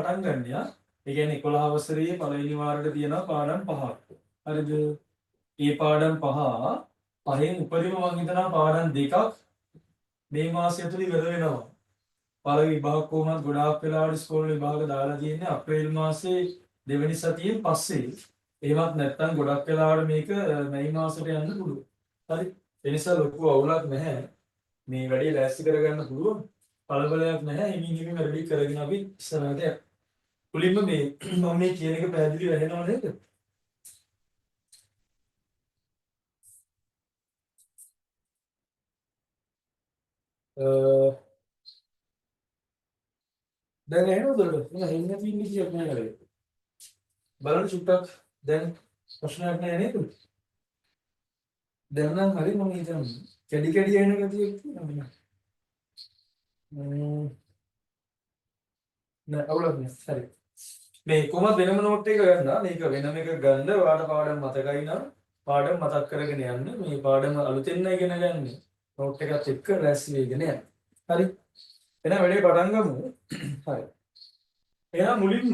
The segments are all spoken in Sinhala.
පටන් ගන්නවා. ඒ කියන්නේ 11 වසරේ පළවෙනි වාරයට තියෙනවා පාඩම් 5ක්. හරිද? මේ පාඩම් 5 පහෙන් උපරිම මම හිතනවා පාඩම් 2ක් මේ මාසය තුල ඉවර වෙනවා. පළවෙනි විභාග කොහොමද ගොඩාක් වෙලාවට ඉස්කෝලේ විභාග දාලා තියෙන්නේ අප්‍රේල් මාසේ දෙවෙනි සතියෙන් පස්සේ. එහෙමත් නැත්නම් ගොඩක් වෙලාවට මේක මැයි මාසෙට යන්න පුළුවන්. හරි? ඒ නිසා ලොකු අවුලක් නැහැ. මේ වැඩේ ලෑස්ති කරගන්න පුළුවන්. කලබලයක් නැහැ. හිමින් හිමින් වැඩි කරගෙන අපි ඉස්සරහට යමු. මුලින්ම මේ මම මේ කියන එක පැහැදිලි වෙනව නේද? දැන් එනවද? මම හෙන්න පින්නේ කියත් නෑ නේද? බලන්න චුට්ටක් දැන් ප්‍රශ්නයක් නෑ නේද? දැන් නම් හරි මම හිතන්නේ. කැඩි කැඩි එන ගතියක් තියෙනවා. නෑ අවුලක් නෑ. හරි. මේ කොහොමද වෙනම නෝට් එක ගන්න? මේක වෙනම එක ගන්න. ඔයාලට පාඩම් මතකයි නම් පාඩම් මතක් කරගෙන යන්න. මේ පාඩම අලුතෙන් ඉගෙන ගන්න. නෝට් එකත් එක්ක රැස් වෙගෙන යන්න. හරි. එහෙනම් වැඩේ පටන් ගමු. හරි. එහෙනම් මුලින්ම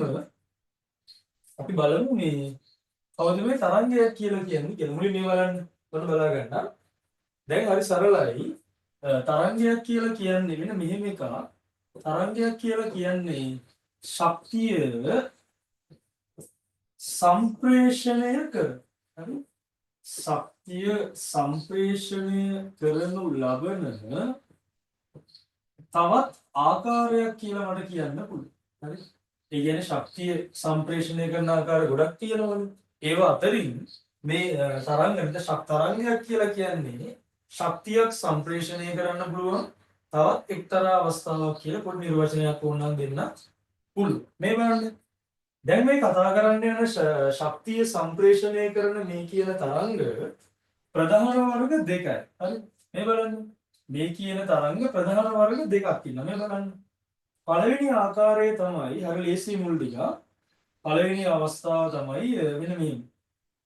අපි බලමු මේ කවුද මේ තරංගයක් කියලා කියන්නේ කියලා. මුලින් මේ බලන්න. මොන බලා ගන්න. දැන් හරි සරලයි. තරංගයක් කියලා කියන්නේ මෙන්න මෙහෙම එකක්. තරංගයක් කියලා කියන්නේ ශක්තිය සම්ප්‍රේෂණය කර. හරි? ශක්තිය සම්ප්‍රේෂණය කරනු ලබන තවත් ආකාරයක් කියලා මට කියන්න පුළුවන්. හරි? ඒ කියන්නේ ශක්තිය සම්ප්‍රේෂණය කරන ආකාර ගොඩක් තියෙනවනේ. ඒව අතරින් මේ තරංගයට තරංගයක් කියලා කියන්නේ ශක්තියක් සම්ප්‍රේෂණය කරන්න පුළුවන් තවත් එක්තරා අවස්ථාවක් කියලා පොඩි නිර්වචනයක් ඕනනම් දෙන්න පුළුවන්. මේ බලන්න. දැන් මේ කතා කරන්න යන ශක්තිය සම්ප්‍රේෂණය කරන මේ කියන තරංග ප්‍රධාන වර්ග දෙකයි. හරි? මේ බලන්න. මේ කියන තරංග ප්‍රධාන වර්ග දෙකක් ඉන්නවා. මේ බලන්න. පළවෙනි ආකාරය තමයි හරි ලේසි මුල් ටික. පළවෙනි අවස්ථාව තමයි මෙන්න මේ.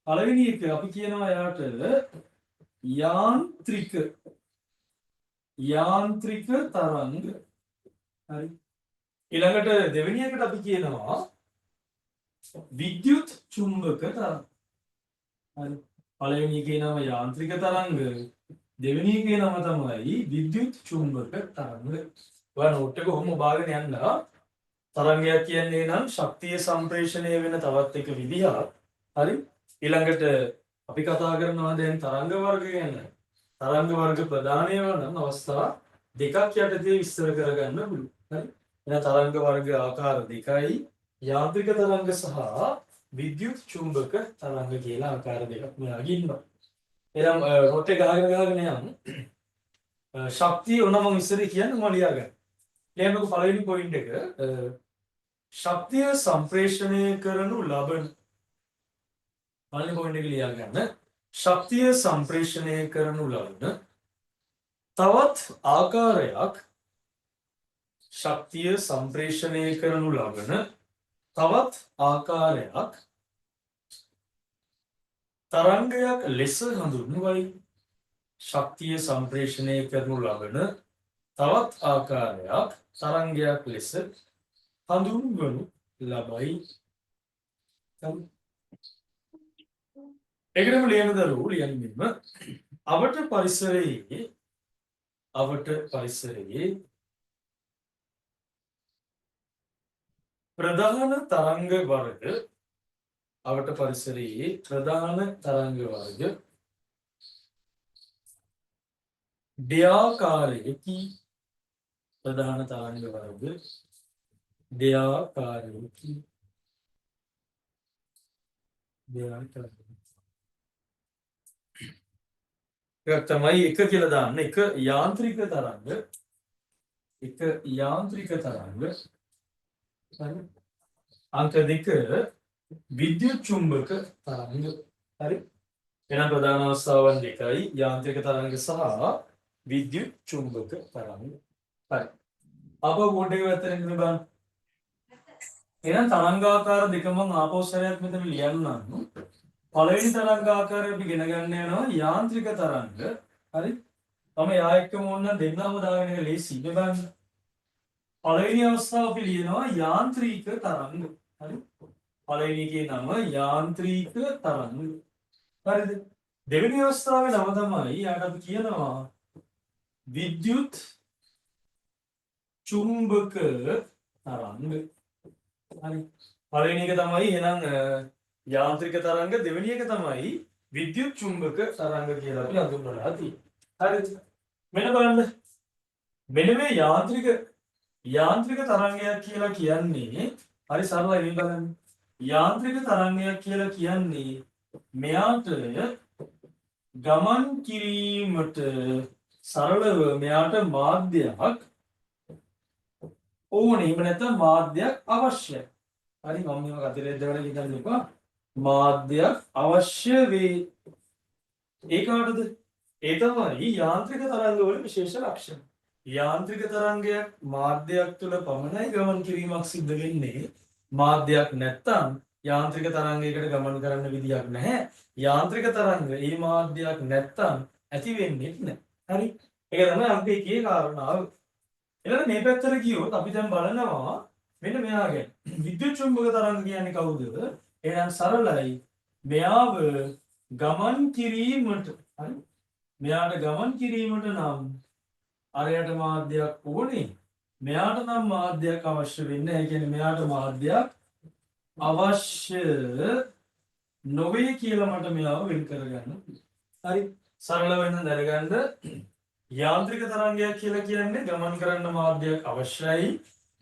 පළවෙනි එක අපි කියනවා යාට යාන්ත්‍රික තරංග. හරි. ඊළඟට දෙවෙනි එකට අපි කියනවා විද්‍යුත් චුම්බක තරංග. හරි. පළවෙනි එකේ නම යාන්ත්‍රික තරංග. දෙවෙනි එකේ නම තමයි විද්‍යුත් චුම්බක තරංග. ඔයා නෝට් එක කොහොම බාගෙන යන්න. තරංගයක් කියන්නේ නම් ශක්තිය සම්ප්‍රේෂණය වෙන තවත් එක විදිහක්. හරි. ඊළඟට අපි කතා කරනවා දැන් තරංග වර්ග ගැන. තරංග වර්ග ප්‍රධානය වන අවස්ථා දෙකක් යටතේ විස්තර කරගන්න පුළුවන්. හරි. එහෙනම් තරංග වර්ග ආකාර දෙකයි යාන්ත්‍රික තරංග සහ විද්‍යුත් චුම්බක තරංග කියලා ආකාර දෙකක් මෙයාගේ ඉන්නවා. එහෙනම් රොට් එක ගහගෙන යන්න. ශක්තිය උනම මම ඉස්සරේ කියන්නේ මම ලියාගන්න. ලියන්නකො පළවෙනි පොයින්ට් එක ශක්තිය සම්ප්‍රේෂණය කරනු ලබන පළවෙනි පොයින්ට් එක ලියාගන්න. ශක්තිය සම්ප්‍රේෂණය කරනු ලබන තවත් ආකාරයක් ශක්තිය සම්ප්‍රේෂණය කරනු ලබන තවත් ආකාරයක් තරංගයක් ලෙස හඳුන්වයි. ශක්තිය සම්ප්‍රේෂණය කරනු ලබන තවත් ආකාරයක් තරංගයක් ලෙස හඳුන්වනු ලබයි. ඒකටම ලියන දරුවෝ ලියන්නෙම අවට පරිසරයේ ප්‍රධාන තරංග වර්ග අවට පරිසරයේ ප්‍රධාන තරංග වර්ග දෙආකාරයකි. ප්‍රධාන තරංග වර්ග දෙආකාරයකි. ඒක තමයි එක කියලා දාන්න. එක යාන්ත්‍රික තරංග. හරි. අංක 2 විද්‍යුත් චුම්බක තරංග. හරි. එනම් ප්‍රධාන අවස්ථාවන් දෙකයි යාන්ත්‍රික තරංග සහ විද්‍යුත් චුම්බක තරංග. හරි. අප බෝඩ් එක වැත්තෙන් බලන්න. එහෙනම් තරංගාකාර දෙකම ආපහු සැරයක් මෙතන ලියන්නම්. පළවෙනි තරංගාකාරය අපි ඉගෙන ගන්න යනවා යාන්ත්‍රික තරංග. හරි. තම යා එක්කම ඕන දෙන්නම දාගෙන එක ලේසි. මේ බලන්න. පළවෙනි අවස්ථාව අපි ලියනවා යාන්ත්‍රික තරංග. හරි? පළවෙනි එකේ නම යාන්ත්‍රික තරංග. හරිද? දෙවෙනි අවස්ථාවේ නම තමයි යාට අපි කියනවා විද්‍යුත් චුම්බක තරංග. හරි. පළවෙනි එක තමයි එහෙනම් යාන්ත්‍රික තරංග, දෙවෙනි එක තමයි විද්‍යුත් චුම්බක තරංග කියලා අපි හඳුන්වලා තියෙනවා. හරිද? මෙන්න බලන්න. මෙන්න මේ යාන්ත්‍රික තරංගයක් කියලා කියන්නේ හරි සරලයි මේ බලන්න. යාන්ත්‍රික තරංගයක් කියලා කියන්නේ මෙයාට ගමන් කිරීමට සරලව මෙයාට මාධ්‍යයක් ඕනේ. එහෙම නැත්නම් මාධ්‍යයක් අවශ්‍යයි. හරි මම මේක අතරේ දෙවන හිතන්න එපා. මාධ්‍යයක් අවශ්‍ය වේ. ඒ කාටද? ඒ තමයි යාන්ත්‍රික තරංග වල විශේෂ ලක්ෂණ. යාන්ත්‍රික තරංගයක් මාධ්‍යයක් තුළ පමණයි ගමන් කිරීමක් සිද්ධ වෙන්නේ. මාධ්‍යයක් නැත්තම් යාන්ත්‍රික තරංගයකට ගමන් කරන්න විදියක් නැහැ. යාන්ත්‍රික තරංග ඒ මාධ්‍යයක් නැත්තම් ඇති වෙන්නේ නැහැ. හරි? ඒක තමයි අපි එකේ කාරණාව. එහෙනම් මේ පැත්තට ගියොත් අපි දැන් බලනවා මෙන්න මෙයා ගැන. විද්‍යුත් චුම්බක තරංග කියන්නේ කවුද? එහෙනම් සරලයි. මෙයාව ගමන් කිරීමට හරි? මෙයාට ගමන් කිරීමට නම් අරයට මාධ්‍යයක් ඕනේ. මෙයාට නම් මාධ්‍යයක් අවශ්‍ය වෙන්නේ නැහැ. ඒ කියන්නේ මෙයාට මාධ්‍යයක් අවශ්‍ය නොවේ කියලා මට මෙයාව වෙන් කරගන්න. හරි? සරල වෙන දැනගන්න යාන්ත්‍රික තරංගයක් කියලා කියන්නේ ගමන් කරන්න මාධ්‍යයක් අවශ්‍යයි.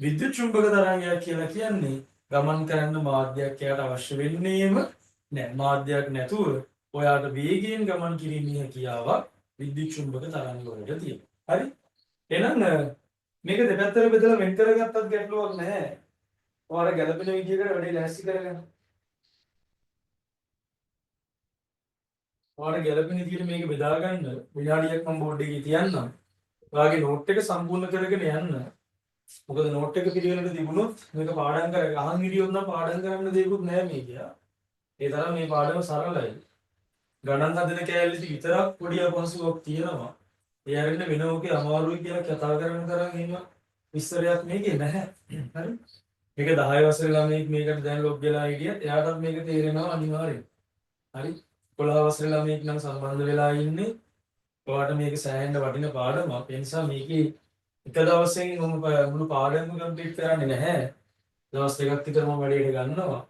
විද්‍යුත් චුම්බක තරංගයක් කියලා කියන්නේ ගමන් කරන්න මාධ්‍යයක් එයාට අවශ්‍ය වෙන්නේම නැහැ. මාධ්‍යයක් නැතුව ඔයාට වේගයෙන් ගමන් කිරීමේ හැකියාවක් විද්‍යුත් චුම්බක තරංග වලට තියෙනවා. හරි? එහෙනම් මේක දෙපැත්තට බෙදලා වෙන් කරගත්තත් ගැටලුවක් නැහැ. ඔයාලා ගැළපෙන විදිහකට වැඩේ ලෑස්ති කරගන්න. ඔයාලා ගැළපෙන විදිහට මේක බෙදා ගන්න විනාඩියක් මම බෝඩ් එකේ තියන්නම්. ඔයාගේ නෝට් එක සම්පූර්ණ කරගෙන යන්න. මොකද නෝට් එක පිළිවෙලට තිබුණොත් මේක පාඩම් කරගෙන අහන් හිටියොත් නම් පාඩම් කරන්න දෙයක්වත් නැහැ මේක. ඒ තරම් මේ පාඩම සරලයි. ගණන් හදන කැලේ විතරක් පොඩි අපහසුතාවක් තියෙනවා. ඒ අරින්න වෙන ඕකේ අමාරුයි කියලා කතා කරන තරම් එහෙම විස්තරයක් මේකේ නැහැ. හරි? මේක 10 වසරේ ළමයෙක් මේකට දැන් ලොග් වෙලා හිටියත් එයාටත් මේක තේරෙනවා අනිවාර්යෙන්. හරි? 11 වසරේ ළමයෙක් නම් සම්බන්ධ වෙලා ඉන්නේ. ඔයාලට මේක සෑහෙන වටින පාඩමක්. ඒ නිසා මේකේ එක දවසෙන් මම මුළු පාඩමම කම්ප්ලීට් කරන්නේ නැහැ. දවස් දෙකක් විතර මම වැඩේට ගන්නවා.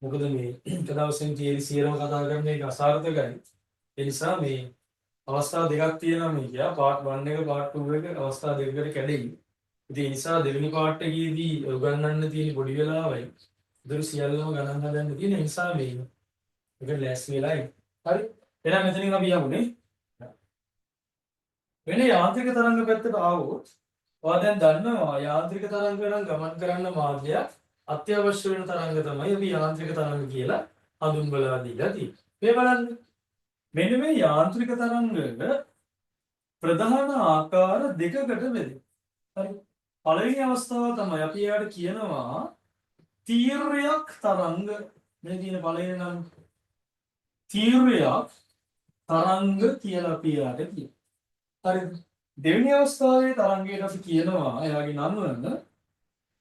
මොකද මේ එක දවසෙන් තියරි සියරම කතා කරන එක අසාර්ථකයි. ඒ නිසා මේ අවස්ථා දෙකක් තියෙනවා මේක. පාර්ට් 1 එක පාර්ට් 2 එක අවස්ථා දෙකකට කැඩෙයි. ඉතින් ඒ නිසා දෙවෙනි පාර්ට් එකේදී උගන්වන්න තියෙන පොඩි වෙලාවයි. ඉතින් සියල්ලම ගණන් හදන්න තියෙන නිසා මේ එක ලෑස්ති වෙලා ඉන්න. හරි? එහෙනම් මෙතනින් අපි යමුනේ. වෙන යාන්ත්‍රික තරංග පැත්තට ආවොත් ඔයා දැන් දන්නවා යාන්ත්‍රික තරංග නම් ගමන් කරන්න මාධ්‍යයක් අත්‍යවශ්‍ය වෙන තරංග තමයි අපි යාන්ත්‍රික තරංග කියලා හඳුන්වලා දීලා තියෙන්නේ. මේ බලන්න. මෙන්න මේ යාන්ත්‍රික තරංග ප්‍රධාන ආකාර දෙකකට බෙදෙනවා. හරි? පළවෙනි අවස්ථාව තමයි අපි එයාට කියනවා තීර්යක් තරංග. මේ කියන පළවෙනි නම් තීර්යක් තරංග කියලා අපි එයාට කියනවා. හරිද? දෙවෙනි අවස්ථාවේ තරංගයට අපි කියනවා එයාගේ නම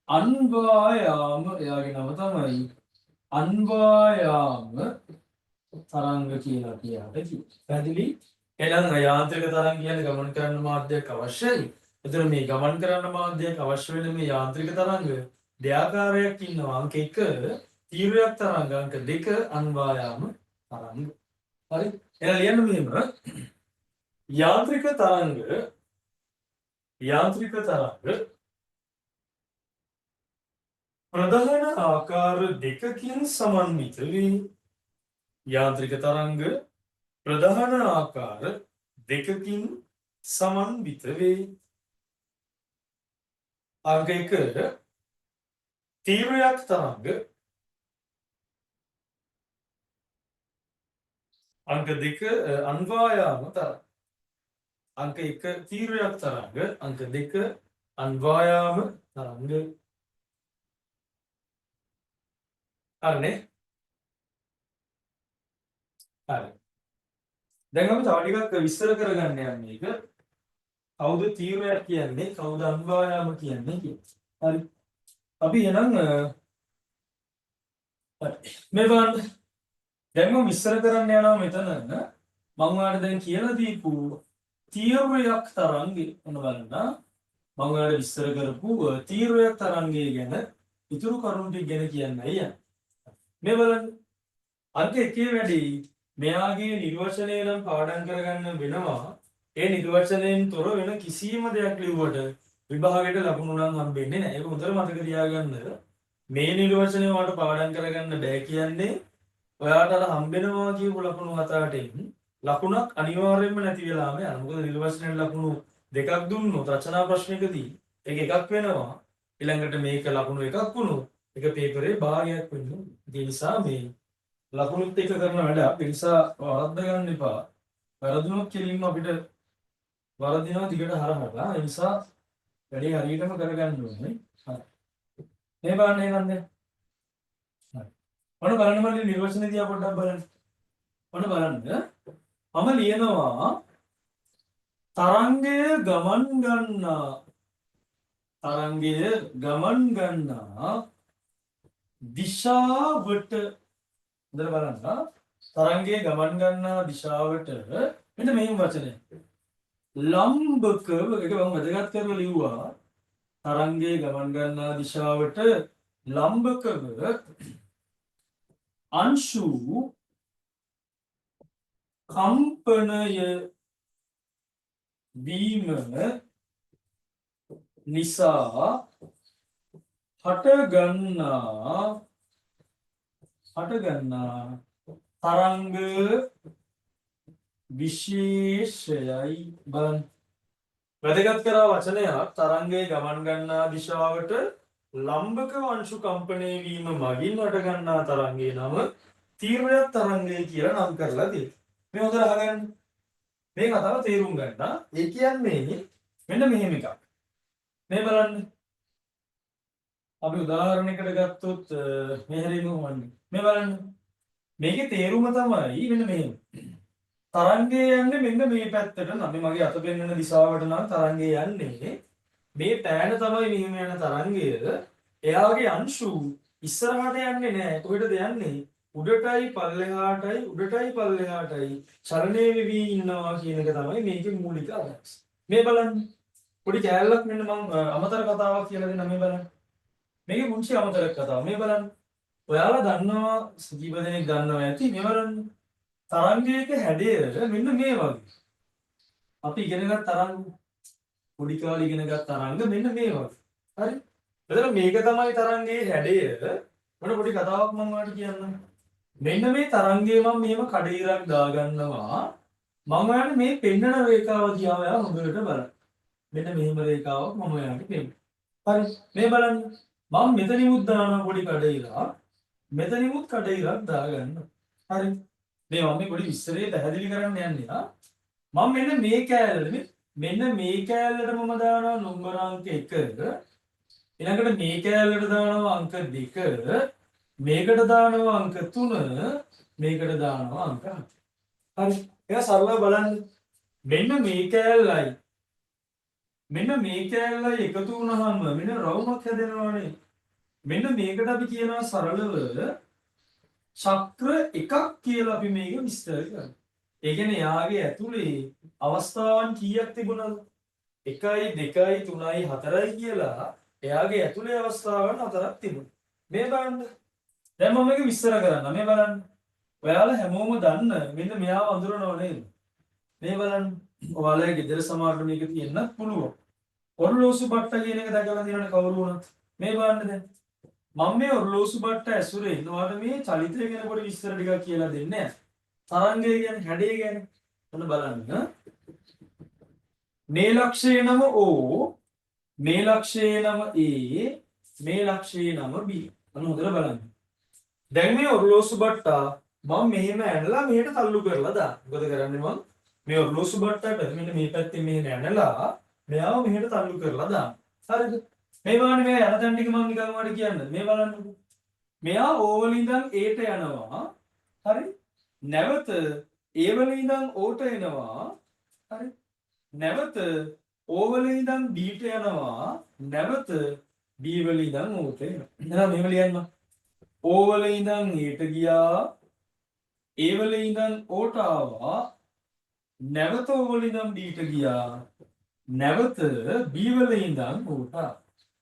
අන්වායාම. එයාගේ නම තමයි අන්වායාම තරංග කියලා අපි එයාට කියනවා. පැහැදිලි? එහෙනම් යාන්ත්‍රික තරංග කියන්නේ ගමන් කරන්න මාධ්‍යයක් අවශ්‍යයි. එතන මේ ගමන් කරන්න මාධ්‍යයක් අවශ්‍ය වෙන මේ යාන්ත්‍රික තරංග දෙආකාරයක් ඉන්නවා. අංක 1 තීව්‍රයක් තරංග, අංක 2 අන්වායාම තරංග. හරි? එහෙනම් ලියන්න මෙහෙම යාන්ත්‍රික තරංග ප්‍රධාන ආකාර දෙකකින් සමන්විත වේ. යාන්ත්‍රික තරංග ප්‍රධාන ආකාර දෙකකින් සමන්විත වේ. අංක 1 තීව්‍රයක් තරංග, අංක 2 අන්වායාම තරංග. අංක 1 තීව්‍රයක් තරංග, අංක 2 අන්වායාම තරංග. හරිනේ? හරි. දැන් අපි තව ටිකක් විස්තර කරගන්න යන්නේ මේක. කවුද තීව්‍රයක් කියන්නේ, කවුද අන්වායාම කියන්නේ කියලා. හරි. අපි එහෙනම් මේ බලන්න. දැන් මම විස්තර කරන්න යනවා මෙතන. මම ඔයාලට දැන් කියලා දීපු තීව්‍රයක් තරංගේ මොන බලන්න. මම ඔයාලට විස්තර කරපු තීව්‍රයක් තරංගය ගැන ඉතුරු කරුණු ටික ගැන කියන්නයි යන්නේ. මේ බලන්න. අන්ත එකේ වැඩි මෙයාගේ නිර්වචනය නම් පාඩම් කරගන්න වෙනවා. ඒ නිර්වචනයෙන් තොර වෙන කිසියම් දෙයක් ලිව්වට විභාගයට ලකුණු නම් හම්බෙන්නේ නැහැ. ඒක හොඳට මතක තියාගන්න. මේ නිර්වචනය වලට පාඩම් කරගන්න බෑ කියන්නේ ඔයාට අර හම්බෙනවා කියපු ලකුණු 7-8න් ලකුණක් අනිවාර්යයෙන්ම නැති වෙලාම යනවා. මොකද නිර්වචනයේ ලකුණු දෙකක් දුන්නොත් රචනා ප්‍රශ්නයකදී ඒක එකක් වෙනවා. ඊළඟට මේක ලකුණු එකක් වුණොත් ඒක පේපරේ භාගයක් වෙනවා. ඒ නිසා මේ ලකුණුත් එක කරන වැඩ ඒ නිසා වරද්ද ගන්න එපා. වැරදුනොත් කෙලින්ම අපිට වරදිනවා දිගට හරහලා. ඒ නිසා වැඩේ හරියටම කරගන්න ඕනේ. හරි. මේ බලන්න එහෙනම් දැන්. හරි. ඔන්න බලන්න මම නිර්වචන දිහා පොඩ්ඩක් බලන්න. ඔන්න බලන්න. මම ලියනවා තරංගය ගමන් ගන්නා දිශාවට හොඳට බලන්න. තරංගයේ ගමන් ගන්නා දිශාවට මෙන්න මේ වචනය. ලම්බක ඒක මම වැදගත් කරලා ලිව්වා. තරංගයේ ගමන් ගන්නා දිශාවට ලම්බකව අංශු කම්පනය වීම නිසා හටගන්නා තරංග විශේෂයයි බලන්න. වැදගත් කරා වචනයක් තරංගයේ ගමන් ගන්නා දිශාවට ලම්බක අංශු කම්පණය වීම මගින් හටගන්නා තරංගයේ නම තීව්‍රයක් තරංගය කියලා නම් කරලා තියෙනවා. මේ හොඳට අහගන්න. මේ කතාව තේරුම් ගන්න. ඒ කියන්නේ මෙන්න මෙහෙම එකක්. මේ බලන්න. අපි උදාහරණයකට ගත්තොත් මේ හැරෙමු වන්නේ. මේ බලන්න. මේකේ තේරුම තමයි මෙන්න මෙහෙම. තරංගය යන්නේ මෙන්න මේ පැත්තට නම් මගේ අත පෙන්වන දිශාවට නම් තරංගය යන්නේ මේ පෑන තමයි මෙහෙම යන තරංගය. එයාගේ අංශු ඉස්සරහට යන්නේ නැහැ. කොහෙටද යන්නේ? උඩටයි පල්ලෙහාටයි චලනය වෙවි ඉන්නවා කියන එක තමයි මේකේ මූලික අදහස. මේ බලන්න. පොඩි කෑල්ලක් මෙන්න මම අමතර කතාවක් කියලා දෙන්න මේ බලන්න. මේකේ මුංචි අමතර කතාව. මේ බලන්න. ඔයාලා දන්නවා කීප දෙනෙක් දන්නවා ඇති මේ බලන්න. තරංගයක හැඩය මෙන්න මේ වගේ. අපි ඉගෙනගත් තරංග පොඩි කාලේ ඉගෙනගත් තරංග මෙන්න මේ වගේ. හරි? එතන මේක තමයි තරංගයේ හැඩය. මොන පොඩි කතාවක් මම ඔයාලට කියන්නම්. මෙන්න මේ තරංගයේ මම මෙහෙම කඩිරක් දාගන්නවා. මම ඔයාලට මේ පෙන්නන රේඛාව දිහා ඔයා හොඳට බලන්න. මෙන්න මෙහෙම රේඛාවක් මම ඔයාලට පෙන්නනවා. හරි? මේ බලන්න. මම මෙතනිමුත් දානවා පොඩි කඩිරක්. මෙතනිමුත් කඩිරක් දාගන්නවා. හරි? මේ මම මේ පොඩි විස්තරේ පැහැදිලි කරන්න යන්නේ. මම මෙන්න මේ කෑල්ලට මෙන්න මේ කෑල්ලට මම දානවා නම්බර අංක 1. ඊළඟට මේ කෑල්ලට දානවා අංක 2. මේකට දානවා අංක 3. මේකට දානවා අංක 4. හරි. ඒක සරලව බලන්න. මෙන්න මේ කෑල්ලයි එකතු වුණාම මෙන්න රවුමක් හැදෙනවානේ. මෙන්න මේකට අපි කියනවා සරලව චක්‍ර එකක් කියලා අපි මේක විස්තර කරනවා. ඒ කියන්නේ යාගේ ඇතුලේ අවස්ථාවන් කීයක් තිබුණාද? 1යි 2යි 3යි 4යි කියලා එයාගේ ඇතුලේ අවස්ථාවන් 4ක් තිබුණා. මේ බලන්න. දැන් මම මේක විස්තර කරන්න. මේ බලන්න. ඔයාලා හැමෝම දන්න මෙන්න මෙයාව අඳුරනව නේද? මේ බලන්න. ඔයාලගේ ගෙදර සමහරට මේක තියෙන්නත් පුළුවන්. ඔරලෝසු බට්ට කියන එක දැකලා තියෙනවනේ කවුරු වුණත්. මේ බලන්න දැන්. මම මේ ඔරලෝසු බට්ට ඇසුරේ ඉන්නවාට මේ චලිතය ගැන පොඩි විස්තර ටිකක් කියලා දෙන්නේ. තරංගය ගැන, හැඩය ගැන. ඔන්න බලන්න. මේ ලක්ෂයේ නම O, මේ ලක්ෂයේ නම A, මේ ලක්ෂයේ නම B. ඔන්න හොඳට බලන්න. දැන් මේ ඔරලෝසු බට්ටා මම මෙහෙම ඇනලා මෙහෙට තල්ලු කරලා දාන්න. මොකද කරන්නේ මම? මේ ඔරලෝසු බට්ටාට මෙන්න මේ පැත්තේ මෙහෙම ඇනලා මෙයාව මෙහෙට තල්ලු කරලා දාන්න. හරිද? මේ බලන්න මේ යන තැන් ටික මම නිකන් ඔයාලට කියන්නම්. මේ බලන්නකෝ. මෙයා O වල ඉඳන් A ට යනවා. හරි? නැවත A වල ඉඳන් O ට එනවා. හරි? නැවත O වල ඉඳන් B ට යනවා. නැවත B වල ඉඳන් O ට එනවා. එහෙනම් මෙහෙම ලියන්න. O වල ඉඳන් A ට ගියා. A වල ඉඳන් O ට ආවා. නැවත O වල ඉඳන් B ට ගියා. නැවත B වල ඉඳන් O ට ආවා.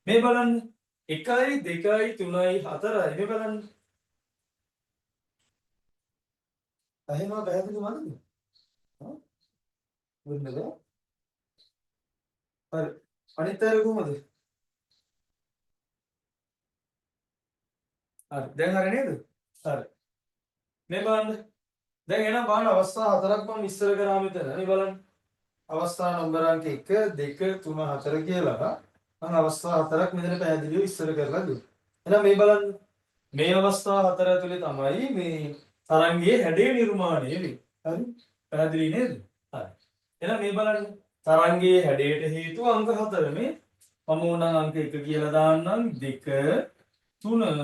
මේ බලන්න 1 2 3 4 මේ බලන්න. අහෙම පැහැදිලි වුණාද? හා? වෙන්නද? හරි. අනිත් අය කොහමද? හරි. දැන් හරි නේද? හරි. මේ බලන්න. දැන් එහෙනම් බලන්න අවස්ථා හතරක් මම විස්තර කරා මෙතන. මේ බලන්න. අවස්ථා නම්බර අංක 1 2 3 4 කියලා මම අවස්ථා හතරක් මෙතන පැහැදිලිව විස්තර කරලා දුන්නා. එහෙනම් මේ බලන්න. මේ අවස්ථා හතර ඇතුලේ තමයි මේ තරංගයේ හැඩය නිර්මාණය වෙන්නේ. හරි? පැහැදිලි නේද? හරි. එහෙනම් මේ බලන්න. තරංගයේ හැඩයට හේතුව අංක 4 මේ මම ඕනනම් අංක 1 කියලා දාන්නම් 2 3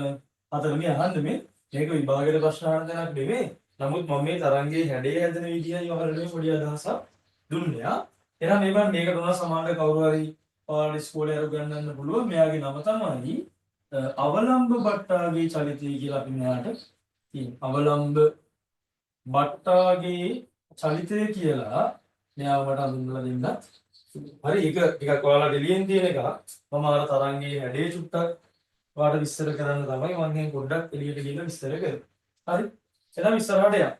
4 මේ අහන්න මේක විභාගයට ප්‍රශ්න අහන දෙයක් නෙමෙයි. නමුත් මම මේ තරංගයේ හැඩය හැදෙන විදියයි ඔයාලට පොඩි අදහසක් දුන්නේ. එහෙනම් මේ බලන්න මේකට උනා සමාන කවුරු හරි ඔයාලා ඉස්කෝලේ අර ගන්නන්න පුළුවන්. මෙයාගේ නම තමයි අවලම්බ භට්ටාගේ චලිතය කියලා අපි මෙයාට කියනවා. අවලම්බ භට්ටාගේ චලිතය කියලා මෙයාව මට හඳුන්වලා දෙන්නත්. හරි ඒක ටිකක් ඔයාලා දෙලියෙන් තියෙන එක. මම අර තරංගයේ හැඩේ චුට්ටක් ඔයාලට විස්තර කරන්න තමයි මම මේ පොඩ්ඩක් එළියට ගිහින් විස්තර කරේ. හරි. එහෙනම් ඉස්සරහට යන්න.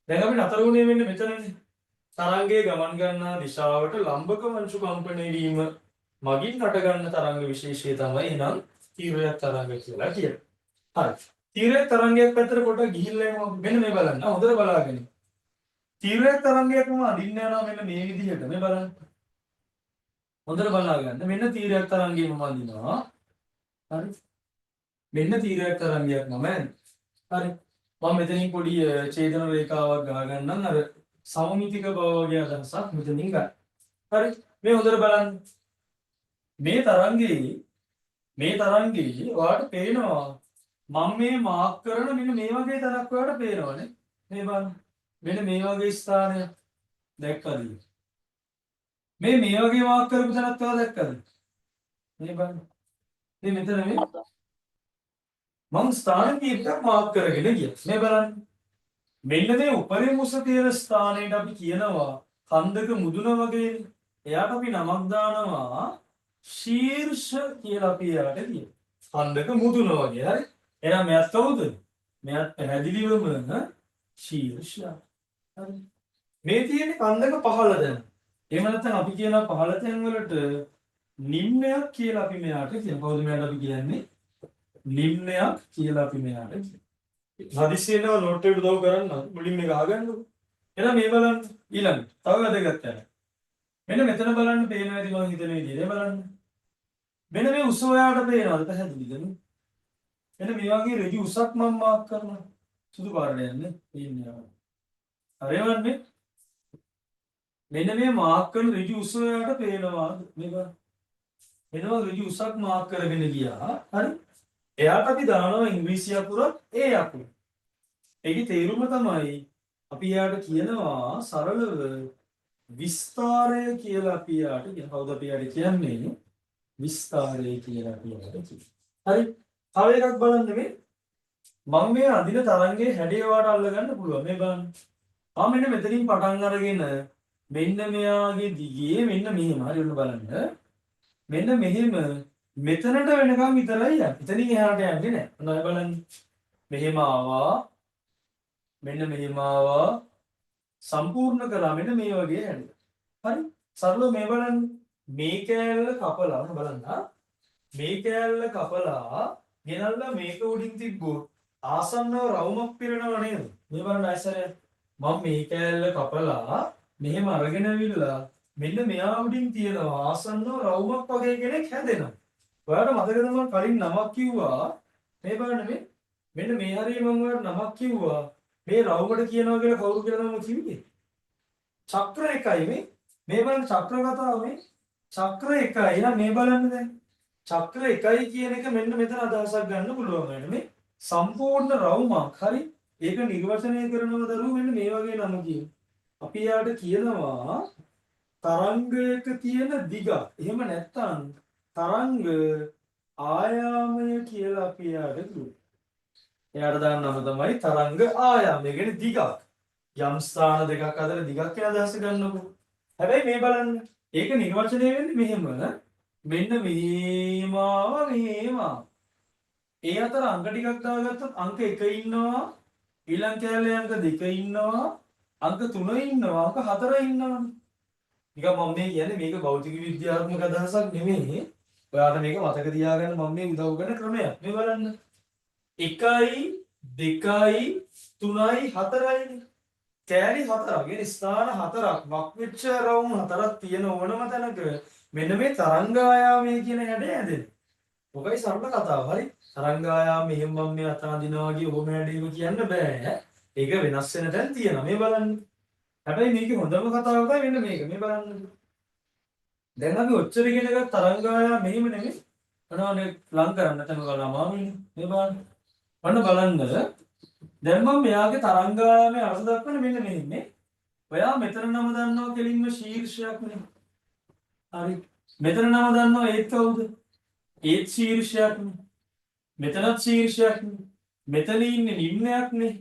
දැන් අපි නතර වුණේ මෙන්න මෙතනනේ. තරංගයේ ගමන් ගන්නා දිශාවට ලම්බක වංශු කම්පණය වීම මගින් හටගන්න තරංග විශේෂය තමයි එහෙනම් තීව්‍රයක් තරංග කියලා කියන්නේ. හරි. තීව්‍රයක් තරංගයක් පැත්තට පොඩ්ඩක් ගිහිල්ලා එමු. මෙන්න මේ බලන්න. හොඳට බලාගෙන. තීව්‍රයක් තරංගයක් මම අඳින්න යනවා මෙන්න මේ විදිහට. මේ බලන්න. හොඳට බලාගන්න. මෙන්න තීව්‍රයක් තරංගය මම අඳිනවා. හරි. මෙන්න තීව්‍රයක් තරංගයක් මම අඳිනවා. හරි. මම මෙතනින් පොඩි ඡේදන රේඛාවක් ගහගන්නම් අර සමමිතික බව වගේ අදහසක් මෙතනින් ගන්න. හරි. මේ හොඳට බලන්න. මේ තරංගේ ඔයාලට පේනවා මම මේ මාක් කරන මෙන්න මේ වගේ තැනක් ඔයාලට පේනවනේ. මේ බලන්න. මෙන්න මේ වගේ ස්ථානයක් දැක්කද? මේ වගේ මාක් කරපු තැනක් ඔයාලා දැක්කද? මේ බලන්න. මේ මෙතන මේ මම ස්ථාන කීපයක් මාක් කරගෙන ගියා. මේ බලන්න. මෙන්න මේ උපරිම උස තියෙන ස්ථානයට අපි කියනවා කන්දක මුදුන වගේ. එයාට අපි නමක් දානවා ශීර්ෂ කියලා අපි එයාට කියනවා. කන්දක මුදුන වගේ. හරි. එහෙනම් මෙයාත් කවුද? මෙයාත් පැහැදිලිවම ශීර්ෂය. හරි. මේ තියෙන්නේ කන්දක පහළ දැන. එහෙම නැත්නම් අපි කියන පහළ තැන් වලට නිම්නයක් කියලා අපි මෙයාට කියනවා. කවුද මෙයාට අපි කියන්නේ? නිම්නයක් කියලා අපි මෙයාට කියනවා. හදිස්සියෙන්ම නෝට් එකට උදව් කරන්න මුලින්ම එක අහගන්නකො. එහෙනම් මේ බලන්න ඊළඟ තව වැදගත් යන. මෙන්න මෙතන බලන්න පේනවා ඇති මම හිතන විදිහට බලන්න. මෙන්න මේ උස ඔයාලට පේනවද පැහැදිලිද? මෙන්න මේ වගේ ඍජු උසක් මම මාක් කරනවා. සුදු පාරට යන්නේ පේන්නේ. හරියවන්නේ? මෙන්න මේ මාක් කරන ඍජු උස ඔයාලට පේනවාද? මේ බලන්න. මෙන්න ඍජු උසක් මාක් කරගෙන ගියා. හරි? එයාට අපි දානවා ඉංග්‍රීසි අකුරක් A අකුර. ඒකේ තේරුම තමයි අපි එයාට කියනවා සරලව විස්තාරය කියලා අපි එයාට කියනවා. කවුද අපි එයාට කියන්නේ? විස්තාරය කියලා අපි එයාට කියනවා. හරි. තව එකක් බලන්න මේ. මම මේ අඳින තරංගයේ හැඩය වාට අල්ලගන්න පුළුවන්. මේ බලන්න. මෙන්න මෙතනින් පටන් අරගෙන මෙන්න මෙයාගේ දිගේ මෙන්න මෙහෙම හරි ඔන්න බලන්න. මෙන්න මෙහෙම මෙතනට වෙනකම් විතරයි යන්නේ. එතනින් එහාට යන්නේ නැහැ. ඔන්න බලන්න. මෙහෙම ආවා. මෙන්න මෙහෙම ආවා. සම්පූර්ණ කරා මෙන්න මේ වගේ හැඩ. හරි? සරලව මේ බලන්න. මේ කෑල්ල කපලා බලන්න. මේ කෑල්ල කපලා ගෙනල්ලා මේක උඩින් තිබ්බොත් ආසන්නව රවුමක් පිරෙනව නේද? මේ බලන්න ආයසරයක්. මම මේ කෑල්ල කපලා මෙහෙම අරගෙන අවිල්ලා මෙන්න මෙයා උඩින් තියෙනවා ආසන්නව රවුමක් වගේ කෙනෙක් හැදෙනවා. ඔයාලට මතකද මම කලින් නමක් කිව්වා මේ බලන්න මෙන්න මේ හරිය මම ඔයාලට නමක් කිව්වා මේ රවුමට කියනවා කියලා කවුරු කියලා මම කිව්වේ චක්‍ර එකයි මේ බලන්න චක්‍ර කතාව මේ චක්‍ර එකයි එහෙනම් මේ බලන්න දැන් චක්‍ර එකයි කියන එක මෙන්න මෙතන අදහසක් ගන්න පුළුවන් වෙන මේ සම්පූර්ණ රවුමක් හරි ඒක නිර්වචනය කරනවා දරුවෝ මෙන්න මේ වගේ නම කියන අපි යාට කියනවා තරංගයක තියෙන දිග එහෙම නැත්නම් තරංග ආයාමය කියලා අපි එයාට කිව්වා. එයාට දාන්න නම තමයි තරංග ආයාමය. ඒ කියන්නේ දිගක්. යම් ස්ථාන දෙකක් අතර දිගක් කියලා අදහස ගන්නකො. හැබැයි මේ බලන්න. ඒක නිර්වචනය වෙන්නේ මෙහෙම. මෙන්න මෙහෙම. ඒ අතර අංක ටිකක් දාගත්තොත් අංක 1 ඉන්නවා, ඊළඟ කැලේ අංක 2 ඉන්නවා, අංක 3 ඉන්නවා, අංක 4 ඉන්නවනේ. නිකන් මම මේ කියන්නේ මේක භෞතික විද්‍යාත්මක අදහසක් නෙමෙයි. ඔයාලට මේක මතක තියාගන්න මම මේ උදව් කරන ක්‍රමයක්. මේ බලන්න. 1යි 2යි 3යි 4යි කෑලි 4ක්. يعني ස්ථාන 4ක් වක්විච්ච රවුම් 4ක් තියෙන ඕනම තැනක මෙන්න මේ තරංග ආයාමය කියන හැඩය හැදෙනවා. ඔකයි සරල කතාව. හරි. තරංග ආයාම මෙහෙම මම මේ අතාදිනවා කිය ඔහොම හැදීම කියන්න බෑ. ඒක වෙනස් වෙන තැන් තියෙනවා. මේ බලන්න. හැබැයි මේකේ හොඳම කතාව තමයි මෙන්න මේක. මේ බලන්න. දැන් අපි ඔච්චර ඉගෙන ගත්ත තරංග ආයාම මෙහෙම නෙමෙයි. මොනවද ලං කරන්න නැතම ගාලා අමාරුයිනේ. මේ බලන්න. බලන්න. දැන් මම මෙයාගේ තරංග ආයාමයේ අර්ථ දක්වන්නේ මෙන්න මෙන්නේ. ඔයා මෙතන නම දන්නවා කෙලින්ම ශීර්ෂයක් නේ. හරි. මෙතන නම දන්නවා ඒත් කවුද? ඒත් ශීර්ෂයක් නේ. මෙතනත් ශීර්ෂයක් නේ. මෙතන ඉන්නේ නිම්නයක් නේ.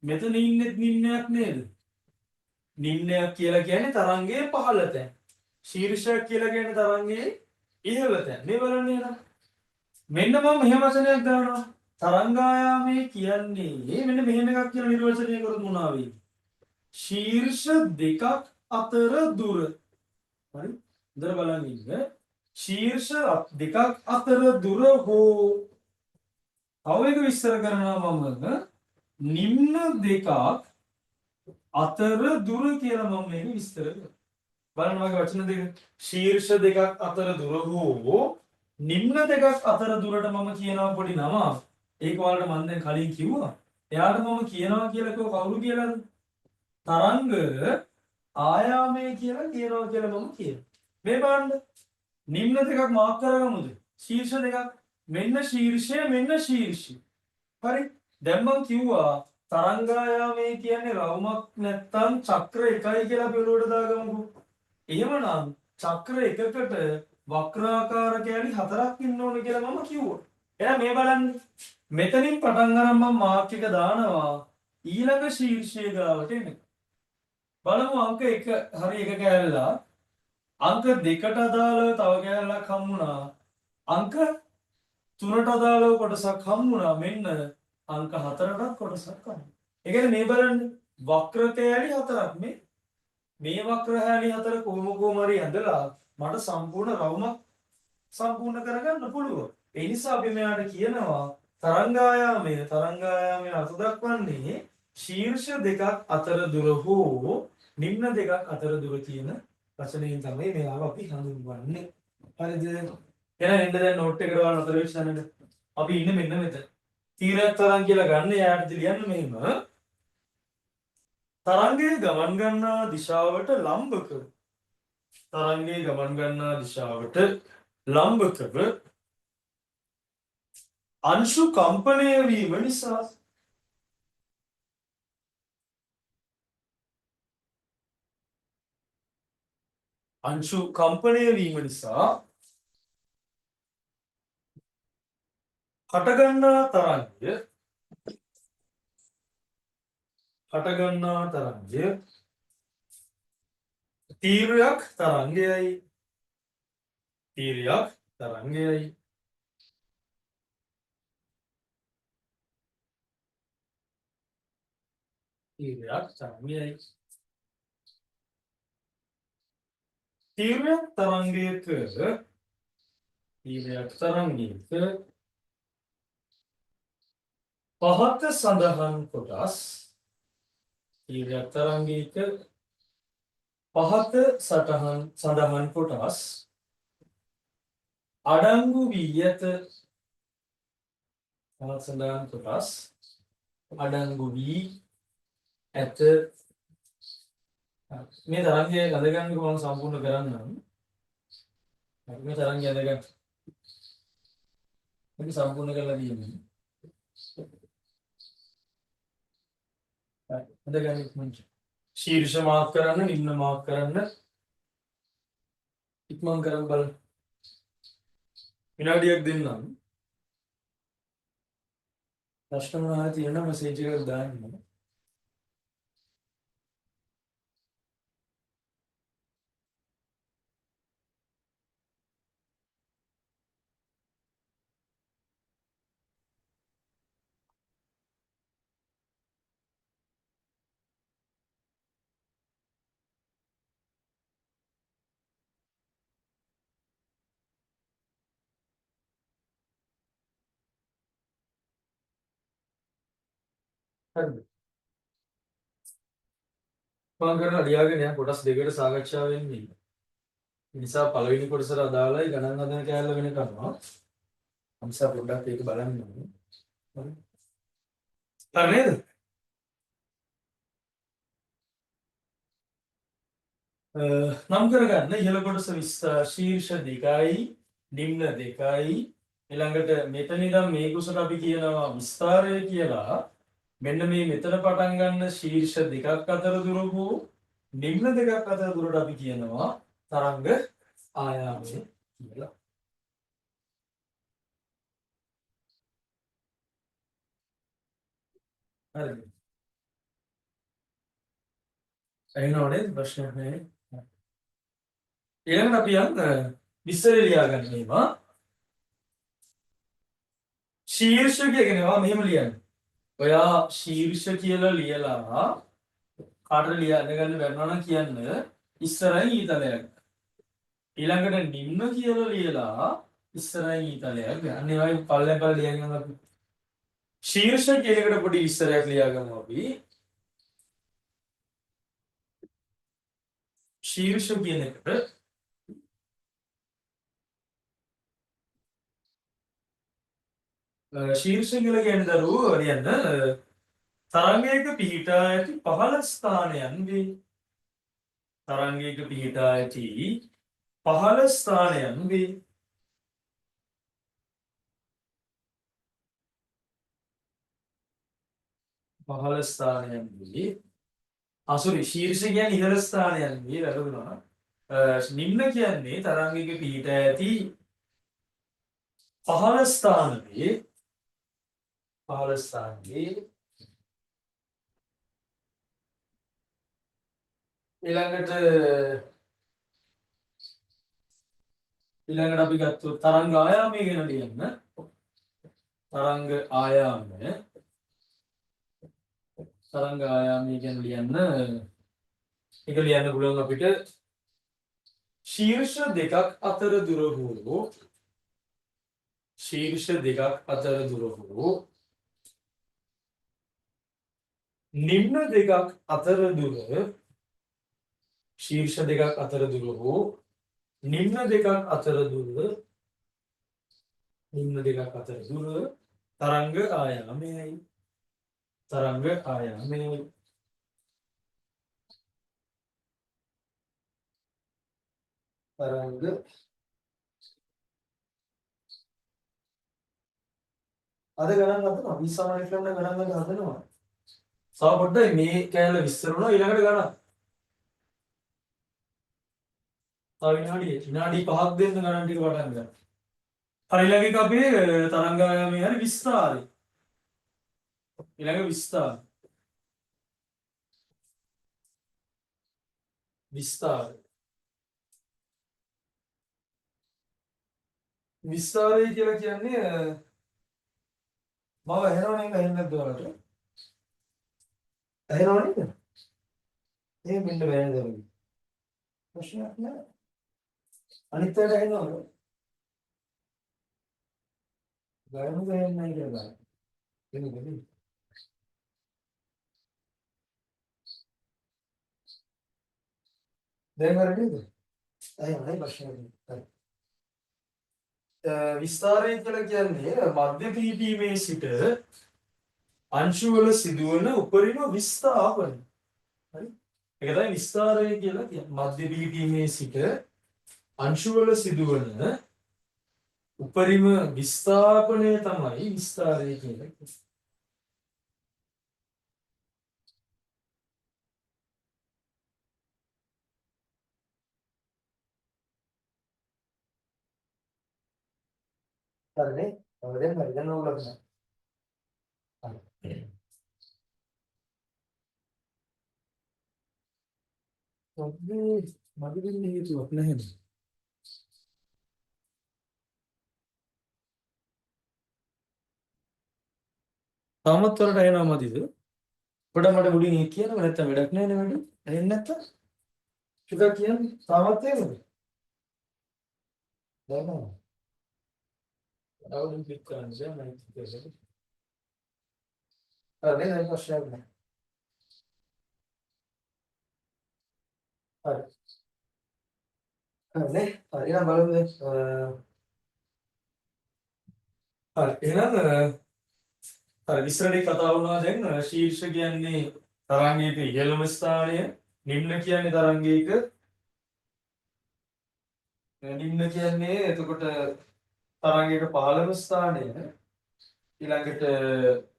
මෙතන ඉන්නේ නිම්නයක් නේද? නිම්නයක් කියලා කියන්නේ තරංගයේ පහළ තැන. ශීර්ෂයක් කියලා කියන්නේ තරංගයේ ඉහළ තැන. මේ බලන්න එහෙනම්. මෙන්න මම මෙහෙම වචනයක් දානවා. තරංග ආයාමය කියන්නේ මෙන්න මෙහෙම එකක් කියලා නිර්වචනය කරොත් මොනවා වෙයිද? ශීර්ෂ දෙකක් අතර දුර. හරි? ඉතල බලන්න ඉන්න. ශීර්ෂ දෙකක් අතර දුර හෝ තව එක විස්තර කරනවා මම නිම්න දෙකක් අතර දුර කියලා මම මේක විස්තර කරනවා. බලන්න මගේ වචන දෙක. ශීර්ෂ දෙකක් අතර දුර හෝ නිම්න දෙකක් අතර දුරට මම කියනවා පොඩි නමක්. ඒක වලට මම දැන් කලින් කිව්වා. එයාට මම කියනවා කියලා කවුරු කියලාද? තරංග ආයාමය කියලා කියනවා කියලා මම කියනවා. මේ බලන්න. නිම්න දෙකක් මාක් කරගමුද? ශීර්ෂ දෙකක්. මෙන්න ශීර්ෂය මෙන්න ශීර්ෂය. හරි. දැන් මම කිව්වා තරංග ආයාමය කියන්නේ රවුමක් නැත්තම් චක්‍ර එකයි කියලා අපි ඔලුවට දාගමුකෝ. එහෙමනම් චක්‍ර එකකට වක්‍රාකාර කෑලි 4ක් ඉන්න ඕනේ කියලා මම කිව්වා. එහෙනම් මේ බලන්න. මෙතනින් පටන් අරන් මම මාක් එක දානවා ඊළඟ ශීර්ෂය ගාවට එන්න. බලමු අංක 1 හරි එක කෑල්ලක්. අංක 2ට අදාළව තව කෑල්ලක් හම්බුණා. අංක 3ට අදාළව කොටසක් හම්බුණා. මෙන්න අංක 4ටත් කොටසක් හම්බුණා. ඒ කියන්නේ මේ බලන්න වක්‍ර කෑලි 4ක් මේ වක්‍ර කෑලි 4 කොහොම හරි ඇඳලා මට සම්පූර්ණ රවුමක් සම්පූර්ණ කරගන්න පුළුවන්. ඒ නිසා අපි මෙයාට කියනවා තරංග ආයාමය අර්ථ දක්වන්නේ ශීර්ෂ දෙකක් අතර දුර හෝ නිම්න දෙකක් අතර දුර කියන වචනයෙන් තමයි මේවා අපි හඳුන්වන්නේ. හරිද? එහෙනම් එන්න දැන් නෝට් එකට වල නතර වෙච්ච තැනට. අපි ඉන්නේ මෙන්න මෙතන. තීරයක් තරංග කියලා ගන්න යාට ලියන්න මෙහෙම. තරංගයේ ගමන් ගන්නා දිශාවට ලම්බකව. තරංගයේ ගමන් ගන්නා දිශාවට ලම්බකව අංශු කම්පණය වීම නිසා අංශු කම්පණය වීම නිසා හටගන්නා තරංගය තීරයක් තරංගයයි තීරයක් තරංගයයි තීරයක් තරංගයයි තීරයක් තරංගයක පහත සඳහන් කොටස් තීරයක් තරංගයක පහත සඳහන් කොටස් අඩංගු වී ඇත පහත සඳහන් කොටස් අඩංගු වී ඇත මේ තරංගය අඳගන්නක මම සම්පූර්ණ කරන්නම් මේ තරංගය අඳගන්න මේක සම්පූර්ණ කරලා දීන්නේ අඳගන්න ඉක්මනට ශීර්ෂ මාක් කරන්න නිම්න මාක් කරන්න ඉක්මන් කරන් බලන්න විනාඩියක් දෙන්නම්. ප්‍රශ්න මොනවා තියෙනවා මෙසේජ් එකක් දාන්න. හරිද? මම කරලා ලියාගෙන යන කොටස් දෙකකට සාකච්ඡා වෙන්නේ. ඒ නිසා පළවෙනි කොටසට අදාළයි ගණන් හදන කෑල්ල වෙන කරනවා. අම්සා පොඩ්ඩක් ඒක බලන්න ඕනේ. හරි. හරි නේද? නම් කරගන්න ඉහළ කොටස ශීර්ෂ 2යි නිම්න 2යි ඊළඟට මෙතන ඉඳන් මේ කුසට අපි කියනවා විස්තරය කියලා. මෙන්න මේ මෙතන පටන් ගන්න ශීර්ෂ 2ක් අතර දුර වූ නිම්න 2ක් අතර දුරට අපි කියනවා තරංග ආයාමය කියලා. හරිද? එහෙනවනේ ප්‍රශ්නයක් නෑ. ඊළඟට අපි යන්න විස්තරය ලියාගන්න ඒවා. ශීර්ෂක කියනවා මෙහෙම ලියන්න. ඔයා ශීර්ෂ කියලා ලියලා කාටද ලියන්න ගන්න බැන්නා නම් කියන්න ඉස්සරහින් ඊතලයක්. ඊළඟට නිම්න කියලා ලියලා ඉස්සරහින් ඊතලයක් ගන්න. අන්න ඒ වගේ පල්ලෙන් පල්ල ලියගෙන අපි ශීර්ෂ කියන එකට පොඩි විස්තරයක් ලියාගමු අපි. ශීර්ෂ කියන එකට ශීර්ෂ කියලා කියන්නේ දරුවෝ ලියන්න තරංගයක පිහිටා ඇති පහළ ස්ථානයන් වේ. තරංගයක පිහිටා ඇති පහළ ස්ථානයන් වේ. පහළ ස්ථානයන් වේ. අසුරි ශීර්ෂ කියන්නේ ඉහළ ස්ථානයන් වේ වැරදුනා. නිම්න කියන්නේ තරංගයක පිහිටා ඇති පහළ ස්ථාන වේ. පහළ ස්ථාන වේ. ඊළඟට අපි ගත්තොත් තරංග ආයාමය ගැන ලියන්න. තරංග ආයාමය ගැන ලියන්න. ඒක ලියන්න පුළුවන් අපිට ශීර්ෂ දෙකක් අතර දුර වූ නිම්න දෙකක් අතර දුර ශීර්ෂ දෙකක් අතර දුර වූ නිම්න දෙකක් අතර දුර තරංග ආයාමයයි. තරංග ආයාමයයි. තරංග අද ගණන් හදනවා 20 සමාන ක්‍රමන ගණන් හදනවා. සව පොඩ්ඩයි මේ කෑල්ල විස්තර වුණා ඊළඟට ගණන්. තව විනාඩි 5ක් දෙන්න ගණන් ටික පටන් ගන්න. හරි ඊළඟ එක අපේ තරංග ආයාමයේ හරි විස්තරය. ඊළඟ විස්තරය. විස්තරය කියලා කියන්නේ මම ඇහෙනව නේද ඇහෙන්නේ නැද්ද ඔයාලට? ඇහෙනව නේද? ඒ මෙන්න බෑනද වගේ. ප්‍රශ්නයක් නෑ. අනිත් පැයට ඇහෙනවද? ගානු ගෑන්නේ නැහැ කියලා බලන්න. එන්නේ. දැන් හරියද? ඇහෙනවනේ ප්‍රශ්නයක් නෑ. විස්තරය කියලා කියන්නේ මධ්‍ය පිහිටීමේ සිට අංශු වල සිදුවන උපරිම විස්ථාපන. හරි? ඒක තමයි විස්තරය කියලා කියන්නේ. මධ්‍ය පිහිටීමේ සිට අංශු වල සිදුවන උපරිම විස්ථාපනය තමයි විස්තරය කියලා කියන්නේ. හරිනේ. දැන් හරි. දැන් ඕගොල්ලෝ හරි. මගේ දෙන්නේ හේතුවක් නැහැ. තාමත් වලට එනවා මදිද? පොඩ මට මුලින් ඒ කියනව නැත්තම් වැඩක් නැහැ නේ වැඩ. එන්නේ නැත්තම් ටිකක් කියන්නේ තාමත් එහෙමද? දැන් නෑ. අවුරුදු ක්ලික් කරන්න බෑ මම කිව්වේ. හරි දැන් ප්‍රශ්නයක් නෑ. හරි. හරි නේ. හරි එහෙනම් බලමු දැන්. හරි එහෙනම් හරි විස්තරේ කතා වුණා දැන් ශීර්ෂ කියන්නේ තරංගයක ඉහළම ස්ථානය, නිම්න කියන්නේ තරංගයක නිම්න කියන්නේ එතකොට තරංගයක පහළම ස්ථානය ඊළඟට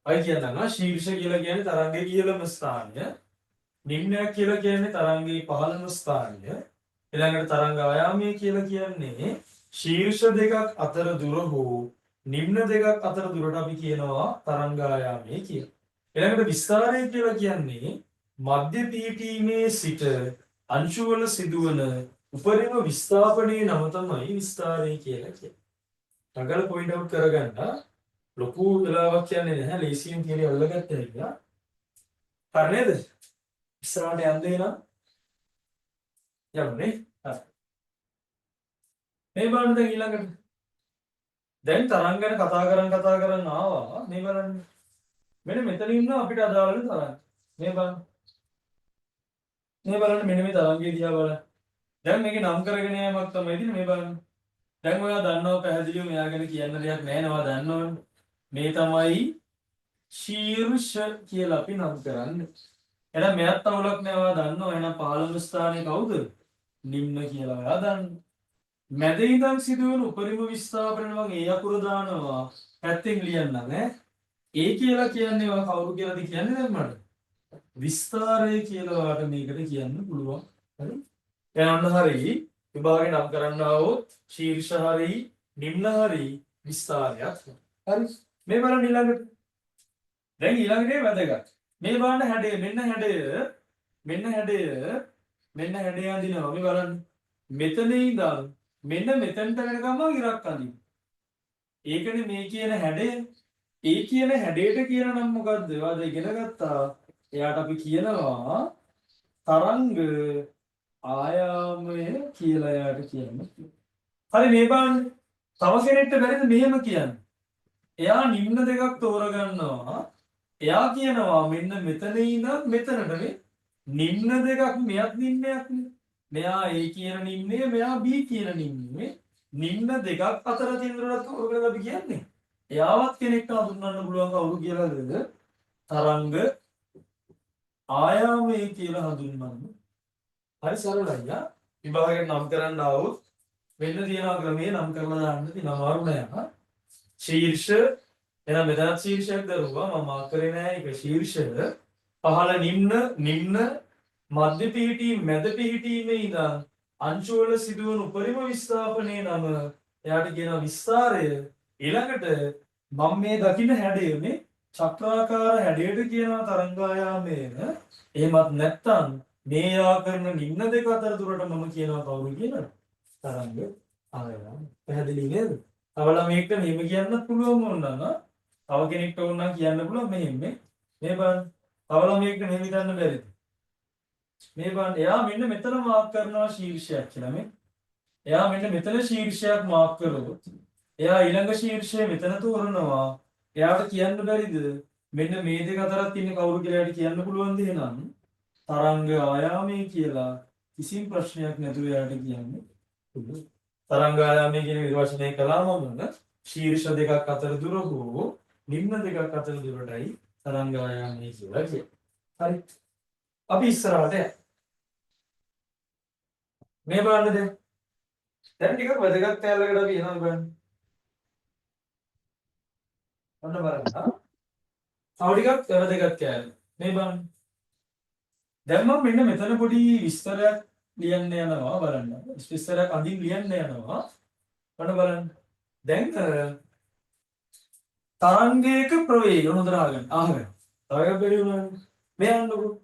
අය කියනවා ශීර්ෂ කියලා කියන්නේ තරංගයේ ඉහළම ස්ථානය, නිම්නයක් කියලා කියන්නේ තරංගයේ පහළම ස්ථානය, ඊළඟට තරංග ආයාමය කියලා කියන්නේ ශීර්ෂ දෙකක් අතර දුර හෝ නිම්න දෙකක් අතර දුරට අපි කියනවා තරංග ආයාමය කියලා. ඊළඟට විස්තාරය කියලා කියන්නේ මධ්‍ය පිහිටීමේ සිට අංශුවල සිදුවන උපරිම විස්ථාපනයේ නම තමයි විස්තාරය කියලා කියන්නේ. ටගල පොයින්ට් අවුට් කරගන්න ලොකු වෙලාවක් කියන්නේ නැහැ ලේසියෙන් කියලා අල්ලගත්තා කියලා. හරි නේද? ඉස්සරහට යන්නේ නම් යන්නේ. හරි. මේ බලන්න දැන් ඊළඟට දැන් තරංග ගැන කතා කරන් ආවා. මේ බලන්න. මෙන්න මෙතන ඉන්න අපිට අදාළ වෙන තරංග. මේ බලන්න. මේ බලන්න මෙන්න මේ තරංගය දිහා බලන්න. දැන් මේකේ නම් කරගෙන යෑමක් තමයි තියෙන්නේ මේ බලන්න. දැන් ඔයා දන්නවා පැහැදිලිව මෙයා ගැන කියන්න දෙයක් නැහැ නවා දන්නවනේ. මේ තමයි ශීර්ෂ කියලා අපි නම් කරන්නේ. එහෙනම් මෙයත් අවුලක් නෑ ඔයා දන්නවා. එහෙනම් පහළම ස්ථානයේ කවුද? නිම්න කියලා ඔයා දන්නවා. මැද ඉඳන් සිදුවන උපරිම විස්ථාපන මම ඒ අකුර දානවා. පැත්තෙන් ලියන්නම් ඈ. ඒ කියලා කියන්නේ ඔයා කවුරු කියලාද කියන්නේ දැන් මට? විස්තාරය කියලා ඔයාට මේකට කියන්න පුළුවන්. හරි? එහෙනම් හරි විභාගේ නම් කරන්න આવොත් ශීර්ෂ හරි නිම්න හරි විස්තාරයක්. හරි? මේ බලන්න ඊළඟට. දැන් ඊළඟට වැදගත්. මේ බලන්න හැඩය මෙන්න හැඩය අඳිනවා. මේ බලන්න. මෙතන ඉඳන් මෙන්න මෙතනට වෙනකම්ම ඉරක් අඳින්න. ඒකනේ මේ කියන හැඩය. ඒ කියන හැඩයට කියන නම මොකද්ද? ඒවාද ඉගෙන ගත්තා. එයාට අපි කියනවා තරංග ආයාමය කියලා එයාට කියන්න. හරි මේ බලන්න. තව කෙනෙක්ට බැරිද මෙහෙම කියන්න? එයා නිම්න දෙකක් තෝරගන්නවා. එයා කියනවා මෙන්න මෙතන ඉඳන් මෙතනට මේ නිම්න දෙකක් මෙයත් නිම්නයක් නේ. මෙයා A කියන නිම්නය මෙයා B කියන නිම්නය. නිම්න දෙකක් අතර තියෙන දුරට කවුරුද අපි කියන්නේ? එයාවත් කෙනෙක්ට හඳුන්වන්න පුළුවන් කවුරු කියලාද? තරංග ආයාමය කියලා හඳුන්වන්න. හරි සරලයි යා. විභාගයෙන් නම් කරන්න આવොත් වෙන්න තියෙන ක්‍රමයේ නම් කරලා දාන්න තියෙනවා අමාරු නෑ. ශීර්ෂ එහෙනම් මෙතනත් ශීර්ෂයක් දරුවා මම මාක් කරේ නෑ ඒක ශීර්ෂ පහළ නිම්න මධ්‍ය පිහිටීම මැද පිහිටීමේ ඉඳන් අංශු වල සිදුවන උපරිම විස්ථාපනයේ නම එයාට කියනවා විස්තාරය. ඊළඟට මම මේ දකින්න හැඩය මේ චක්‍රාකාර හැඩයට කියනවා තරංගායාමය. එහෙමත් නැත්නම් මේ යා කරන නිම්න දෙක අතර දුරට මම කියනවා කවුරු කියනද? තරංග ආයාම. පැහැදිලි නේද? අවලා මේක මෙහෙම කියන්නත් පුළුවන් වුණා. තව කෙනෙක්ට ඕන නම් කියන්න පුළුවන් මෙහෙම මේ බලන්න. අවලා මේක මෙහෙම හිතන්න බැරිද? මේ බලන්න එයා මෙන්න මෙතන මාක් කරනවා ශීර්ෂයක් කියලා මේ. එයා මෙන්න මෙතන ශීර්ෂයක් මාක් කරොත් එයා ඊළඟ ශීර්ෂය මෙතන තෝරනවා. එයාට කියන්න බැරිද මෙන්න මේ දෙක අතරත් ඉන්නේ කවුරු කියලා එයාට කියන්න පුළුවන්ද එහෙනම් තරංග ආයාමය කියලා කිසිම ප්‍රශ්නයක් නැතුව එයාට කියන්නේ පුළුවන්. තරංග ආයාමය කියන නිර්වචනය කළාම මොන ශීර්ෂ දෙකක් අතර දුර හෝ නිම්න දෙකක් අතර දුරටයි තරංග ආයාමය කියලා කියන්නේ. හරි. අපි ඉස්සරහට මේ බලන්න දැන් ටිකක් වැදගත් කැලලකට අපි එනවා බලන්න. ඔන්න බලන්න. තව ටිකක් වැදගත් කැලල. මේ බලන්න. දැන් මම මෙන්න මෙතන පොඩි විස්තරයක් ලියන්න යනවා බලන්න. විස්තරයක් අඳින් ලියන්න යනවා. ඔන්න බලන්න. දැන් තරංගයක ප්‍රවේගය හොඳට අහගන්න. තරංග බැරි වුණානේ. මේ අහන්නකෝ.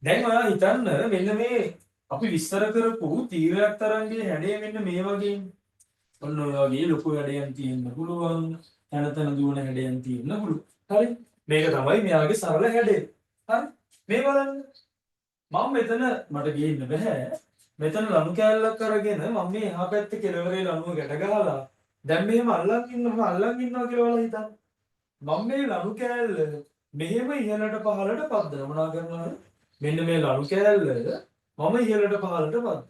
දැන් ඔයා හිතන්න මෙන්න මේ අපි විස්තර කරපු තීරයක් තරංගයේ හැඩය මෙන්න මේ වගේ. ඔන්න ඔය වගේ ලොකු හැඩයක් තියෙන්න පුළුවන්. තන තන දුවන හැඩයක් තියෙන්න පුළුවන්. හරි. මේක තමයි මෙයාගේ සරල හැඩය. හරි. මේ බලන්න. මම මෙතන මට ගේන්න බෑ. මෙතන ලණු කෑල්ලක් අරගෙන මම මේ එහා පැත්තේ කෙළවරේ ලණුව ගැට ගහලා දැන් මෙහෙම අල්ලන් ඉන්නවා කියලා ඔයාලා හිතන්න. මම මේ ලණු කෑල්ල මෙහෙම ඉහළට පහළට පද්දන මොනවා කරනවද? මෙන්න මේ ලණු කෑල්ල මම ඉහළට පහළට පද්දන.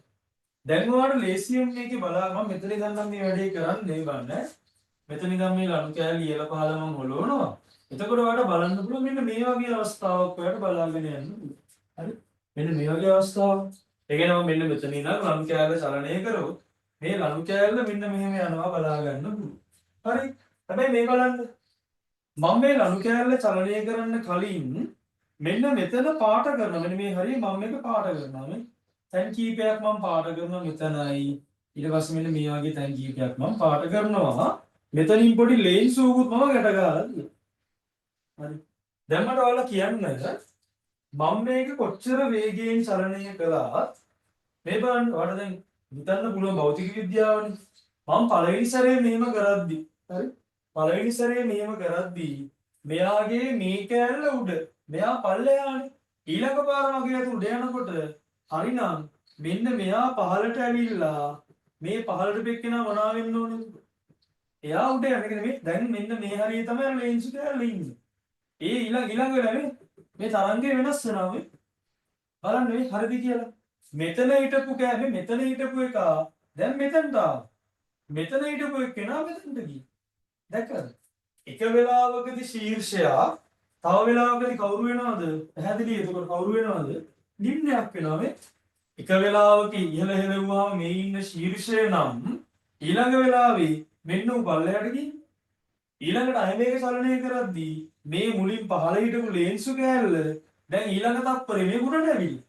දැන් ඔයාලට ලේසියෙන් මේකේ බලා මම මෙතන ඉඳන් නම් මේ වැඩේ කරන්නේ බලන්න. මෙතන ඉඳන් මේ ලණු කෑල්ල ඉහළ පහළ මම හොලවනවා. එතකොට ඔයාලට බලන්න පුළුවන් මෙන්න මේ වගේ අවස්ථාවක් ඔයාලට බලාගෙන යන්න පුළුවන්. හරි? මෙන්න මේ වගේ අවස්ථාවක්. ඒ කියන්නේ මෙන්න මෙතන ඉඳන් ලණු කෑල්ල චලනය කරොත් මේ ලණු කෑල්ල මෙන්න මෙහෙම යනවා බලා ගන්න පුළුවන්. හරි? හැබැයි මේ බලන්න මම මේ ලණු කෑල්ල චලනය කරන්න කලින් මෙන්න මෙතන පාට කරනවා. මෙන්න මේ හරිය මම මේක පාට කරනවා. මේ තැන් කීපයක් මම පාට කරනවා මෙතනයි. ඊට පස්සේ මෙන්න මේ වගේ තැන් කීපයක් මම පාට කරනවා. මෙතනින් පොඩි ලේන්ස් උකුත් මම ගැට ගහලා තියෙනවා. හරි. දැන් මට ඔයාලා කියන්න මම මේක කොච්චර වේගයෙන් චලනය කළාත් මේ බලන්න ඔයාලට දැන් හිතන්න පුළුවන් භෞතික විද්‍යාවනේ. මම පළවෙනි සැරේ මෙහෙම කරද්දි හරි පළවෙනි සැරේ මෙහෙම කරද්දී මෙයාගේ මේ කෑල්ල උඩ මෙයා පල්ලෙහානේ ඊළඟ පාර මගේ අත උඩ යනකොට හරිනම් මෙන්න මෙයා පහළට ඇවිල්ලා මේ පහළට බෙක්කෙනා මොනවා වෙන්න ඕනේ? එයා උඩ යන්නේ මේ දැන් මෙන්න මේ හරිය තමයි ලේන්සු කෑල්ල ඉන්නේ. ඒ ඊළඟ වෙලාවේ මේ තරංගය වෙනස් වෙනවා මේ. බලන්න මේ හරිද කියලා. මෙතන හිටපු කෑල්ල මෙතන හිටපු එක දැන් මෙතනට ආවා. මෙතන හිටපු එක්කෙනා මෙතනට ගියා. දැක්කද? එක වෙලාවකදී ශීර්ෂයා තව වෙලාවකදී කවුරු වෙනවද? පැහැදිලි. එතකොට කවුරු වෙනවද? නිම්නයක් වෙනවා මේ. එක වෙලාවක ඉහළ හෙලවුවාම මේ ඉන්න ශීර්ෂය නම් ඊළඟ වෙලාවේ මෙන්න උ පල්ලයට ගිහින් ඊළඟට අය මේක චලනය කරද්දී මේ මුලින් පහළ හිටපු ලේන්සු කෑල්ල දැන් ඊළඟ තත්පරේ මේ උඩට ඇවිල්ලා.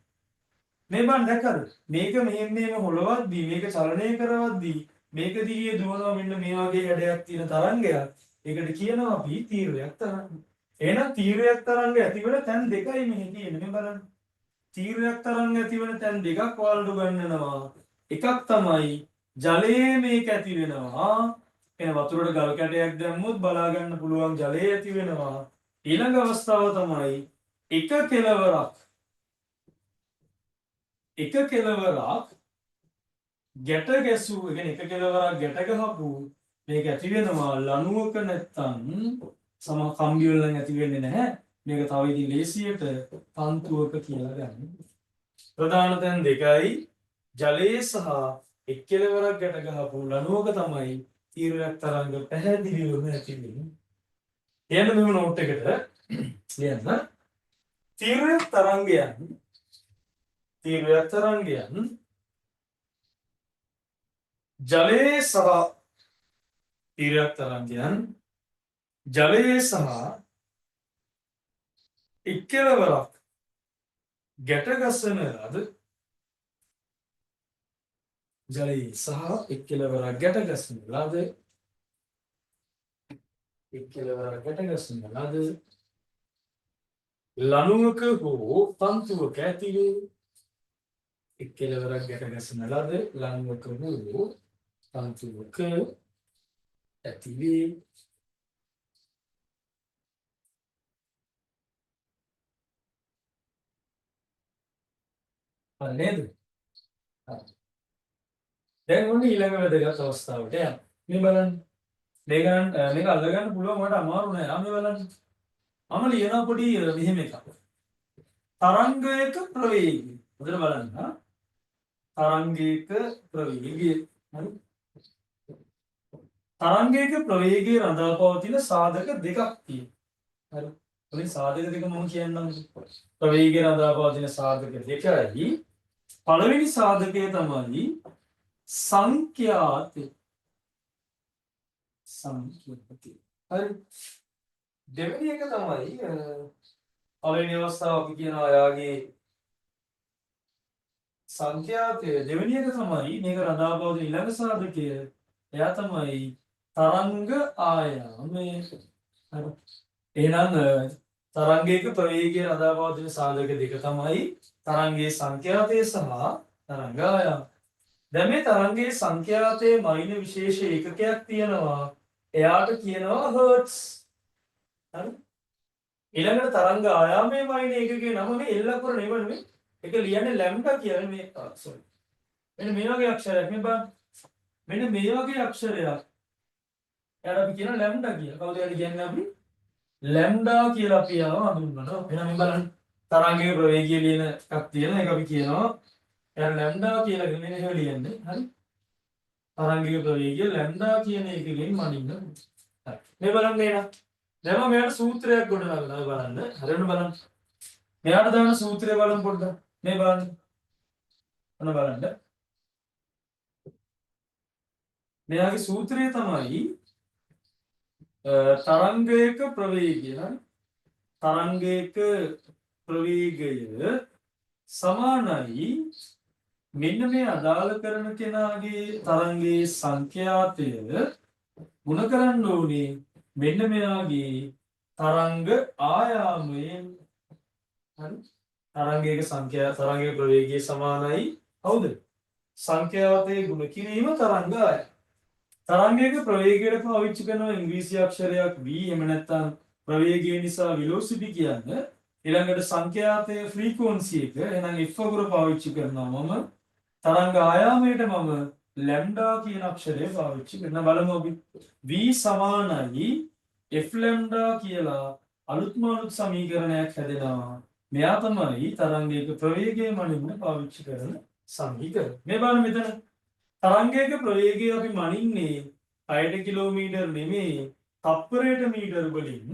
මේ බන් දැක්කද? මේක මෙහෙම හොලවද්දී මේක චලනය කරවද්දී මේක දිගේ දුවනවා මෙන්න මේ වගේ හැඩයක් තියෙන තරංගයක්. ඒකට කියනවා අපි තීරයක් තරංග. එහෙනම් තීරයක් තරංග ඇතිවන තැන් දෙකයි මෙහි තියෙන්නේ. මේ බලන්න. තීරයක් තරංග ඇතිවන තැන් දෙකක් ඔයාලට ගන්නනවා. එකක් තමයි ජලයේ මේක ඇති වෙනවා. එන වතුරට ගල් කැටයක් දැම්මොත් බලා ගන්න පුළුවන් ජලයේ ඇති වෙනවා. ඊළඟ අවස්ථාව තමයි එක කෙලවරක් ගැට ගැසූ කියන්නේ එක කෙලවරක් ගැට ගහපු මේක ඇති වෙනවා ලණුවක නැත්තම් සම කම්බි වල නම් ඇති වෙන්නේ නැහැ. මේක තව ඉතින් ලේසියට තන්තුවක කියලා ගන්න. ප්‍රධාන තැන් දෙකයි ජලයේ සහ එක් කෙලවරක් ගැට ගහපු ලණුවක තමයි තීරයක් තරංග පැහැදිලිවම ඇති වෙන්නේ. එයන්න මෙව නෝට් එකට ලියන්න. තීරයක් තරංගයන් ජලයේ සහ තීරයක් තරංගයන් ජලයේ සහ එක් කෙලවරක් ගැට ගසන ලද ජලයේ සහ එක් කෙලවරක් ගැට ගසන ලද ලණුවක හෝ තන්තුවක ඇතිවේ එක් කෙලවරක් ගැට ගසන ලද ලණුවක හෝ තන්තුවක ඇතිවේ නේද? දැන් ඔන්න ඊළඟ වැදගත් අවස්ථාවට යන්න. මේ බලන්න. මේක අල්ලගන්න පුළුවන් මට අමාරු නෑ. මේ බලන්න. මම ලියනවා පොඩි මෙහෙම එකක්. තරංගයක ප්‍රවේගය. හොඳට බලන්න. තරංගයක ප්‍රවේගය. හරි. තරංගයක ප්‍රවේගය රඳා පවතින සාධක දෙකක් තියෙනවා. හරි. ඔය සාධක දෙක මම කියන්නම්. ප්‍රවේගය රඳා පවතින සාධක දෙකයි. පළවෙනි සාධකය තමයි සංඛ්‍යාත. හරි. දෙවෙනි එක තමයි පළවෙනි අවස්ථාව අපි කියනවා යාගේ සංඛ්‍යාතය. දෙවෙනි එක තමයි මේක රඳා පවතින ඊළඟ සාධකය. එයා තමයි තරංග ආයාමය. හරි. එහෙනම් තරංගයක ප්‍රවේගය රඳා පවතින සාධක දෙක තමයි තරංගයේ සංඛ්‍යාතය සහ තරංග ආයාම. දැන් මේ තරංගයේ සංඛ්‍යාතයේ මයින විශේෂ ඒකකයක් තියෙනවා. එයාට කියනවා හර්ට්ස්. හරි. ඊළඟට තරංග ආයාමයේ මයින ඒකකයේ නම මේ L අකුර නෙවෙයි. ඒක ලියන්නේ ලැම්ඩා කියලා මේ සෝරි. මෙන්න මේ වගේ අක්ෂරයක් මේ බලන්න. මෙන්න මේ වගේ අක්ෂරයක්. එයාට අපි කියන ලැම්ඩා කියලා. කවුද එයාට කියන්නේ අපි? ලැම්ඩා කියලා අපි ආව හඳුන්වනවා. එහෙනම් මේ බලන්න. තරංගයේ ප්‍රවේගය ලියන එකක් තියෙනවා. ඒක අපි කියනවා එයාට ලැම්ඩා කියලා මෙන්න එහෙම ලියන්නේ. හරි. තරංගයේ ප්‍රවේගය ලැම්ඩා කියන එකකින් මනින්න. හරි. මේ බලන්න නේද? දැන් මම මෙයාට සූත්‍රයක් ගොඩනගනවා බලන්න. හරියට බලන්න. මෙයාට දාන සූත්‍රය බලමු පොඩ්ඩක්. මේ බලන්න. ඔන්න බලන්න. මෙයාගේ සූත්‍රය තමයි තරංගයක ප්‍රවේගය. තරංගයක ප්‍රවේගය සමානයි මෙන්න මේ අදාළ කරන කෙනාගේ තරංගයේ සංඛ්‍යාතය ගුණ කරන්න ඕනේ මෙන්න මෙයාගේ තරංග ආයාමයෙන්. හරි. තරංගයක තරංගයේ ප්‍රවේගය සමානයි හවුද? සංඛ්‍යාතයේ ගුණ කිරීම තරංග ආයාම. තරංගයක ප්‍රවේගයට පාවිච්චි කරන ඉංග්‍රීසි අක්ෂරයක් v එහෙම නැත්නම් ප්‍රවේගය නිසා velocity කියන්නේ. ඊළඟට සංඛ්‍යාතයේ frequency එක එහෙනම් f අකුර පාවිච්චි කරනවා මම. තරංග ආයාමයට මම lambda කියන අක්ෂරය පාවිච්චි කරනවා. බලමු අපි v සමානයි f lambda කියලා අලුත්ම අලුත් සමීකරණයක් හැදෙනවා. මෙයා තමයි තරංගයක ප්‍රවේගය මනින්න පාවිච්චි කරන සමීකරණ. මේ බලන්න මෙතන තරංගයක ප්‍රවේගය අපි මනින්නේ 6 කිලෝමීටර් නෙමෙයි තප්පරයට මීටර වලින්.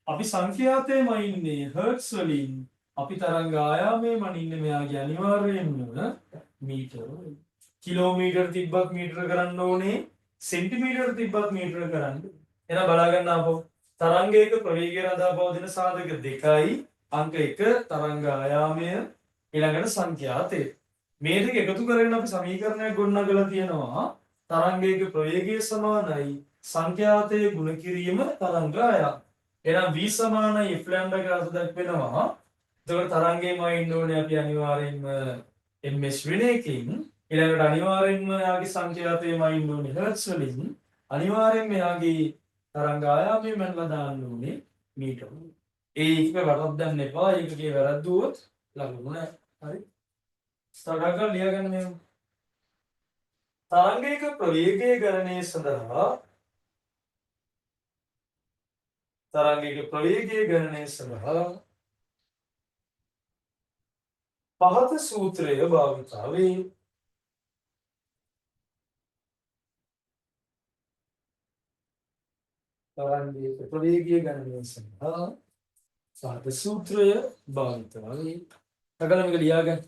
අපි සංඛ්‍යාතයේ මනින්නේ හර්ට්ස් වලින්. අපි තරංග ආයාමයේ මනින්නේ මෙයාගේ අනිවාර්යයෙන්ම මීටර වලින්. කිලෝමීටර තිබ්බත් මීටර කරන්න ඕනේ. සෙන්ටිමීටර තිබ්බත් මීටර කරන්න. එහෙනම් බලා ගන්න අපෝ තරංගයක ප්‍රවේගය රඳා පවතින සාධක දෙකයි අංක 1 තරංග ආයාමය ඊළඟට සංඛ්‍යාතය. මේ දෙක එකතු කරගෙන අපි සමීකරණයක් ගොඩනගලා තියෙනවා තරංගයක ප්‍රවේගය සමානයි සංඛ්‍යාතයේ ගුණ කිරීම තරංග ආයාම. එහෙනම් v සමානයි f lambda කියලා අර්ථ දක්වනවා. එතකොට තරංගයම ඉන්න ඕනේ අපි අනිවාර්යෙන්ම ms වෙන එකකින්. ඊළඟට අනිවාර්යෙන්ම යාගේ සංඛ්‍යාතයම ඉන්න ඕනේ hertz වලින්. අනිවාර්යෙන්ම යාගේ තරංග ආයාමය මනලා දාන්න ඕනේ මීටර. ඒක වරද්දන්න එපා. ඒකේ වැරද්දුවොත් ලඟුම නෑ. හරි. ස්ථාගත ලියාගන්න මේ තරංගයක ප්‍රවේගය ගණනය සඳහා තරංගයක ප්‍රවේගය ගණනය සඳහා පහත සූත්‍රය භාවිතා වේ. තරංගයක ප්‍රවේගය ගණනය සඳහා පහත සූත්‍රය භාවිතා වේ. සකලම එක ලියාගන්න.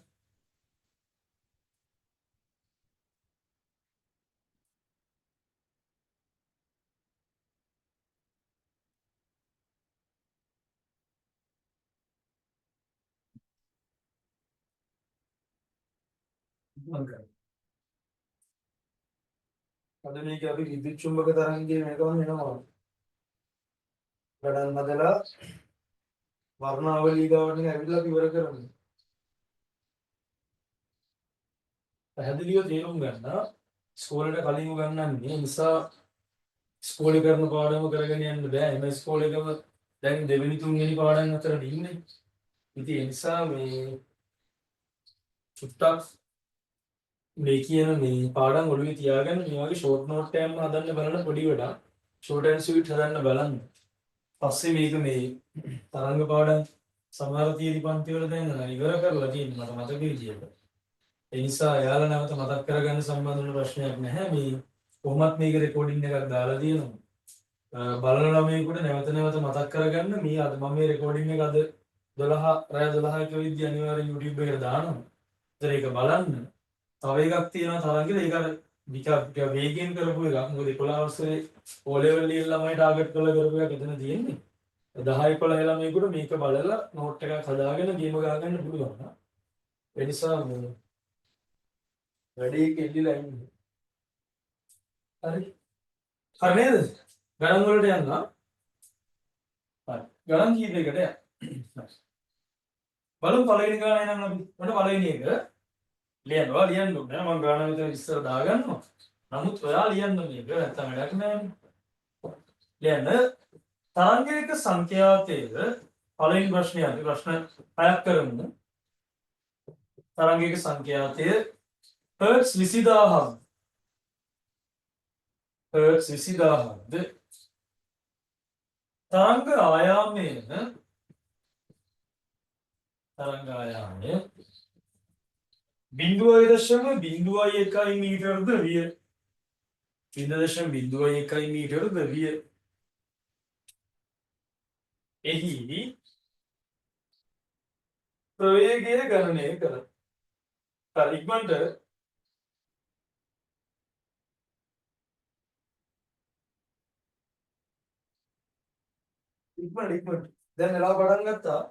අද මේක අපි විද්‍යුත් චුම්බක තරංගයේ මේකම වෙනවා. ගණන් හදලා වර්ණාවලිය ගාවට ඇවිල්ලා අපි ඉවර කරමු. පැහැදිලිව තේරුම් ගන්න ඉස්කෝලේට කලින් උගන්වන්නේ නිසා ඉස්කෝලේ කරන පාඩම කරගෙන යන්න බෑ. එම ඉස්කෝලේකම දැන් දෙවෙනි තුන්වෙනි පාඩම් අතර ඉන්නේ. ඉතින් ඒ නිසා මේ චුට්ටක් මේ කියන මේ පාඩම් ඔළුවේ තියාගන්න මේ වගේ ෂෝට් නෝට් එකක් හදන්න බලන්න පොඩි වැඩක්. ෂෝට් ඇන්ඩ් ස්වීට් හදන්න බලන්න. පස්සේ මේක මේ තරංග පාඩම් සමහර තියරි පන්ති වල දැන් ඉවර කරලා තියෙනවා මට මතක විදියට. ඒ නිසා එයාලා නැවත මතක් කරගන්න සම්බන්ධ වෙන ප්‍රශ්නයක් නැහැ. මේ කොහොමත් මේක රෙකෝඩින් එකක් දාලා තියෙනවා. බලන ළමයෙකුට නැවත නැවත මතක් කරගන්න මේ අද මම මේ රෙකෝඩින් එක අද 12 රෑ 12ක විදිය අනිවාර්යෙන් YouTube එකට දානවා. ඒතර ඒක බලන්න. තව එකක් තියෙනවා තරංගෙ ඒක අර වික වේගයෙන් කරපු එකක්. මොකද 11 වසරේ O level ලියන ළමයි ටාගට් කරලා කරපු එකක් එතන තියෙන්නේ. 10 11 ළමයෙකුට මේක බලලා නෝට් එකක් හදාගෙන ගේම ගහ ගන්න පුළුවන්. ඒ නිසා වැඩි කෙල්ලිලා ඉන්නේ. හරි. හරි නේද? ගණන් වලට යන්න. ගණන් කීපයකට යනවා. බලමු පළවෙනි ගාන එනම් අපි. මොන පළවෙනි එක? ලියනවා ලියන්න ඕනේ. මම ගාන විතර ඉස්සර දාගන්නවා. නමුත් ඔයා ලියන්න මේක නැත්තම් වැඩක් නැහැ. ලියන්න තරංගයක සංඛ්‍යාතයක පළවෙනි ප්‍රශ්නය අපි ප්‍රශ්න 6ක් කරමු. තරංගයක සංඛ්‍යාතය හර්ට්ස් 20000ක් හර්ට්ස් 20000ක්ද තරංග ආයාමය 0.01 මීටර්ද විය 0.01 මීටර්ද විය එහි ප්‍රවේගය ගණනය කර ඉක්මනට දැන් එලා පටන් ගත්තා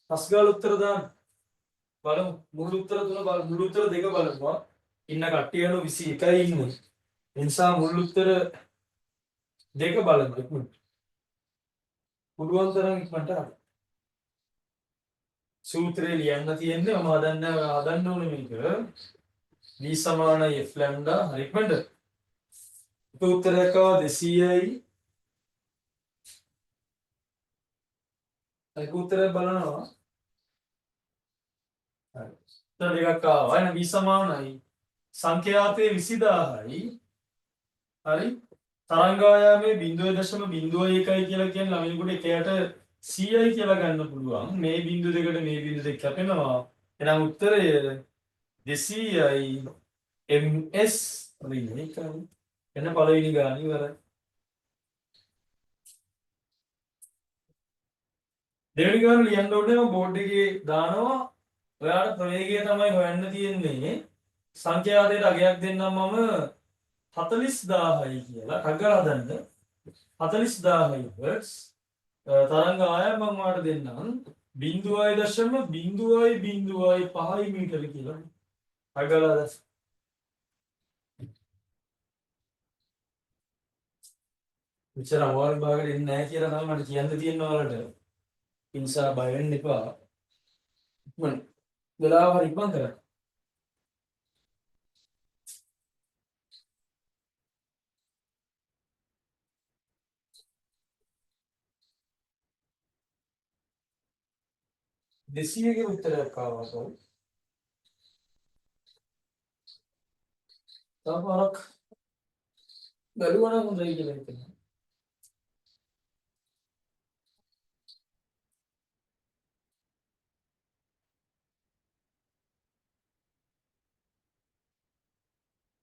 පස්ගාල උත්තර දාන්න බලමු මුළු උත්තර තුන බලමු මුළු උත්තර දෙක බලමු ඉන්න කට්ටිය යන 21යි ඉන්නේ ඒ නිසා මුළු උත්තර දෙක බලමු ඉක්මනට පුළුවන් තරම් ඉක්මනට සූත්‍රය ලියන්න තියෙන්නේ මම හදන්න ඕනේ මේක v සමාන f ලැම්ඩා හරි ඉක්මනට උත්තරයක් ආවා 200යි ඒක උත්තරය බලනවා හරි උත්තර දෙකක් ආවා එහෙනම් v සමානයි සංඛ්‍යාතයේ 20000යි හරි තරංගායාමයේ 0.01 කියලා කියන්නේ ළමයින්ට එකයට 100යි කියලා ගන්න පුළුවන් මේ බිංදු දෙකට මේ බිංදු දෙක කැපෙනවා එහෙනම් උත්තරය 200යි ms රිනේකයි එන්න පළවෙනි ගාන ඉවරයි දෙවෙනි ගාන ලියන්න ඕනේ මම බෝඩ් එකේ දානවා ඔයාලට ප්‍රවේගය තමයි හොයන්න තියෙන්නේ සංඛ්‍යාතයට අගයක් දෙන්නම් මම 40000යි කියලා කග්ගල හදන්න 40000යි හර්ට්ස් තරංග ආයාම මම ඔයාලට දෙන්නම් 0.0.05 මීටර කියලා කග්ගල හදන්න මෙච්චර අමාරු භාගයට එන්නේ නැහැ කියලා තමයි මට කියන්න තියෙන්නේ ඔයාලට ඒ නිසා බය වෙන්න එපා මම වෙලාව හරි ඉක්මන් කරන්න 200ගේ උත්තරයක් ආවා සර් තවරක් බැලුවා නම් හොඳයි කියලා හිතෙනවා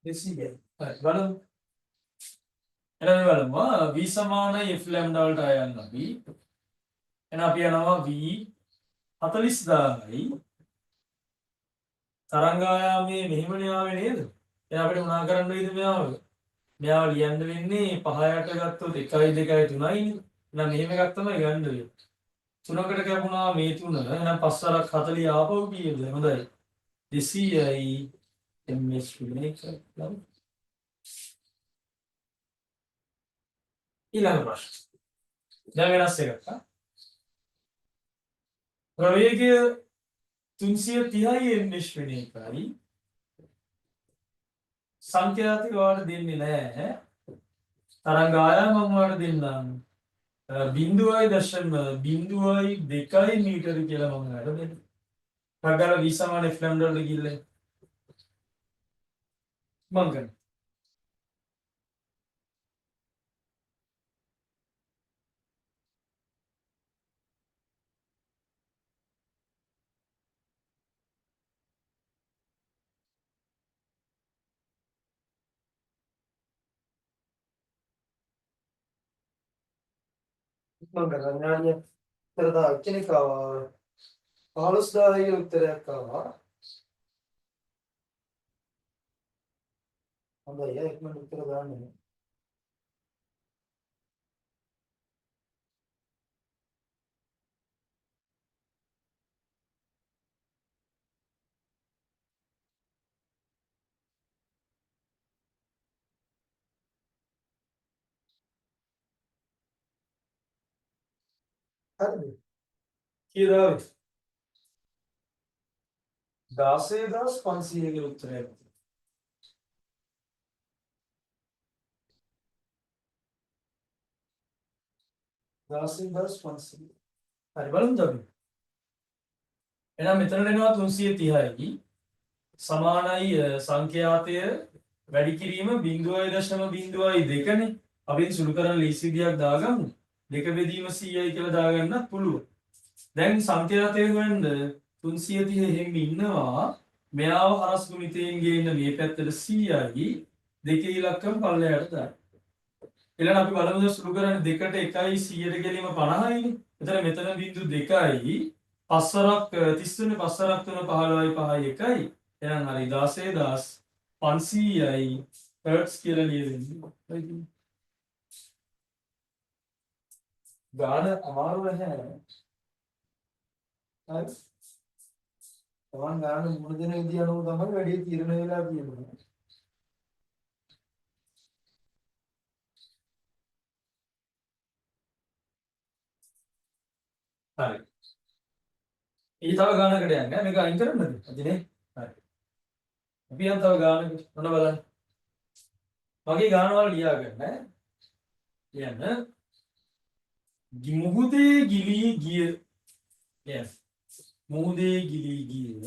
200 හරි බලමු එහෙනම් බලමු v සමාන f ලැම්ඩා වලට අයන්න අපි එහෙනම් අපි යනවා v 40000යි තරංගායාමයේ මෙහෙමනේ ආවේ නේද එහෙනම් අපිට මොනා කරන්න වෙයිද මෙයාව ලියන්න වෙන්නේ 5යට ගත්තොත් 1යි 2යි 3යි එහෙනම් මෙහෙම එකක් තමයි ගන්න වෙන්නේ 3කට කැපුණා මේ 3 එහෙනම් 5 වරක් 40 ආපහු කීයද හොඳයි 200යි ms වෙන්නේ ඊළඟ ප්‍රශ්න දැන් වෙනස් එකක් ප්‍රවේගය 330යි ms වෙන එකයි සංඛ්‍යාතික ඔයාලට දෙන්නේ නැහැ තරංග ආයාම මම ඔයාලට දෙන්නම් 0.02 මීටර කියලා මම ඔයාලට දෙන්නම් කගාල v සමාන f ලැම්ඩා වලට ගිහිල්ලා මම ගන්න ඥානිය උත්තර දාලා කෙනෙක් ආවා 15000 ගේ උත්තරයක් ආවා හොඳයි ඉක්මනට උත්තර දාන්න හරිද? කීයද ආවේ? 16500 කියලා උත්තරයක්. 16500. හරි බලමුද අපි? එහෙනම් මෙතන එනවා 330යි සමානයි සංඛ්‍යාතය වැඩි කිරීම 0.02නේ. අපි සුළු කරන ලීසි විදියක් දාගමු. 2 බෙදීම 100යි කියලා දාගන්නත් පුළුවන්. දැන් සංඛ්‍යාතය හොයන්න 330 එහෙම ඉන්නවා. මෙයාව හරස් ගුණිතයෙන් ගේන්න මේ පැත්තට 100යි දෙකේ ඉලක්කම පල්ලෙහාට දාන්න. ඊළඟ අපි බලමු සුළු කරන්නේ 2ට 1යි 100ට ගැලීම 50යිනේ. එතන මෙතන බිංදු 2යි 5 වරක් 33 5 වරක් 3 15යි 5යි 1යි. එහෙනම් හරි 16500යි හර්ට්ස් කියලා ලියවෙන්නේ. ගාන අමාරු නැහැ. හරි. තමන් ගාන මුණ දෙන විදිය අනුව තමයි වැඩි තීරණය වෙලා තියෙන්නේ. හරි. ඊ තව ගානකට යන්නේ මේක අයින් කරන්නද? අදිනේ. හරි. අපි යන් තව ගානකට මොන බලන්න. මගේ ගාන වල ලියා ගන්න. ලියන්න. මුහුදේ ගිලී ගිය. yes. මුහුදේ ගිලී ගිය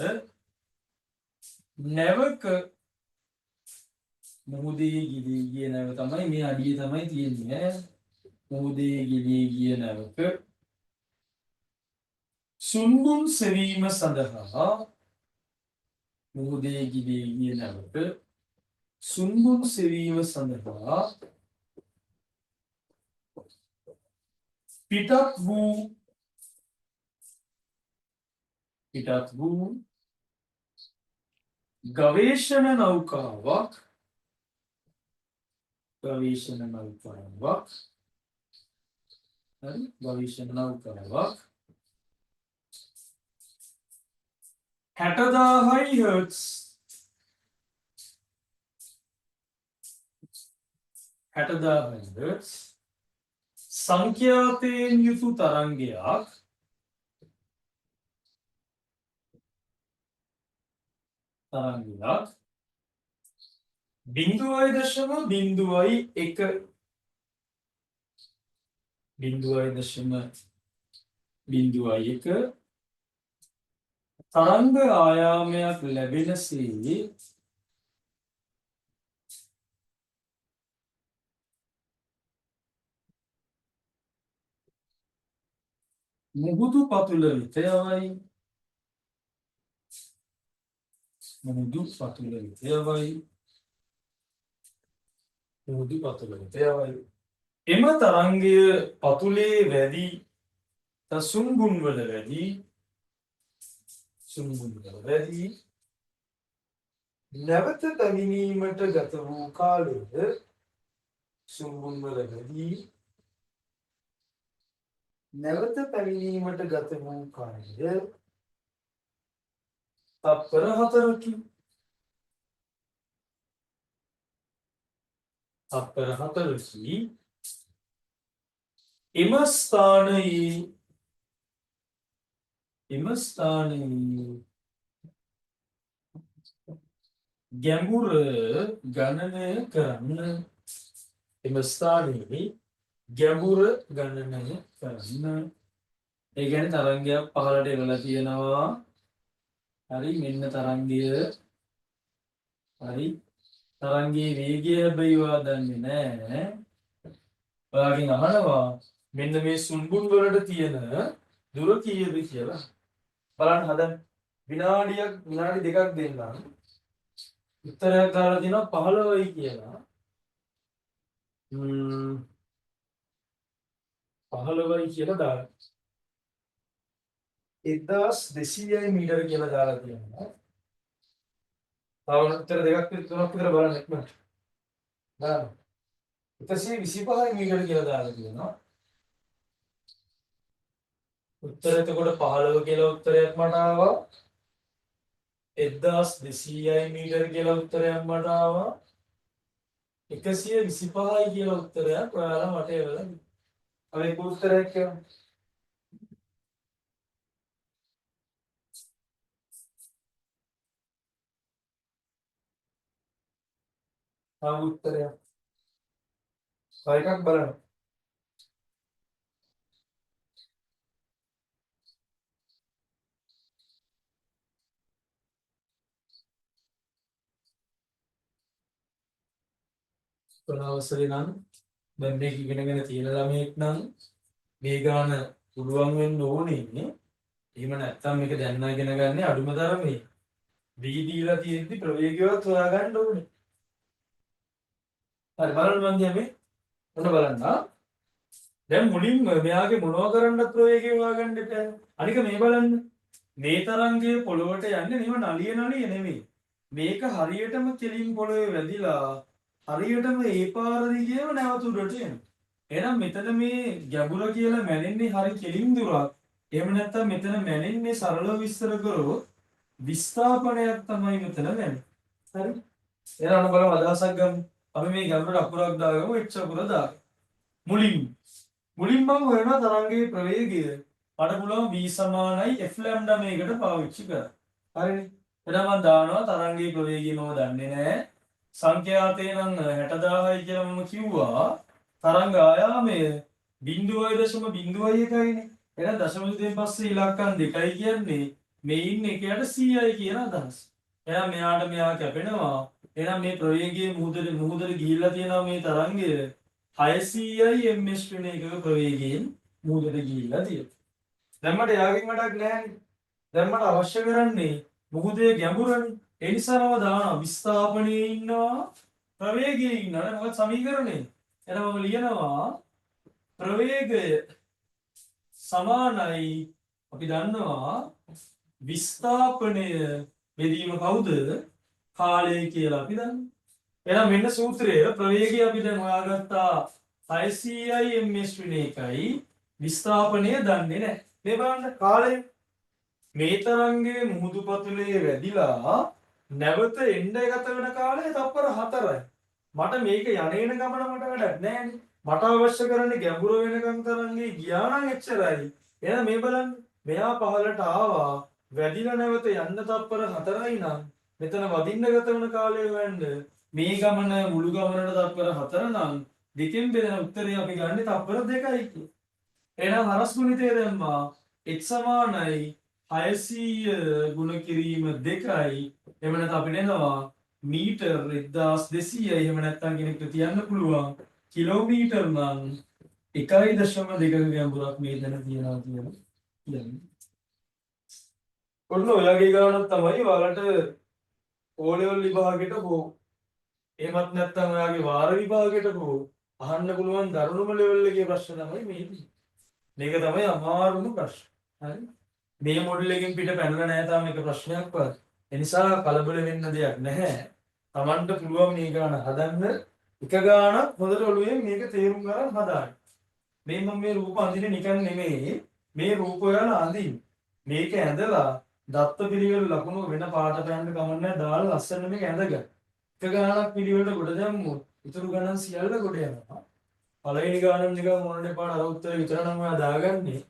නැවක මුහුදේ ගිලී ගිය නැව තමයි මේ අඩිය තමයි තියෙන්නේ. මුහුදේ ගිලී ගිය නැවක සුන්බුන් සෙවීම සඳහා මුහුදේ ගිලී ගිය නැවක සුන්බුන් සෙවීම සඳහා පිටත් වූ ගවේෂණ නෞකාවක් හරි ගවේෂණ නෞකාවක් 60000යි හර්ට්ස් 60000යි හර්ට්ස් සංඛ්‍යාතයෙන් යුතු තරංගයක් බිංදුවයි දශම බිංදුවයි එක බිංදුවයි දශම බිංදුවයි එක තරංග ආයාමයක් ලැබෙනසේ මුහුදු පතුල වෙත යවයි මුහුදු පතුල වෙත යවයි මුහුදු පතුල වෙත යවයි එම තරංගය පතුලේ වැඩි සුන්බුන් වල වැඩි නැවත පැමිණීමට ගත වූ කාලයද සුන්බුන් වල වැඩි නැවත පැමිණීමට ගත වූ කාලය තත්පර 4කි. තත්පර 4කි. එම ස්ථානයේ ගැඹුර ගණනය කරන්න එම ස්ථානයේ ගැඹුර ගණනය කරන්න. ඒ කියන්නේ තරංගයක් පහළට එළලා තියෙනවා. හරි මෙන්න තරංගය. හරි තරංගයේ වේගය බැයිවා දන්නේ නැහැ. ඔයාගෙන් අහනවා මෙන්න මේ සුන්බුන් වලට තියෙන දුර කීයද කියලා. බලන්න හදන්න. විනාඩි දෙකක් දෙන්නම්. උත්තරයක් දාලා තියෙනවා 15යි කියලා. 15යි කියලා දාලා 1200යි මීටර කියලා දාලා තියෙනවා. තව උත්තර දෙකක් තුනක් විතර බලන්න ඉක්මනට. බලන්න. 125යි මීටර කියලා දාලා තියෙනවා. උත්තර එතකොට 15 කියලා උත්තරයක් මට ආවා. 1200යි මීටර කියලා උත්තරයක් මට ආවා. 125යි කියලා උත්තරයක් ඔයාලා මට එවලා. අපි උත්තරයක් කියමු. ආ උත්තරය. තව එකක් බලන්න. අවසරේ නම් දැන් මේක ඉගෙනගෙන තියෙන ළමයෙක් නම් මේ ගාන පුළුවන් වෙන්න ඕනේ නේ. එහෙම නැත්නම් මේක දැන් නම් ඉගෙන ගන්න අඩුම තරමේ. B දීලා තියෙද්දි ප්‍රවේගයවත් හොයාගන්න ඕනේ. හරි බලන්න මන් කියන්නේ ඔන්න බලන්න. දැන් මුලින්ම මෙයාගේ මොනවා කරන්නත් ප්‍රවේගය හොයාගන්න එපා. අනික මේ බලන්න. මේ තරංගයේ පොළොවට යන්නේ නිව නලිය නෙමෙයි. මේක හරියටම කෙලින් පොළොවේ වැදිලා හරියටම ඒ පාර දිගේම නැවත උඩට එනවා. එහෙනම් මෙතන මේ ගැඹුර කියලා මැනෙන්නේ හරි කෙලින් දුරක්. එහෙම නැත්නම් මෙතන මැනෙන්නේ සරලව විස්තර කරොත් විස්ථාපනයක් තමයි මෙතන මැනෙන්නේ. හරි? එහෙනම් බලමු අදහසක් ගමු. අපි මේ ගැඹුරට අකුරක් දාගමු h අකුර දාගමු. මුලින් මම හොයනවා තරංගයේ ප්‍රවේගය. මට පුළුවන් v සමානයි f ලැම්ඩා මේකට පාවිච්චි කරන්න. හරිනේ? එහෙනම් මම දානවා තරංගයේ ප්‍රවේගය මම දන්නේ නැහැ. සංඛ්‍යාතේ නම් 60000යි කියලා මම කිව්වා. තරංග ආයාමය 0.01යිනේ. එහෙනම් දශම යුගයෙන් පස්සේ ඉලක්කම් දෙකයි කියන්නේ මේ ඉන්න එකයට 100යි කියන අදහස. එහෙනම් මෙයාට මෙයා කැපෙනවා. එහෙනම් මේ ප්‍රවේගයේ මුහුදට ගිහිල්ලා තියෙනවා මේ තරංගය 600යි ms වෙන එකක ප්‍රවේගයෙන් මුහුදට ගිහිල්ලා තියෙනවා. දැන් මට යාගෙන් වැඩක් නැහැනේ. දැන් මට අවශ්‍ය කරන්නේ මුහුදේ ගැඹුරනේ. ඒ නිසා මම දානවා විස්ථාපනයේ ඉන්නවා ප්‍රවේගයේ ඉන්නවා. මොකද සමීකරණේ. එහෙනම් මම ලියනවා ප්‍රවේගය සමානයි අපි දන්නවා විස්ථාපනය බෙදීම කවුද? කාලය කියලා අපි දන්නවා. එහෙනම් මෙන්න සූත්‍රය ප්‍රවේගය අපි දැන් හොයාගත්තා 600යි ms වෙන එකයි විස්ථාපනය දන්නේ නැහැ. මේ බලන්න කාලය මේ තරංගයේ මුහුදු පතුලේ වැදිලා නැවත එන්න ගත වෙන කාලය තප්පර 4යි. මට මේක යන්නේන ගමන මට වැඩක් නැහැ. මට අවශ්‍ය කරන්නේ ගැඹුර වෙනකම් තරංගේ ගියා නම් එච්චරයි. එහෙනම් මේ බලන්න මෙයා පහලට ආවා වැදිලා නැවත යන්න තප්පර 4යි නම් මෙතන වදින්න ගත වෙන කාලය හොයන්න මේ ගමන මුළු ගමනට තප්පර 4 නම් දෙකෙන් බෙදෙන උත්තරය අපි ගන්නේ තප්පර 2යි කියලා. එහෙනම් හරස් ගුණිතය දැම්මා h සමානයි 600 ගුණ කිරීම 2යි. එහෙම නැත්නම් අපිට එනවා මීටර් 1200යි. එහෙම නැත්නම් කෙනෙක්ට තියන්න පුළුවන් කිලෝමීටර් නම් 1.2ක ගැඹුරක් මේ දැන තියනවා කියලා කියන්නේ. ඔන්න ඔයගේ ගානක් තමයි ඔයාලට O level විභාගෙට හෝ එහෙමත් නැත්නම් ඔයාගේ වාර විභාගෙට හෝ අහන්න පුළුවන් දරුණුම ලෙවල් එකේ ප්‍රශ්න තමයි මේ. මේක තමයි අමාරුම ප්‍රශ්න. හරි? මේ මොඩල් එකෙන් පිට පැනලා නැහැ තාම එක ප්‍රශ්නයක්වත්. ඒ නිසා කලබල වෙන්න දෙයක් නැහැ. Tamanට පුළුවන් මේ ගාන හදන්න එක ගානක් හොඳට ඔළුවේ මේක තේරුම් ගන්න හදාන්න. මේ රූප අඳින්නේ නිකන් නෙමෙයි. මේ රූප ඔයාලා අඳින්න. මේක ඇඳලා දත්ත පිළිවෙල ලකුණු වෙන පාට පෑන්න කමන්නේ දාලා ලස්සන මේක ඇඳගන්න. එක ගානක් පිළිවෙලට කොට දැම්මොත් ඉතුරු ගණන් සියල්ල කොට යනවා. පළවෙනි ගානම නිකන් මොනනේ පාඩ අර උත්තර විතර නම් ඔයා දාගන්නේ.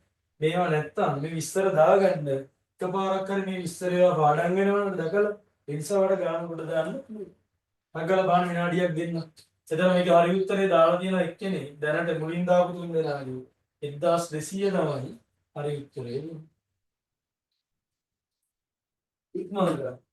මේවා නැත්තම් මේ විස්තර දාගන්න එකපාරක් හරි මේ විස්තරය පාඩම් වෙනවනට දැකලා ඒ නිසා වඩ ගාන කොට දාන්න පුළුවන්. අග්ගල බාන විනාඩියක් දෙන්න. එතන මේක හරි උත්තරේ දාලා තියෙන එක්කනේ දැනට මුලින් දාපු තුන් දෙනාගේ 1200 තමයි හරි උත්තරේ. ඉක්මනට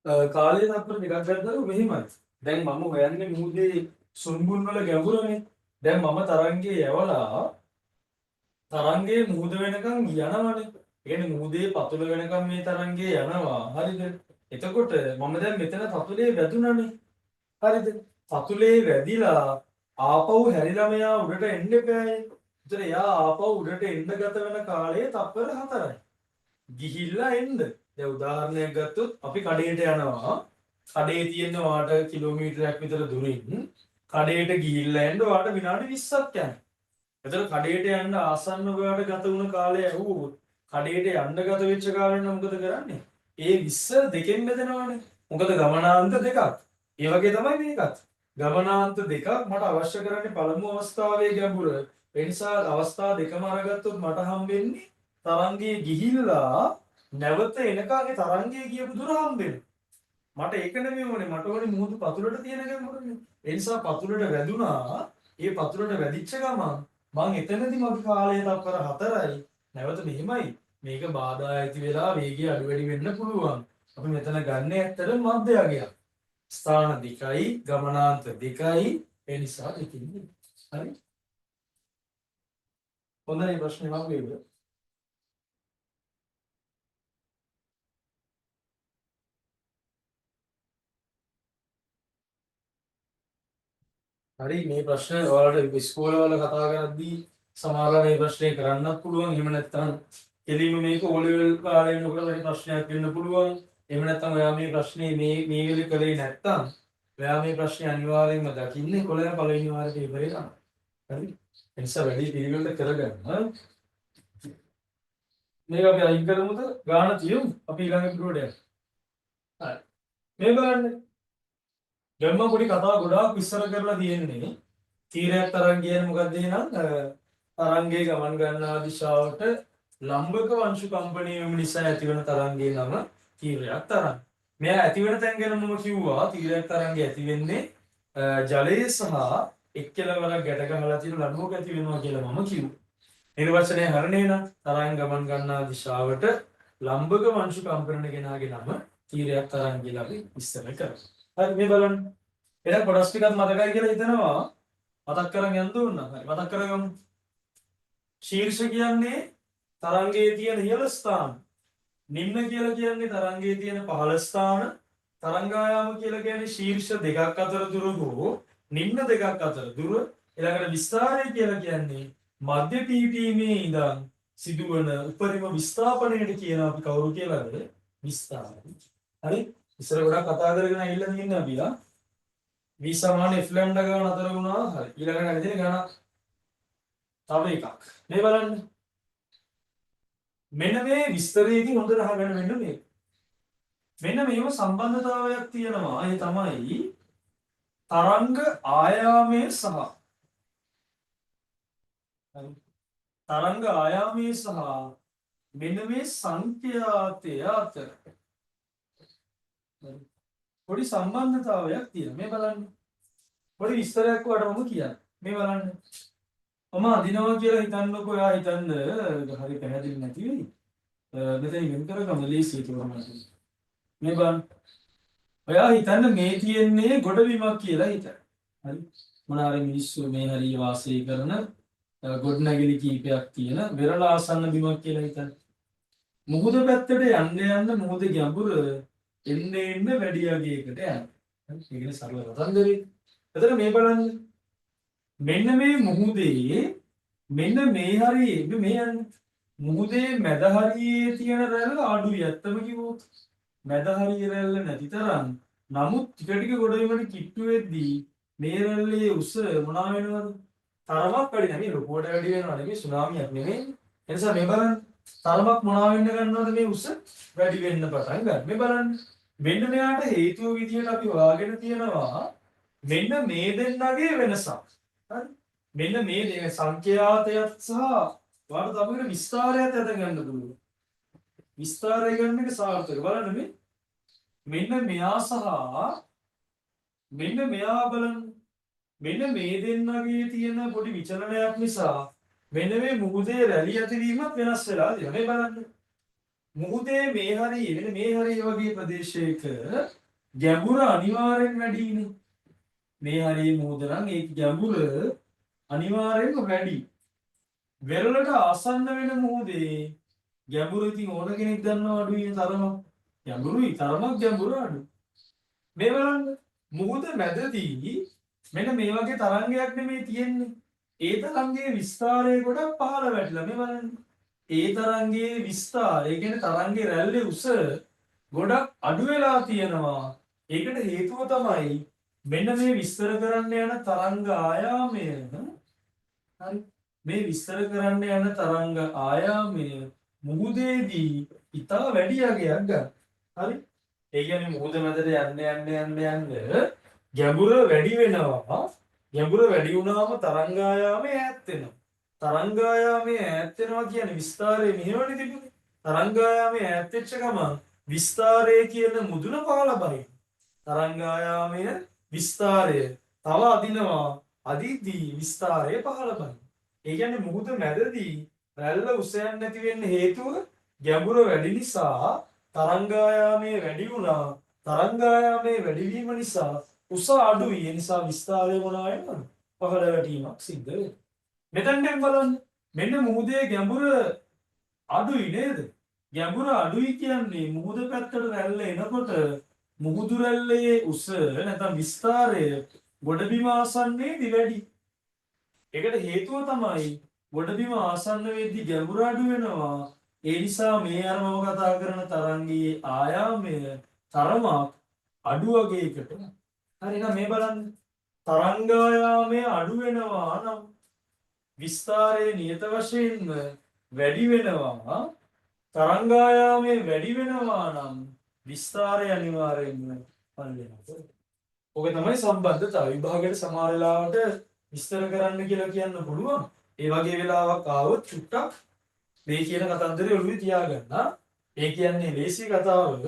කාලේ තත්පර ටිකක් ගත්තම මෙහෙමයි. දැන් මම හොයන්නේ මුහුදේ සුන්බුන් වල ගැඹුරනේ. දැන් මම තරංගයේ යවලා තරංගේ මුහුද වෙනකන් යනවනේ. ඒ කියන්නේ මුහුදේ පතුල වෙනකන් මේ තරංගේ යනවා. හරිද? එතකොට මම දැන් මෙතන පතුලේ වැදුනනේ. හරිද? පතුලේ වැදිලා ආපහු හැරිලා මෙයා උඩට එන්න එපායි. එතන එයා ආපහු උඩට එන්න ගත වෙන කාලය තප්පර 4යි. ගිහිල්ලා එන්න. දැන් උදාහරණයක් ගත්තොත් අපි කඩේට යනවා. කඩේ තියෙන වාට කිලෝමීටරයක් විතර දුරින් කඩේට ගිහිල්ලා එන්න වාට විනාඩි 20ක් යනවා. එතකොට කඩේට යන්න ආසන්න ඔයාලට ගත වුණ කාලය ඇහුවොත් කඩේට යන්න ගත වෙච්ච කාලෙන්න මොකද කරන්නේ? ඒ 20 දෙකෙන් බෙදනවානේ. මොකද ගමනාන්ත දෙකක්. ඒ වගේ තමයි මේකත්. ගමනාන්ත දෙකක් මට අවශ්‍ය කරන්නේ පළමු අවස්ථාවේ ගැඹුර. ඒ නිසා අවස්ථා දෙකම අරගත්තොත් මට හම්බෙන්නේ තරංගයේ ගිහිල්ලා නැවත එනකන් ඒ තරංගයේ ගියපු දුර හම්බෙන්නේ. මට ඒක නෙමෙයි ඕනේ. මට ඕනේ මුහුදු පතුලට තියෙන ගැඹුරනේ. ඒ නිසා පතුලට වැදුනා. ඒ පතුලට වැදිච්ච ගමන් මං එතනදි මගේ කාලය තප්පර 4යි. නැවත මෙහෙමයි. මේක බාධා ඇති වෙලා වේගය අඩු වැඩි වෙන්න පුළුවන්. අපි මෙතන ගන්න ඇත්තට මධ්‍යයගයක්. ස්ථාන දෙකයි, ගමනාන්ත දෙකයි. ඒ නිසා දෙකින්. හරි? හොඳයි ප්‍රශ්නේ වගේද? හරි මේ ප්‍රශ්න ඔයාලට ඉස්කෝලේ වල කතා කරද්දී සමහරවල් මේ ප්‍රශ්නේ කරන්නත් පුළුවන්. එහෙම නැත්නම් එළිම මේක O level කාලේ වෙනකොට මේ ප්‍රශ්නයක් වෙන්න පුළුවන්. එහෙම නැත්නම් ඔයා මේ ප්‍රශ්නේ මේ වෙලේ කරේ නැත්නම් ඔයා මේ ප්‍රශ්නේ අනිවාර්යයෙන්ම දකින්නේ කොළේ පළවෙනි වාරේ පේපරේ ගන්න. හරි? ඒ නිසා වැඩි පිළිවෙලට කරගන්න. මේක අපි අයින් කරමුද? ගාන තියමු. අපි ඊළඟ පිටුවට යමු. හරි. මේ බලන්න. දැන් මම පොඩි කතාව ගොඩාක් විස්තර කරලා තියෙන්නේ. තීරයක් තරංග කියන්නේ මොකක්ද එහෙනම්? තරංගයේ ගමන් ගන්නා දිශාවට ලම්බක වංශු කම්පණය වීම නිසා ඇතිවන තරංගයේ නම තීරයක් තරංග. මෙයා ඇති වෙන තැන් ගැන මම කිව්වා තීරයක් තරංගය ඇති වෙන්නේ ජලයේ සහ එක් කෙළවරක් ගැට ගහලා තියෙන ලණුවක ඇති වෙනවා කියලා මම කිව්වා. නිර්වචනය හරණේ නම් තරංග ගමන් ගන්නා දිශාවට ලම්බක වංශු කම්පනය ගෙනාගේ නම තීරයක් තරංග කියලා අපි විස්තර කරා. හරි මේ බලන්න. එහෙනම් කොටස් ටිකක් මතකයි කියලා හිතනවා. මතක් කරන් යන්න ඕන. හරි මතක් කරගමු. ශීර්ෂ කියන්නේ තරංගයේ තියෙන ඉහළ ස්ථාන. නිම්න කියලා කියන්නේ තරංගයේ තියෙන පහළ ස්ථාන. තරංගායාම කියලා කියන්නේ ශීර්ෂ දෙකක් අතර දුර හෝ නිම්න දෙකක් අතර දුර. ඊළඟට විස්තාරය කියලා කියන්නේ මධ්‍ය පීඨීමේ ඉඳන් සිදුවන උපරිම විස්ථාපනයට කියන අපි කවුරු කියලාද? විස්තාරය. හරි? ඉස්සර ගොඩක් කතා කරගෙන ඇවිල්ලා තියෙනවා අපි ආ. v සමාන f ලැම්ඩා ගාන අතර වුණා. හරි. ඊළඟට නැතිනේ ගාන තව එකක්. මේ බලන්න. මෙන්න මේ විස්තරයේදී හොඳට අහගන්න වෙන්න මේක. මෙන්න මේව සම්බන්ධතාවයක් තියෙනවා. ඒ තමයි තරංග ආයාමයේ සහ තරංග ආයාමයේ සහ මෙන්න මේ සංඛ්‍යාතය අතර පොඩි සම්බන්ධතාවයක් තියෙනවා. මේ බලන්න. පොඩි විස්තරයක් වඩා මම කියන්න. මේ බලන්න. මම අදිනවා කියලා හිතන්නකෝ. ඔයා හිතන්න හරි පැහැදිලි නැති වෙයි. මෙතන වෙන කරගම ලේසියි කියලා මම හිතන්නේ. මේ බලන්න. ඔයා හිතන්න මේ තියෙන්නේ ගොඩබිමක් කියලා හිතන්න. හරි. මොනාරි මිනිස්සු මේ හරිය වාසය කරන ගොඩනැගිලි කීපයක් තියෙන වෙරළ ආසන්න බිමක් කියලා හිතන්න. මුහුද පැත්තට යන්න යන්න මුහුදේ ගැඹුර එන්න වැඩි යගයකට යනවා. හරි. ඒ කියන්නේ සරල කතන්දරේ. එතන මේ බලන්න. මෙන්න මේ මුහුදේ මෙන්න මේ හරියේ මේ යන්නේ. මුහුදේ මැද හරියේ තියෙන රැල්ල අඩුයි. ඇත්තම කිව්වොත් මැද හරියේ රැල්ල නැති තරම්. නමුත් ටික ටික ගොඩවීමට කිට්ටු වෙද්දී මේ රැල්ලේ උස මොනවා වෙනවද? තරමක් වැඩි නෙමෙයි ලොකුවට වැඩි වෙනවා නෙමෙයි සුනාමියක් නෙමෙයි. ඒ නිසා මේ බලන්න තරමක් මොනවා වෙන්න ගන්නවද මේ උස වැඩි වෙන්න පටන් ගන්න. මේ බලන්න. මෙන්න මෙයාට හේතුව විදියට අපි හොයාගෙන තියෙනවා මෙන්න මේ දෙන්නගේ වෙනසක්. හරි? මෙන්න මේ දෙක සංඛ්‍යාතයත් සහ ඔයාලට අපිට විස්තරයත් අද ගන්න පුළුවන්. විස්තරය ගන්න එක සාර්ථක. බලන්න මේ මෙන්න මෙයා සහ මෙන්න මෙයා බලන්න. මෙන්න මේ දෙන්නගේ තියෙන පොඩි විචලනයක් නිසා මෙන්න මේ මුහුදේ රැලි ඇතිවීමත් වෙනස් වෙලා තියෙනවා. මේ බලන්න. මුහුදේ මේ හරිය මෙන්න මේ හරිය වගේ ප්‍රදේශයක ගැඹුර අනිවාර්යෙන් වැඩිනේ. මේ හරිය මුහුද නම් ඒ ගැඹුර අනිවාර්යෙන්ම වැඩි. වෙරළට ආසන්න වෙන මුහුදේ ගැඹුරු ඉතින් ඕන කෙනෙක් දන්නවා අඩුයි තරම. ගැඹුරුයි තරමක් ගැඹුරු අඩු. මේ බලන්න මුහුද මැදදී මෙන්න මේ වගේ තරංගයක් නෙමෙයි තියෙන්නේ. ඒ තරංගයේ විස්තරය ගොඩක් පහළ වැටිලා මේ බලන්න. ඒ තරංගයේ විස්තරය කියන්නේ තරංගයේ රැල්ලේ උස ගොඩක් අඩු වෙලා තියෙනවා. ඒකට හේතුව තමයි මෙන්න මේ විස්තර කරන්න යන තරංග ආයාමය. හරි. මේ විස්තර කරන්න යන තරංග ආයාමය මුහුදේදී ඉතා වැඩි යගයක් ගන්න. හරි. ඒ කියන්නේ මුහුද මැදට යන්න ගැඹුර වැඩි වෙනවා. ගැඹුර වැඩි වුණාම තරංග ආයාමය ඈත් වෙනවා. තරංග ආයාමය ඈත් වෙනවා කියන්නේ විස්තරය මෙහෙමනේ තිබුණේ. තරංග ආයාමය ඈත් වෙච්ච ගමන් විස්තරය කියන මුදුන පහළ බයි. තරංග ආයාමය විස්තරය තව අදිනවා. අදිද්දී විස්තරය පහළ බයි. ඒ කියන්නේ මුහුද මැදදී රැල්ල උස යන්නේ නැති වෙන්න හේතුව ගැඹුර වැඩි නිසා තරංගායාමයේ වැඩි වුණා. තරංගායාමයේ වැඩිවීම නිසා උස අඩුයි. ඒ නිසා විස්තරය මොනවා වෙනවද? පහළ වැටීමක් සිද්ධ වෙනවා. මෙතෙන්ෙන් බලන්න. මෙන්න මුහුදේ ගැඹුර අඩුයි නේද? ගැඹුර අඩුයි කියන්නේ මුහුද පැත්තට රැල්ල එනකොට මුහුදු රැල්ලේ උස නැත්නම් විස්තරය ගොඩබිම ආසන්නයේදී වැඩි. ඒකට හේතුව තමයි ගොඩබිම ආසන්න වෙද්දී ගැඹුර අඩු වෙනවා. ඒ නිසා මේ අර මම කතා කරන තරංගයේ ආයාමය තරමක් අඩු වගේකට. හරි එහෙනම් මේ බලන්න. තරංගායාමය අඩු වෙනවා නම් විස්තරයේ නියත වශයෙන්ම වැඩි වෙනවා. තරංගායාමය වැඩි වෙනවා නම් විස්තරය අනිවාර්යයෙන්ම පල්ල වෙනවා. ඔක තමයි සම්බන්ධතාවය. විභාගයට සමහර වෙලාවට විස්තර කරන්න කියලා කියන්න පුළුවන්. ඒ වගේ වෙලාවක් ආවොත් චුට්ටක් මේ කියන කතන්දරේ ඔළුවේ තියාගන්න. ඒ කියන්නේ ලේසි කතාවක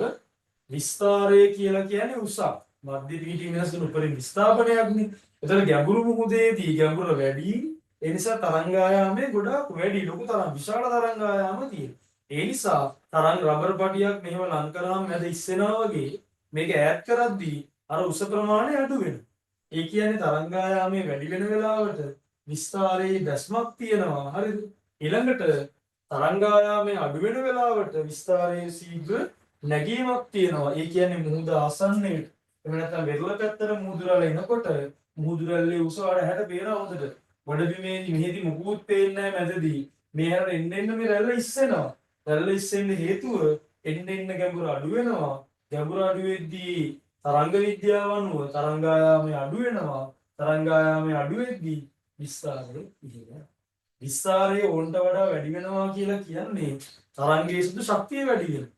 විස්තරය කියලා කියන්නේ උසක්. මධ්‍ය පිහිටි වෙනස් වෙන උපරිම විස්ථාපනයක්නේ. ඒතර ගැඹුරු මුහුදේදී ගැඹුර වැඩි. ඒ නිසා තරංග ආයාමය ගොඩක් වැඩි. ලොකු තරම් විශාල තරංග ආයාම තියෙනවා. ඒ නිසා තරංග රබර් පටියක් මෙහෙම ලං කරාම මැද ඉස්සෙනවා වගේ මේක ඈඩ් කරද්දී අර උස ප්‍රමාණය අඩු වෙනවා. ඒ කියන්නේ තරංග ආයාමය වැඩි වෙන වෙලාවට විස්තරයේ දැස්මක් තියෙනවා. හරිද? ඊළඟට තරංග ආයාමය අඩු වෙන වෙලාවට විස්තරයේ ශීඝ්‍ර නැගීමක් තියෙනවා. ඒ කියන්නේ මුහුද ආසන්නයේ එහෙම නැත්නම් වෙරළ පැත්තට මුහුදු රැළ එනකොට මුහුදු රැල්ලේ උස වල හැට පේනවා හොඳට. ගොඩබිමේදී මෙහෙදි මුකුත් පේන්නේ නැහැ මැදදී. මේ හැර එන්න මේ රැල්ල ඉස්සෙනවා. රැල්ල ඉස්සෙන්න හේතුව එන්න ගැඹුර අඩු වෙනවා. ගැඹුර අඩු වෙද්දී තරංග විද්‍යාව අනුව තරංග ආයාමය අඩු වෙනවා. තරංග ආයාමය අඩු වෙද්දී විස්තරය ඉහළ. විස්තරය ඕන්ට වඩා වැඩි වෙනවා කියලා කියන්නේ තරංගයේ සුදු ශක්තිය වැඩි වෙනවා.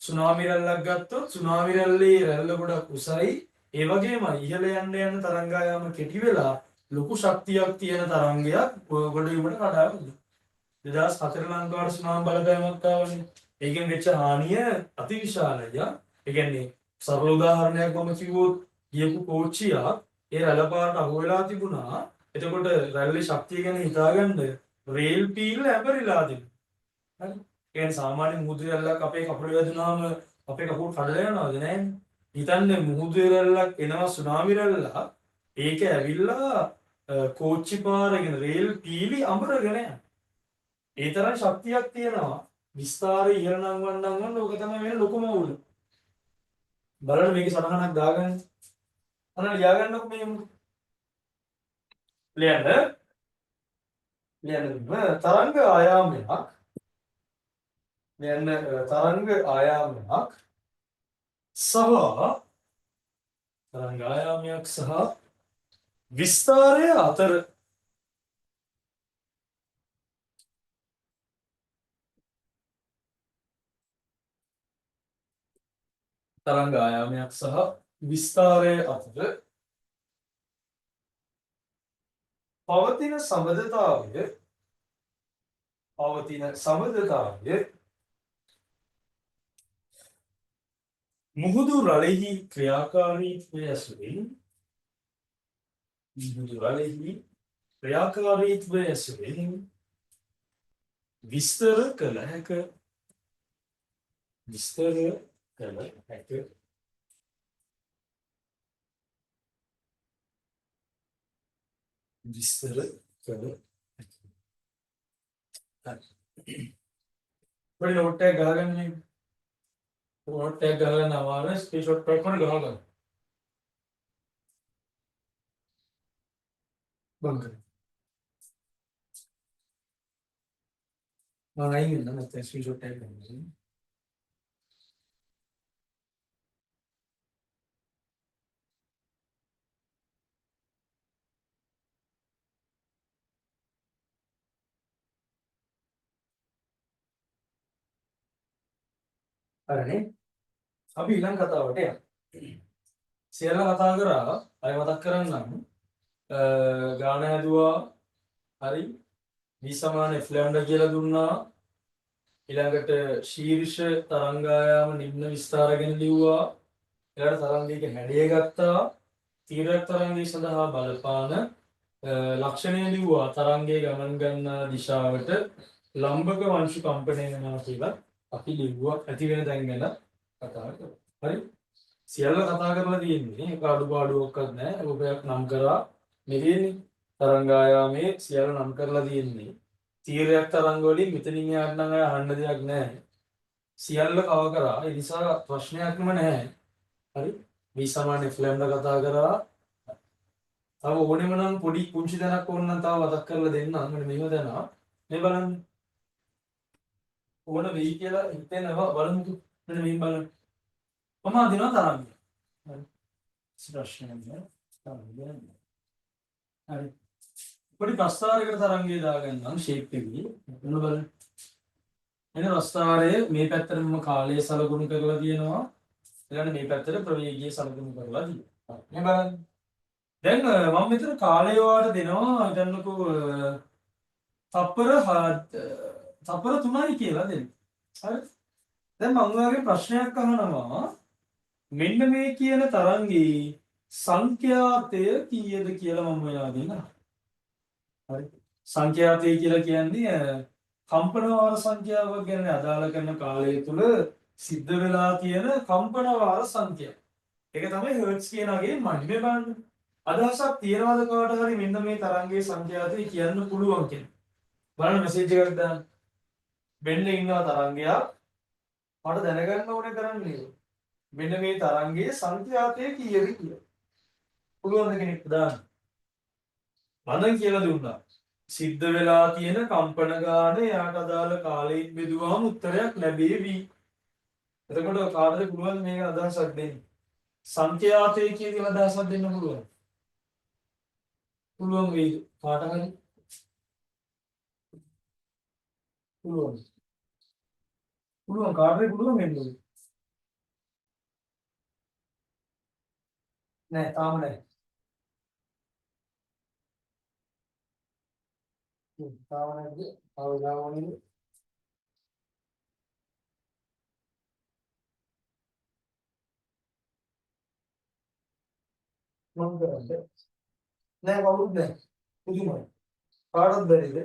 සුනාමි රැල්ලක් ගත්තොත් සුනාමි රැල්ලේ රැල්ල ගොඩක් උසයි. ඒ වගේම ඉහළ යන්න තරංග ආයාම කෙටි වෙලා ලොකු ශක්තියක් තියෙන තරංගයක් ගොඩබිමට කඩාවැදුනා. 2004 ලංකාවට සුනාමි බලපෑමක් ආවනේ. ඒකෙන් වෙච්ච හානිය අතිවිශාලයි. ඒ කියන්නේ සරල උදාහරණයක් මම කිව්වොත් ගියපු කෝච්චියක් ඒ රැළ පාරට අහු වෙලා තිබුණා. එතකොට රැල්ලේ ශක්තිය ගැන හිතාගන්න රේල් පීල් ඇඹරිලා තිබුණා. හරි. ඒ කියන්නේ සාමාන්‍ය මුහුදු රැල්ලක් අපේ කකුල වැදුනාම අපේ කකුල කඩලා යනවද නැහැ? හිතන්න මුහුදු රැල්ලක් එනවා සුනාමි රැල්ලක්. ඒක ඇවිල්ලා කෝච්චි පාරගෙන රේල් පීලි අඹරගෙන යනවා. ඒ තරම් ශක්තියක් තියෙනවා. විස්තරය ඉහළ නංවන්න ඕක තමයි වෙන ලොකුම උල. බලන්න මේකේ සටහනක් දාගන්න. අන්න ලියාගන්නකො මේ ලියන්න තරංග ආයාමයක් තරංග ආයාමයක් සහ විස්තරය අතර තරංග ආයාමයක් සහ විස්තරය අතර පවතින සබඳතාවය මුහුදු රළෙහි ක්‍රියාකාරීත්වය ඇසුරින් විස්තර කළ හැක. පොඩි නෝට් එකක් ගහගන්න මේ. නෝට් එකක් ගහගන්න අමාරුයි ස්ක්‍රීන්ෂොට් එකක් කරන ගහගන්න. බං කරේ. මම අයින් වෙනවා නැත්නම් ස්ක්‍රීන්ෂොට් එකක් ගන්න. හරිනේ. අපි ඊළඟ කතාවට යමු. සියල්ල කතා කරා අය මතක් කරන්නම්. ගාන හැදුවා හරි v සමාන f ලැම්ඩා කියලා දුන්නා. ඊළඟට ශීර්ෂ තරංගායාම නිම්න විස්තර ගැන ලිව්වා. ඊළඟට තරංගයක හැඩය ගත්තා. තීරක තරංගය සඳහා බලපාන ලක්ෂණය ලිව්වා. තරංගයේ ගමන් ගන්න දිශාවට ලම්බක වංශු කම්පණය වෙනවා කියලා අපි ලිව්වා. ඇති වෙන තැන් ගැන කතා කරා. හරි සියල්ල කතා කරලා තියෙන්නේ ඒක අඩුපාඩුවක්වත් නැහැ. රූපයක් නම් කරා මෙතෙන්නේ තරංගායාමයේ සියල්ල නම් කරලා තියෙන්නේ. තීරයක් තරංග වලින් මෙතනින් යාට නම් අහන්න දෙයක් නැහැ. සියල්ල කව කරා. ඒ නිසා ප්‍රශ්නයක්ම නැහැ. හරි v සමාන f ලැම්ඩා කතා කරා. තව ඕනෙම නම් පොඩි කුංචි දැනක් ඕන නම් තව මතක් කරලා දෙන්නම්. මෙන්න මේව දැනවා. මේ බලන්න. ඕන වෙයි කියලා හිතෙනවා බලමුකෝ. මෙන්න මේ බලන්න. කොහොමද දෙනවා තරංගය. හරි. ප්‍රශ්නයක් නෑ. තරංගය. හරි. පොඩි ප්‍රස්තාරයකට තරංගය දාගන්නම් ෂේප් එකේ. මොන බලන්න. එන ප්‍රස්තාරය මේ පැත්තට මම කාලය සලකුණු කරලා තියෙනවා. ඊළඟ මේ පැත්තට ප්‍රවේගය සලකුණු කරලා තියෙනවා. මේ බලන්න. දැන් මම මෙතන කාලය වාට දෙනවා හිතන්නකෝ තප්පර 3යි කියලා දෙන්න. හරි. දැන් මම ඔයාලගේ ප්‍රශ්නයක් අහනවා. මෙන්න මේ කියන තරංගේ සංඛ්‍යාතය කීයද කියලා මම ඔයාලගෙන් අහනවා. හරි. සංඛ්‍යාතය කියලා කියන්නේ කම්පන වාර සංඛ්‍යාවක් ගැන අදාළ කරන කාලය තුල සිද්ධ වෙලා තියෙන කම්පන වාර සංඛ්‍යාව. ඒක තමයි හර්ට්ස් කියනගේ මඩිමේ බලන්න. අදහසක් තියනවාද කාට හරි මෙන්න මේ තරංගයේ සංඛ්‍යාතය කියන්න පුළුවන් කියන. බලන්න මෙසේජ් එකක් දාන්න. මෙන්න ඉන්නවා තරංගයක්. මට දැනගන්න ඕනේ කරන්නේ. මෙන්න මේ තරංගයේ සංඛ්‍යාතය කීයද කියලා. පුළුවන් කෙනෙක් දාන්න. මම කියලා දුන්නා. සිද්ධ වෙලා තියෙන කම්පන ගාන යාට අදාළ කාලයෙන් බෙදුවාම උත්තරයක් ලැබෙවි. එතකොට කාටද පුළුවන් මේක අදහසක් දෙන්න? සංඛ්‍යාතය කියලා අදහසක් දෙන්න පුළුවන්. පුළුවන් වෙයි කාට හරි? පුළුවන්. පුළුවන් කාටද පුළුවන් වෙන්නේ? නෑ තාම නෑ. තාම නැද්ද? අවදාවන්නේ. මම කරන්නේ. නෑ කවුරුත් නෑ. පුදුමයි. කාටවත් බැරිද?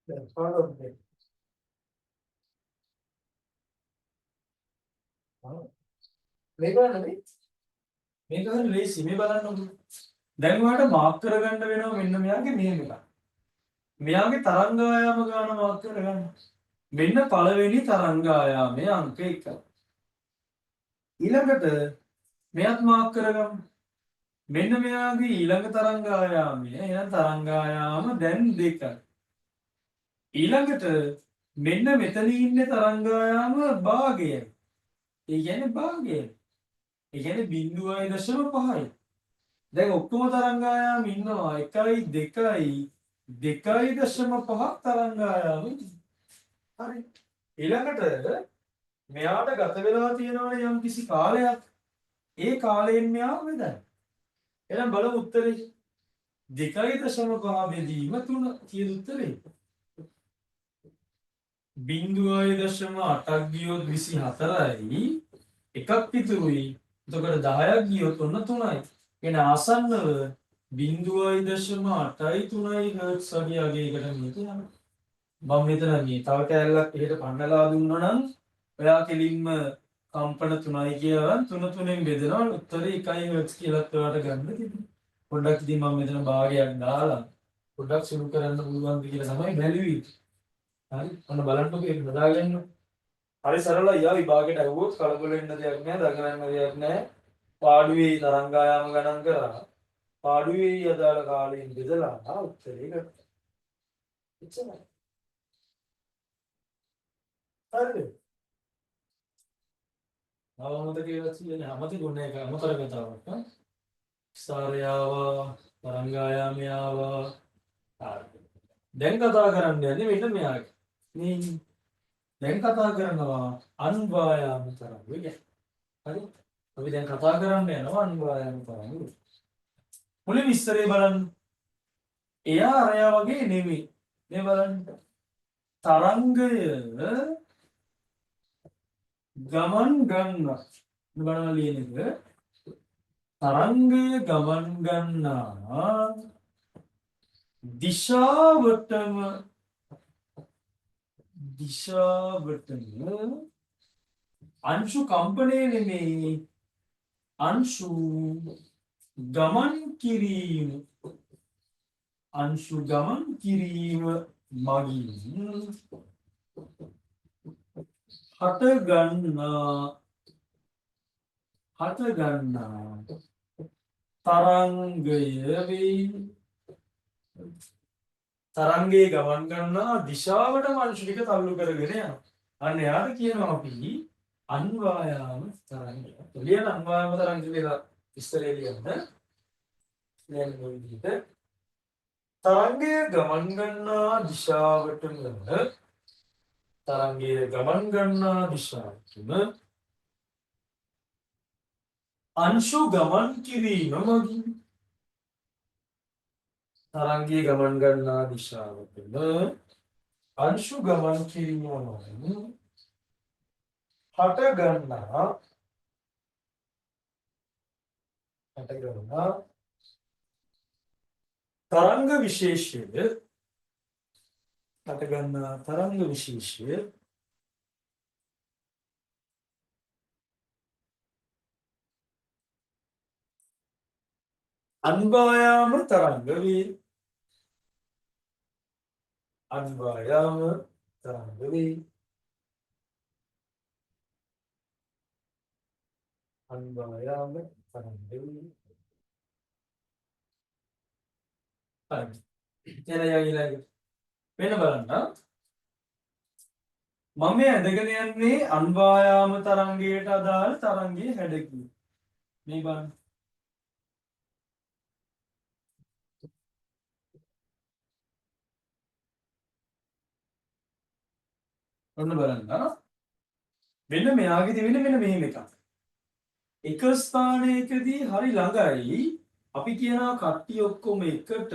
දැන් කාටවත් බැරි. මේක නෙමෙයි. මේක හරි ලේසි. මේ බලන්නකො. දැන් ඔයාලට මාක් කරගන්න වෙනවා මෙන්න මෙයාගේ මෙහෙම එකක්. මෙයාගේ තරංගායාම ගාන මාක් කරගන්න. මෙන්න පළවෙනි තරංගායාමයේ අංක 1. ඊළඟට මෙයත් මාක් කරගමු. මෙන්න මෙයාගේ ඊළඟ තරංගායාමය එහෙනම් තරංගායාම දැන් 2. ඊළඟට මෙන්න මෙතන ඉන්නේ තරංගායාම භාගය. ඒ කියන්නේ භාගය. ඒ කියන්නේ 0.5යි. දැන් ඔක්කොම තරංගායාම ඉන්නවා 1යි 2යි 2.5ක් තරංගායාම. හරි. ඊළඟට මෙයාට ගත වෙලා තියෙනවනේ යම් කිසි කාලයක්. ඒ කාලයෙන් මෙයා වෙදයි. එහෙනම් බලමු උත්තරේ 2.5 බෙදීම 3 කීයද උත්තරේ? 0.8ක් ගියොත් 24යි. එකක් ඉතුරුයි. එතකොට 10ක් ගියොත් ඔන්න 3යි. එන ආසන්නව 0.8යි 3යි හර්ට්ස් වගේ අගයකට මේක යනවා. මම මෙතන මේ තව කැලලක් එහෙට පන්නලා දුන්නා නම් ඔයා කෙලින්ම කම්පන 3යි කියලා 3 බෙදෙනවා උත්තරේ 1 හර්ට්ස් කියලාත් ඔයාලට ගන්න තිබුණේ. පොඩ්ඩක් ඉතින් මම මෙතන භාගයක් දාලා පොඩ්ඩක් සුළු කරන්න පුළුවන්ද කියලා තමයි බැලුවේ. හරි. ඔන්න බලන්නකෝ ඒක බදාගන්න. හරි සරලයි යා විභාගයට අහුවොත් කලබල වෙන්න දෙයක් නැහැ, දඟලන්න දෙයක් නැහැ. පාඩුවේ තරංගායාම ගණන් කරලා පාඩුවේ අදාළ කාලයෙන් බෙදලා උත්තරේ ගන්න. එච්චරයි. හරිද? නවමත කියලා කියන්නේ අමතකුනේ එක අමතර කතාවක් නේ. ස්ථාරයාව තරංගායාමයාව දැන් කතා කරන්න යන්නේ මෙන්න මෙයාගේ. මේ දැන් කතා කරනවා අන්වායාම තරංග ගැන. හරි? අපි දැන් කතා කරන්න යනවා අන්වායාම තරංග. මුලින් විස්තරේ බලන්න. එයා අරයා වගේ නෙමෙයි. මේ බලන්න. තරංගය ගමන් ගන්නවා. බලන්න ලියන එක. තරංගය ගමන් ගන්නා දිශාවටම අංශු කම්පණය නෙමෙයි අංශු ගමන් කිරීම මගින් හටගන්නා තරංගය වෙයි. තරංගයේ ගමන් ගන්නා දිශාවටම අංශු ටික තල්ලු කරගෙන යනවා. අන්න යාට කියනවා අපි අන්වායාම තරංගය. ලියන අන්වායාම තරංග කියලා ඉස්තරේ ලියන්න. දැන් මේ විදිහට තරංගයේ ගමන් ගන්නා දිශාවටම අංශු ගමන් කිරීම මගින් තරංගයේ ගමන් ගන්නා දිශාවටම අංශු ගමන් කිරීම මගින් හටගන්නා තරංග විශේෂය අන්වායාම තරංග වේ. හරි. එන ඊළඟ වෙන බලන්න. මම මේ ඇදගෙන යන්නේ අන්වායාම තරංගයට අදාළ තරංගයේ හැඩකින්. මේ බලන්න. ඔන්න බලන්න. මෙන්න මෙයාගේ වෙන මෙන්න මෙහෙම එකක්. එක ස්ථානයකදී හරි ළඟයි අපි කියනවා කට්ටිය ඔක්කොම එකට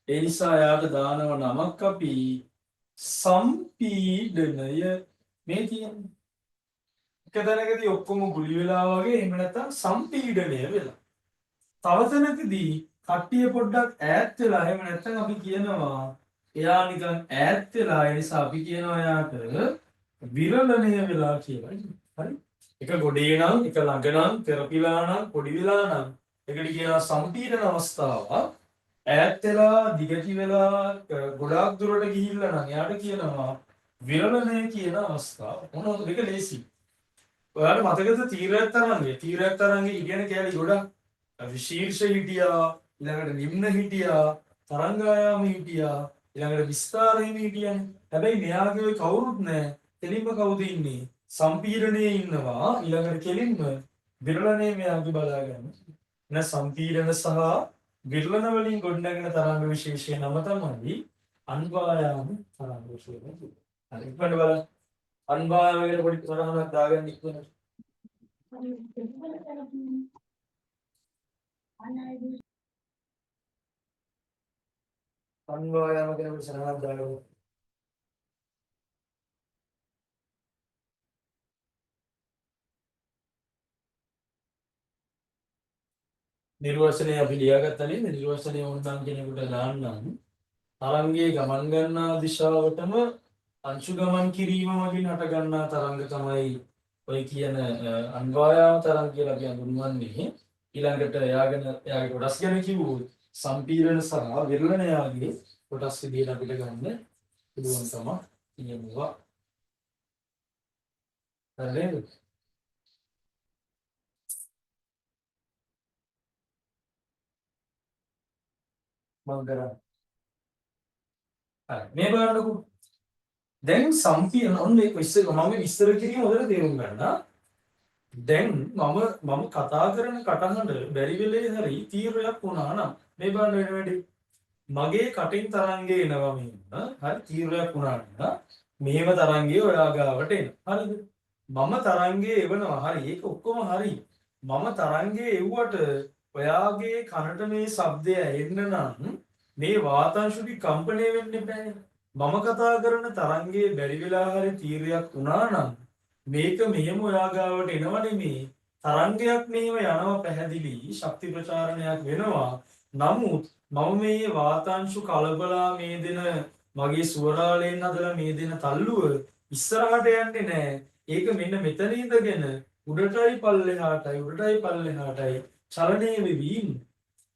ඒ නිසා යාට දානව නමක් අපි සම්පීඩනය මේ කියන්නේ. එක තැනකදී ඔක්කොම ගුලි වෙලා වගේ එහෙම නැත්නම් සම්පීඩනය වෙලා. තව තැනකදී කට්ටිය පොඩ්ඩක් ඈත් වෙලා එහෙම නැත්නම් අපි කියනවා එයා නිකන් ඈත් වෙලා ඒ නිසා අපි කියනවා එයාට විරලණය වෙලා කියලා. හරි? එක ගොඩේ නම් එක ළඟ නම් තෙරපිලා නම් පොඩි වෙලා නම් ඒකට කියනවා සම්පීඩන අවස්ථාව. ඈත් වෙලා දිගටි වෙලා ගොඩාක් දුරට ගිහිල්ලා නම් එයාට කියනවා විරලණය කියන අවස්ථාව. මොනවද දෙක ලේසි. ඔයාලට මතකද තීරයක් තරංගේ ඉගෙන කැලි ගොඩක් ශීර්ෂ හිටියා ඊළඟට නිම්න හිටියා තරංගායාම හිටියා ඊළඟට විස්තාරයෙන් හිටියනේ. හැබැයි මෙයාගේ කවුරුත් නැහැ. කෙලින්ම කවුද ඉන්නේ? සම්පීඩනයේ ඉන්නවා. ඊළඟට කෙලින්ම විරලණය මෙයාගේ බලා ගන්න. න සම්පීඩන සහ විරලන වලින් ගොඩනගෙන තරංග විශේෂය නම තමයි අන්වායාම තරංග විශේෂය. හරි ඉක්මනට බලන්න. අන්වායාම වල පොඩි තරංගයක් දාගන්න ඉක්මනට. අන්වායාම ගැන පොඩි තරංගයක් දාගන්න. නිර්වචනය අපි ලියාගත්තා නේද? නිර්වචනය ඕනනම් කෙනෙකුට දාන්නම්. තරංගයේ ගමන් ගන්නා දිශාවටම අංශු ගමන් කිරීම මගින් හට ගන්නා තරංග තමයි ඔය කියන අන්වායාම තරංග කියලා අපි හඳුන්වන්නේ ඊළඟට එයාගේ කොටස් ගැන කිව්වොත් සම්පීඩන සහ විරලන යාගේ කොටස් විදිහට අපිට ගන්න පුළුවන්කම තියෙනවා. හරිද? මම කරා. හරි. මේ බලන්නකෝ. දැන් සම්පීඩන ඔන්න ඒක මම විස්තර කිරීම හොඳට තේරුම් ගන්න. දැන් මම කතා කරන කටහඬ බැරි වෙලේ හරි තීව්‍රයක් වුණා නම් මේ බලන්න වෙන වැඩි මගේ කටින් තරංගේ එනවා මෙන්න හරි තීව්‍රයක් වුණා නම් මේව තරංගේ ඔයා ගාවට එන හරිද මම තරංගේ එවනවා හරි ඒක ඔක්කොම හරි මම තරංගේ එව්වට ඔයාගේ කනට මේ ශබ්දය ඇහෙන්න නම් මේ වාතාංශික කම්පණය වෙන්න බෑනේ මම කතා කරන තරංගේ බැරි වෙලා හරි තීව්‍රයක් වුණා නම් මේක මෙහෙම ඔයා ගාවට එනව නෙමේ තරංගයක් මෙහෙම යනවා පැහැදිලි ශක්ති ප්‍රචාරණයක් වෙනවා නමුත් මම මේ වාතාංශු කලබලා මේ දෙන මගේ ස්වරාලයෙන් හදලා මේ දෙන තල්ලුව ඉස්සරහට යන්නේ නැහැ ඒක මෙන්න මෙතන ඉඳගෙන උඩටයි පල්ලෙහාටයි චලනය වෙවි ඉන්නේ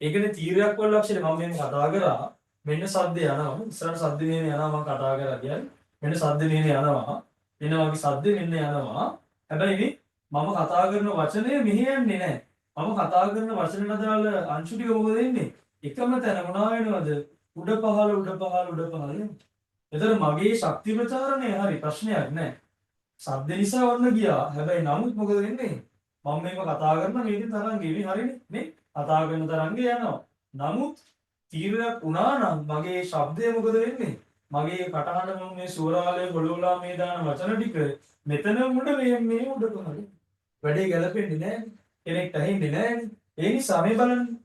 ඒකනේ තීරයක් වල ලක්ෂණය මම මේ කතා කරා මෙන්න සද්ද යනවා ඉස්සරහට සද්ද මෙහෙම යනවා මම කතා කරා කියන්නේ මෙන්න සද්ද මෙහෙම යනවා එන වගේ සද්ද මෙන්න යනවා හැබැයි මම කතා කරන වචනය මෙහෙ යන්නේ නැහැ මම කතා කරන වචන අදාළ අංශු ටික මොකද වෙන්නේ එකම තැන මොනවා වෙනවද උඩ පහළ එතන මගේ ශක්ති ප්‍රචාරණය හරි ප්‍රශ්නයක් නැහැ සද්ද නිසා වන්න ගියා හැබැයි නමුත් මොකද වෙන්නේ මම මේක කතා කරන මේකේ තරංගේ මේ හරිනේ නේ කතා කරන තරංගේ යනවා නමුත් තීව්‍රයක් වුණා නම් මගේ ශබ්දය මොකද වෙන්නේ මගේ කටහඬ මම මේ සූරාලය ගොළුලා මේ දාන වචන ටික මෙතන මුඩ මේ උඩ පහළ වැඩේ ගැලපෙන්නේ නැහැ කෙනෙක්ට ඇහෙන්නේ නැහැ ඒ නිසා මේ බලන්න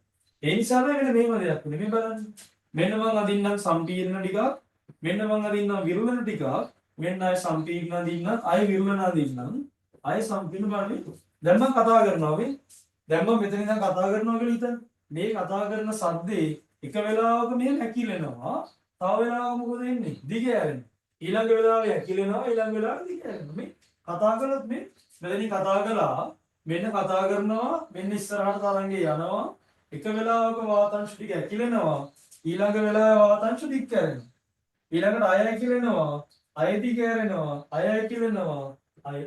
ඒ නිසා වෙන මේව දෙයක් නෙමෙයි බලන්න මෙන්න මං අදින්නම් සම්පීර්ණ ටිකක් මෙන්න මං අදින්නම් විරුලන ටිකක් මෙන්න අය සම්පීර්ණ අදින්නම් අය විරුලන අදින්නම් අය සම්පීර්ණ බලන්න දැන් මං කතා කරනවා මේ දැන් මම මෙතන ඉඳන් කතා කරනවා කියලා හිතන්න මේ කතා කරන සද්දේ එක වෙලාවක මෙහෙම හැකිලෙනවා තව වෙලාවක මොකද වෙන්නේ දිග ඇරෙනවා ඊළඟ වෙලාවෙ හැකිලෙනවා ඊළඟ වෙලාවෙ දිග ඇරෙනවා මේ කතා කළොත් මේ මෙතනින් කතා කළා මෙන්න කතා කරනවා මෙන්න ඉස්සරහට තරංගේ යනවා එක වෙලාවක වාතාංශ ටික ඇකිලෙනවා ඊළඟ වෙලාවේ වාතාංශ ටික කැරෙනවා ඊළඟට අය ඇකිලෙනවා අය ටික කැරෙනවා අය ඇකිලෙනවා අය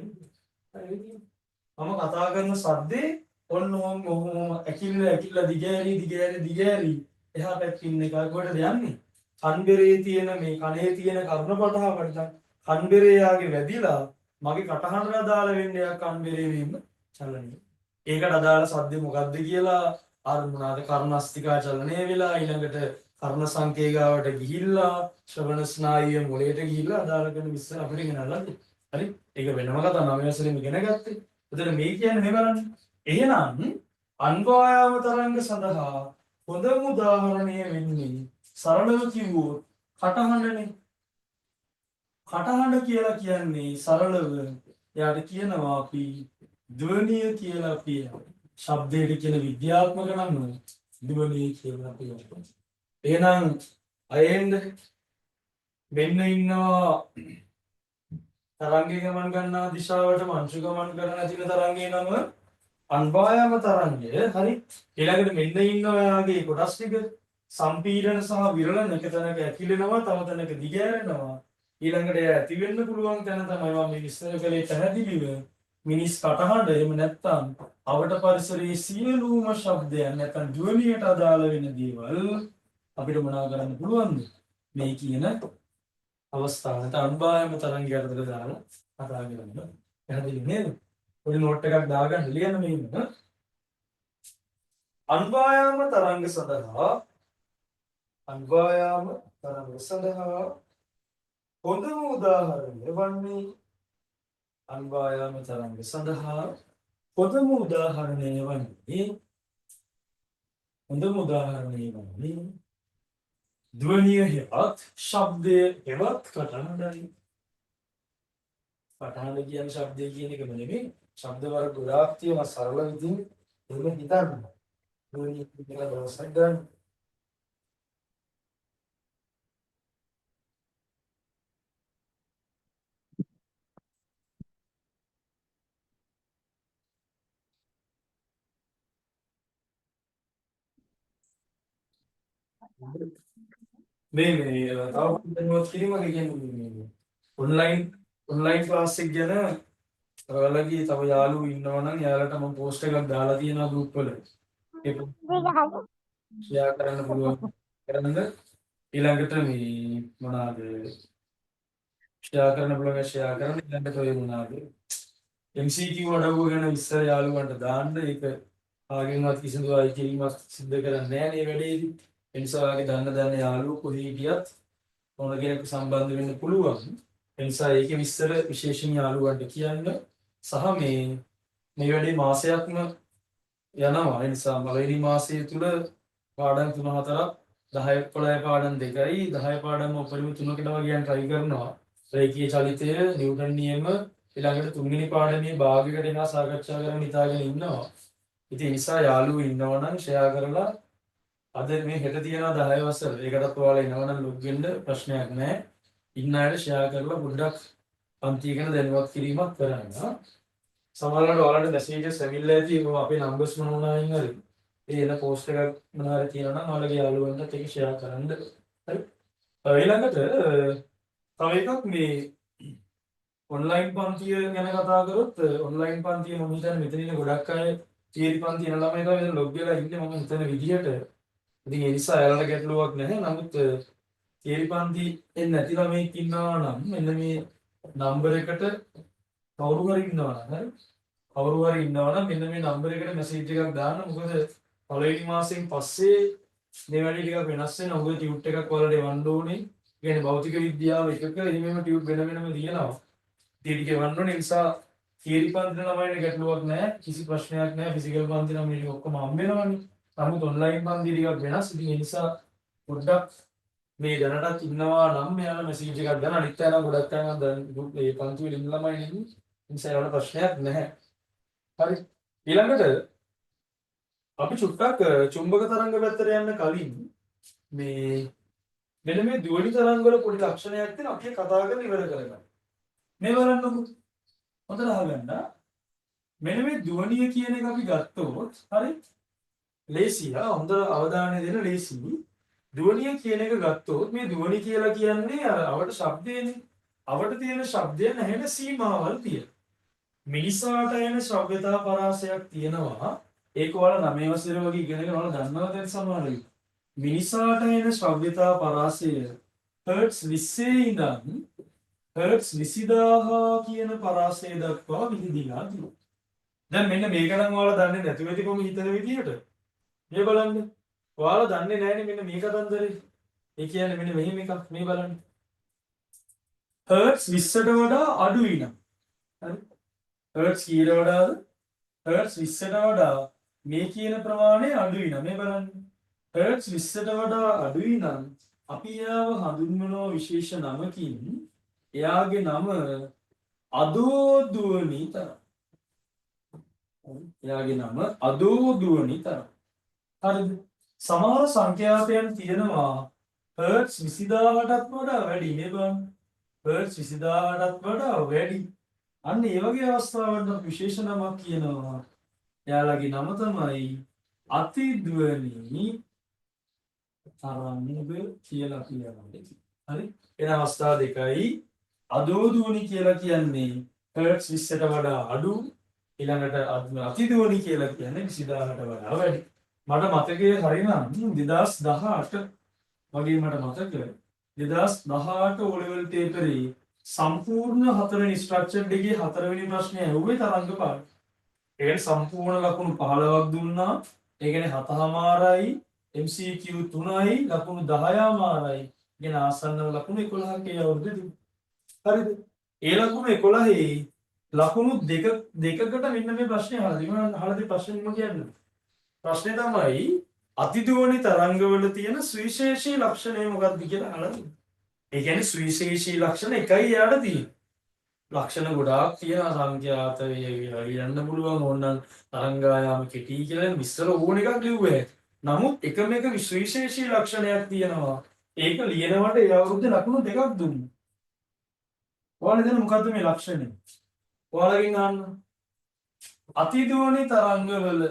මම කතා කරන සද්දේ ඔන්න ඔහොම ඇකිල්ල දිගෑරි එහා පැත්තින් එක කොටද යන්නේ කන්බෙරේ තියෙන මේ කනේ තියෙන කර්ණ පටහාවට කන්බෙරේයාගේ වැදිලා මගේ කටහඬට අදාළ වෙන්නේ යා කන්බෙරේ වීම චලනය ඒකට අදාළ සද්ද මොකක්ද කියලා අර මොනවාද කර්ණස්තිකා චලනය වෙලා ඊළඟට කර්ණ සංකේගාවට ගිහිල්ලා ශ්‍රවණ ස්නායුවේ මොළයට ගිහිල්ලා අදාළ කරන විස්තර අපිට ගෙනල්ලා හරි ඒක වෙනම කතා නම් ඇසලෙම ඉගෙන ගත්තේ. එතන මේ කියන්නේ මේ බලන්න. එහෙනම් අන්වායාම තරංග සඳහා හොඳම උදාහරණය වෙන්නේ සරලව කිව්වොත් කටහඬනේ. කටහඬ කියලා කියන්නේ සරලව එයාට කියනවා අපි ධ්වනිය කියලා අපි ශබ්දයට කියන විද්‍යාත්මක නම් ධ්වනිය කියලා අපි කියනවා. එහෙනම් අයෙන්ද මෙන්න ඉන්නවා තරංගය ගමන් ගන්නා දිශාවට අංශු ගමන් කරන තියෙන තරංගේ නම අන්වායාම තරංගය. හරි. ඊළඟට මෙන්න ඉන්නවා යාගේ කොටස් ටික සම්පීඩන සහ විරලන එක තැනක ඇකිලෙනවා තව තැනක දිගෑරෙනවා. ඊළඟට ඇති වෙන්න පුළුවන් තැන තමයි මම මේ විස්තර කළේ පැහැදිලිව මිනිස් කටහඬ එහෙම නැත්නම් අවට පරිසරයේ සියලුම ශබ්දයන් නැත්නම් ධ්වනියට අදාළ වෙන දේවල් අපිට මොනවා කරන්න පුළුවන්ද මේ කියන අවස්ථාවට අන්වායාම තරංගය යටතට දාලා කතා කරන්න පැහැදිලි නේද පොඩි නෝට් එකක් දාගන්න ලියන්න මේ ඉන්න අන්වායාම තරංග සඳහා හොඳම උදාහරණය වන්නේ අන්වායාම තරංග සඳහා හොඳම උදාහරණය වන්නේ ධ්වනිය හෙවත් ශබ්දය හෙවත් කටහඬයි. කටහඬ කියන ශබ්දය කියන එකම නෙමෙයි. ශබ්ද වර්ග ගොඩාක් තියෙනවා සරල විදිහින් එහෙම හිතන්න. ධ්වනිය කියලා දවසක් ගන්න. මේ තව කිරීමක් කියන්නේ ඔන්ලයින් ක්ලාස් එක ගැන ඔයාලගේ තව යාළුවෝ ඉන්නවා නම් එයාලට මම පෝස්ට් එකක් දාලා තියෙනවා ගෲප් වල. ඒක ෂෙයා කරන්න පුළුවන්. කරනද ඊළඟට මේ මොනවාද ෂෙයා කරන්න පුළුවන් ෂෙයා කරන්න ඊළඟට ඔය මොනවාද MCQ අඩවුව ගැන විස්තර යාළුවන්ට දාන්න. ඒක ආගෙන්වත් කිසිදු අයිතිරීමක් සිද්ධ කරන්නේ නැහැ මේ වැඩේදී. ඒ නිසා ඔයාගේ දන්න යාළුවෝ කොහේ හිටියත් මොන කෙනෙක්ට සම්බන්ධ වෙන්න පුළුවන්. ඒ නිසා ඒකේ විස්තර විශේෂයෙන් යාළුවන්ට කියන්න. සහ මේ වැඩේ මාසයක්ම යනවා. ඒ නිසා පළවෙනි මාසය තුල පාඩම් 3-4ක් 10 11 පාඩම් 2යි 10 පාඩම් උපරිම 3කට වගේ යන try කරනවා. රේඛීය චලිතය, නිව්ටන් නියම ඊළඟට තුන්වෙනි පාඩමේ භාගයකට එනවා සාකච්ඡා කරන්න හිතාගෙන ඉන්නවා. ඉතින් ඒ නිසා යාළුවෝ ඉන්නවා නම් ෂෙයා කරලා අද මේ හෙට තියෙනවා 10 වසර. ඒකටත් ඔයාලා එනවා නම් ලොග් වෙන්න ප්‍රශ්නයක් නැහැ. ඉන්න අයට ෂෙයා කරලා පොඩ්ඩක් පන්ති ගැන දැනුවත් කිරීමක් කරන්න. සමහරවිට ඔයාලට මැසේජස් ඇවිල්ලා ඇති අපේ නම්බර්ස් මොනවායින් හරි. ඒ එන පෝස්ට් එකක් මොනවාරි තියෙනවා නම් ඔයාලගේ යාළුවන්ට ඒක ෂෙයා කරන්න. හරි. ඊළඟට තව එකක් මේ ඔන්ලයින් පන්තිය ගැන කතා කරොත් ඔන්ලයින් පන්තිය මම හිතන්නේ මෙතන ඉන්න ගොඩක් අය තියරි පන්ති යන ළමයි තමයි මෙතන ලොග් වෙලා ඉන්නේ මම හිතන විදිහට. ඉතින් ඒ නිසා එයාලට ගැටලුවක් නැහැ. නමුත් තියරි පන්ති එන්නේ නැති ළමෙක් ඉන්නවා නම් මෙන්න මේ නම්බර් එකට කවුරු හරි ඉන්නවා නම් හරි කවුරු හරි ඉන්නවා නම් මෙන්න මේ නම්බර් එකට මැසේජ් එකක් දාන්න. මොකද පළවෙනි මාසෙන් පස්සේ මේ වැඩි ටිකක් වෙනස් වෙනවා. මොකද ටියුට් එකක් ඔයාලට එවන්න ඕනේ. කියන්නේ භෞතික විද්‍යාව එකක එහෙමම ටියුට් වෙන වෙනම තියෙනවා. ටික එවන්න ඕනේ. ඒ නිසා තියරි පන්ති ළමයින්ට ගැටලුවක් නැහැ. කිසි ප්‍රශ්නයක් නැහැ. ෆිසිකල් පන්ති නම් මේ ඔක්කොම හම්බ වෙනවනේ. නමුත් ඔන්ලයින් පන්ති ටිකක් වෙනස්. ඉතින් ඒ නිසා පොඩ්ඩක් මේ දැනටත් ඉන්නවා නම් මෙයාලා මැසේජ් එකක් දාන්න. අනිත් අය නම් ගොඩක් අය නම් දැන් මේ පන්ති වල ඉන්න ළමයි නෙමෙයි. ඒ නිසා ඒවල ප්‍රශ්නයක් නැහැ. හරි. ඊළඟට අපි චුට්ටක් චුම්බක තරංග පැත්තට යන්න කලින් මේ මෙන්න මේ ද්විවි තරංග වල පොඩි ලක්ෂණයක් තියෙනවා. අපි කතා කරලා ඉවර කරගන්න. මේ බලන්නකො. හොඳට අහගන්න. මෙන්න මේ ධ්වනිය කියන එක අපි ගත්තොත් හරි ලේසිය. හොඳ අවධානය දෙන්න ලේසි. ධ්වනිය කියන එක ගත්තොත් මේ ධ්වනි කියලා කියන්නේ අර අවට ශබ්දයනේ. අවට තියෙන ශබ්දය නැහෙන සීමාවල් තියෙන. මිනිසාට එන ශ්‍රව්‍යතා පරාසයක් තියෙනවා. ඒක ඔයාලා 9 වසරේ වගේ ඉගෙනගෙන ඔයාලා දන්නවා දැන් සමහරවිට. මිනිසාට එන ශ්‍රව්‍යතා පරාසය හර්ට්ස් 20 ඉඳන් හර්ට්ස් 20000 කියන පරාසය දක්වා විහිදිලා තියෙනවා. දැන් මෙන්න මේක නම් ඔයාලා දන්නේ නැතුව ඇති කොහොම හිතන විදියට. මේ බලන්න. ඔයාලා දන්නේ නැහැනේ මෙන්න මේ කතන්දරේ. ඒ කියන්නේ මෙන්න මෙහෙම එකක් මේ බලන්න. හර්ට්ස් 20ට වඩා අඩුයි නම්. හරි. හර්ට්ස් කීයට වඩාද? හර්ට්ස් 20ට වඩා මේ කියන ප්‍රමාණය අඩුයි නම් මේ බලන්න. හර්ට්ස් 20ට වඩා අඩුයි නම් අපි එයාව හඳුන්වනවා විශේෂ නමකින්. එයාගේ නම අදෝදුවනි තරංග. එයාගේ නම අදෝදුවනි තරංග. හරිද? සමහර සංඛ්‍යාතයන් තියෙනවා හර්ට්ස් 20000ටත් වඩා වැඩි නේ බලන්න. හර්ට්ස් 20000ටත් වඩා වැඩි. අන්න ඒ වගේ අවස්ථාවකට විශේෂ නමක් කියනවා. එයාලගේ නම තමයි අතිද්වනි තරංග කියලා කියනවා. හරි? එන අවස්ථා දෙකයි. අදෝදුවනි කියලා කියන්නේ හර්ට්ස් 20ට වඩා අඩු. ඊළඟට අතිද්වනි කියලා කියන්නේ 20000ට වඩා වැඩි. මට මතකයේ හරිනම් 2018 වගේ මට මතක 2018 O level paperේ සම්පූර්ණ 4 වෙනි ස්ට්‍රක්චර්ඩ් එකේ 4 වෙනි ප්‍රශ්නය ඇහුවේ තරංග පාඩ. ඒකට සම්පූර්ණ ලකුණු 15ක් දුන්නා. ඒ කියන්නේ 7මාරයි MCQ 3යි ලකුණු 10මාරයි. කියන ආසන්න ලකුණු 11ක ඒ අවුරුද්දේ. හරිද? ඒ ලකුණු 11 ලකුණු දෙකකට මෙන්න මේ ප්‍රශ්නේ අහලා තියෙනවා. අහලා තියෙන ප්‍රශ්නේ මොකද කියන්නේ? ප්‍රශ්නේ තමයි අතිද්වනි තරංගවල තියෙන සුවිශේෂී ලක්ෂණය මොකක්ද කියලා අහලා තියෙනවා. ඒ කියන්නේ සුවිශේෂී ලක්ෂණ එකයි යාට තියෙන්නේ. ලක්ෂණ ගොඩාක් තියෙන සංඛ්‍යාත යන්න පුළුවන් ඕනනම් තරංගායාම කෙටි කියලා විස්තර ඕන එකක් ලිව්වේ. නමුත් එකම එක විශේෂී ලක්ෂණයක් තියෙනවා. ඒක ලියනවට ඒ අවුරුද්දේ ලකුණු දෙකක් දුන්නා. ඔයාලා දන්න මොකද්ද මේ ලක්ෂණය? ඔයාලගෙන් අහන්න. අතිද්වනි තරංගවල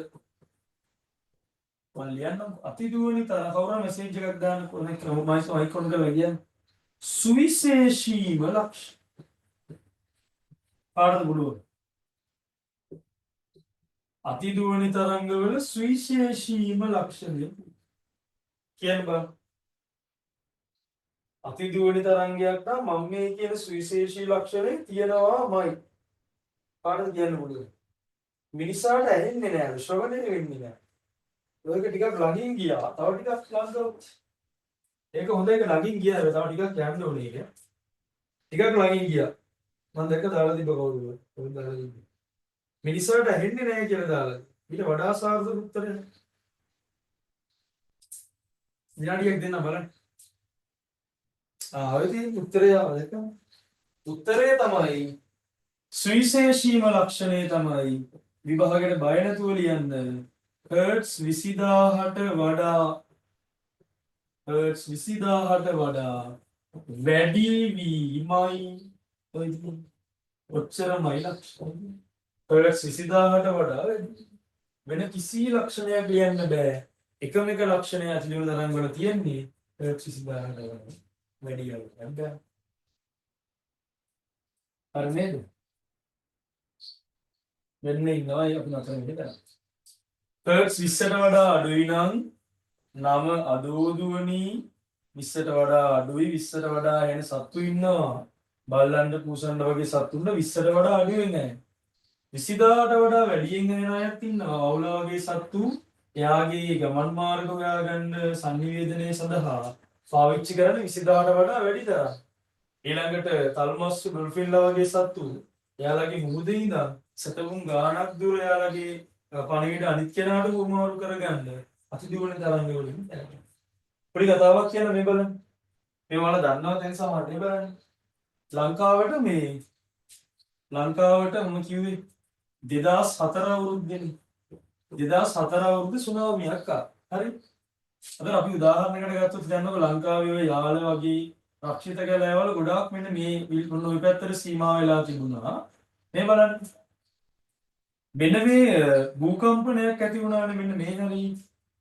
මම ලියන්නම් අතිදුවනි තරංග කවුරු මෙසේජ් එකක් දාන්න කොහොමද කියලා මම අයිකෝන් කරලා ලියන්න. සුවිශේෂීම ලක්ෂණ. පාඩම බලන්න. අතිදුවනි තරංගවල සුවිශේෂීම ලක්ෂණය කියන්න බෑ. අතිදුවනි තරංගයක් නම් මම මේ කියන සුවිශේෂී ලක්ෂණේ තියනවාමයි. පාඩම කියන්න පුළුවන්. මිනිසාට ඇහෙන්නේ නැහැ, ශ්‍රවණය වෙන්නේ නැහැ. ඒක ටිකක් ළඟින් ගියා. තව ටිකක් ළඟ කරොත්. ඒක හොඳ එක ළඟින් ගියා. තව ටිකක් යන්න ඕනේ ඒක. ටිකක් ළඟින් ගියා. මම දැක්ක දාලා තිබ්බ කවුරුද? කොහෙන්ද දාලා තිබ්බේ? මිනිසාට ඇහෙන්නේ නැහැ කියලා දාලා. ඊට වඩා සාර්ථක උත්තරය. විනාඩියක් දෙන්න බලන්න. ඔය තියෙන උත්තරය දැක්කම. උත්තරය තමයි සුවිශේෂීම ලක්ෂණය තමයි විභාගයට බය නැතුව ලියන්න. හර්ට්ස් 20000ට වඩා වැඩි වීමයි ඔච්චරමයි ලක්ෂණය. හර්ට්ස් 20000ට වඩා වැඩි. වෙන කිසි ලක්ෂණයක් ලියන්න බෑ. එකම එක ලක්ෂණය අතිදුවන තරංග වල තියෙන්නේ හර්ට්ස් 20000ට වඩා වැඩි වෙනවා. හරි නේද? මෙන්න ඉන්නවා අපි නතර වෙන්න කරා. හර්ට්ස් 20ට වඩා අඩුයි නම් නම අදෝදුවනි 20ට වඩා අඩුයි 20ට වඩා එන සත්තු ඉන්නවා. බල්ලන්ට පූසන්ට වගේ සත්තුන්ට 20ට වඩා අඩු වෙන්නේ නැහැ. 20000ට වඩා වැඩියෙන් එන අයත් ඉන්නවා. වවුලා වගේ සත්තු එයාගේ ගමන් මාර්ග හොයාගන්න සංනිවේදනය සඳහා පාවිච්චි කරන 20000ට වඩා වැඩි තරම්. ඊළඟට තල්මස්සු ඩොල්ෆින්ලා වගේ සත්තු එයාලගේ මුහුදේ ඉඳන් සතවුන් ගානක් දුර එයාලගේ පණිවිඩ අනිත් කෙනාට උරුමාරු කරගන්න අතිදුවන තරංග වලින් යනවා. පොඩි කතාවක් කියන්න මේ බලන්න. මේ වල දන්නවා දැන් සමහරට මේ බලන්න. ලංකාවට මම කිව්වේ 2004 අවුරුද්දේනේ. 2004 අවුරුද්දේ සුනාමියක් ආවා. හරි? අද අපි උදාහරණයකට ගත්තොත් දැන්නකො ලංකාවේ ඔය යාල වගේ රක්ෂිත කැලෑවල ගොඩාක් මෙන්න මේ මොන ඔය පැත්තට සීමා වෙලා තිබුණා. මේ බලන්න. මෙන්න මේ භූකම්පනයක් ඇති වුණානේ මෙන්න මේ හරි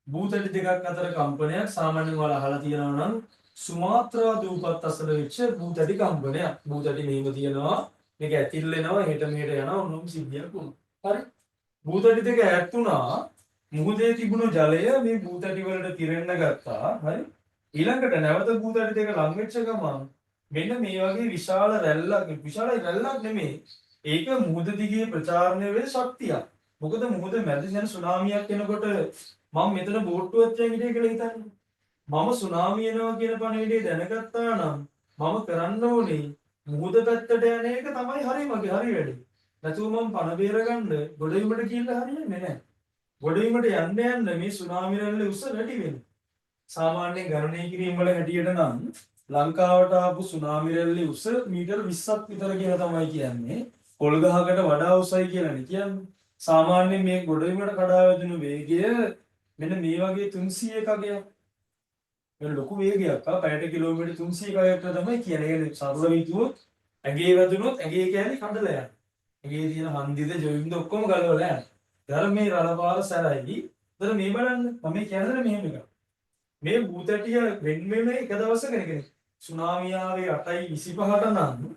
භූතඩි දෙකක් අතර කම්පනයක් සාමාන්‍යයෙන් ඔයාලා අහලා තියෙනවා නම් සුමාත්‍රා දූපත් අසල වෙච්ච භූතඩි කම්පනයක්. භූතඩි මෙහෙම තියෙනවා. මේක ඇතිල්ලෙනවා හෙට මෙහෙට යනවා ඔන්නම සිද්ධියක් වුණා. හරි? භූතඩි දෙක ඈත් වුණා. මුහුදේ තිබුණු ජලය මේ භූතඩි වලට තිරෙන්න ගත්තා. හරි? ඊළඟට නැවත භූතඩි දෙක ලං වෙච්ච ගමන් මෙන්න මේ වගේ විශාල රැල්ලක් නෙමෙයි. ඒක මුහුද දිගේ ප්‍රචාරණය වෙන ශක්තියක්. මොකද මුහුද මැද යන සුනාමියක් එනකොට මම මෙතන බෝට්ටුවත් යන්නේ කියලා හිතන්නේ. මම සුනාමිය එනවා කියන පණිවිඩය දැනගත්තා නම් මම කරන්න ඕනේ මුහුද පැත්තට යන එක තමයි හරි වැඩේ. නැතුව මම පණ බේරගන්න ගොඩබිමට ගිහිල්ලා හරියන්නේ නැහැ. ගොඩබිමට යන්න මේ සුනාමි රැල්ලේ උස වැඩි වෙනවා. සාමාන්‍යයෙන් ගණනය කිරීම වල හැටියට නම් ලංකාවට ආපු සුනාමි රැල්ලේ උස මීටර් 20ක් විතර කියලා තමයි කියන්නේ. පොල් ගහකට වඩා උසයි කියලානේ කියන්නේ. සාමාන්‍යයෙන් මේ ගොඩබිමට කඩා වැදුණු වේගය මෙන්න මේ වගේ 300ක ගයක්. මේ ලොකු වේගයක් පැයට කිලෝමීටර් 300කට තමයි කියන්නේ. ඒ සරල හිතුවොත් ඇඟේ වැදුනොත් ඇඟේ කෑලි කඩලා යනවා. ඇඟේ තියෙන හන්දිද ජොයින්ද ඔක්කොම ගලවලා යනවා. ධර්මයේ රළපාර සැරයි. ඒතර මේ බලන්න මම කියන්නේ මෙහෙම එකක්. මේ භූතටිය වෙන්වෙම එක දවසක කෙනෙක් සුනාමිය ආවේ 8:25ට නම්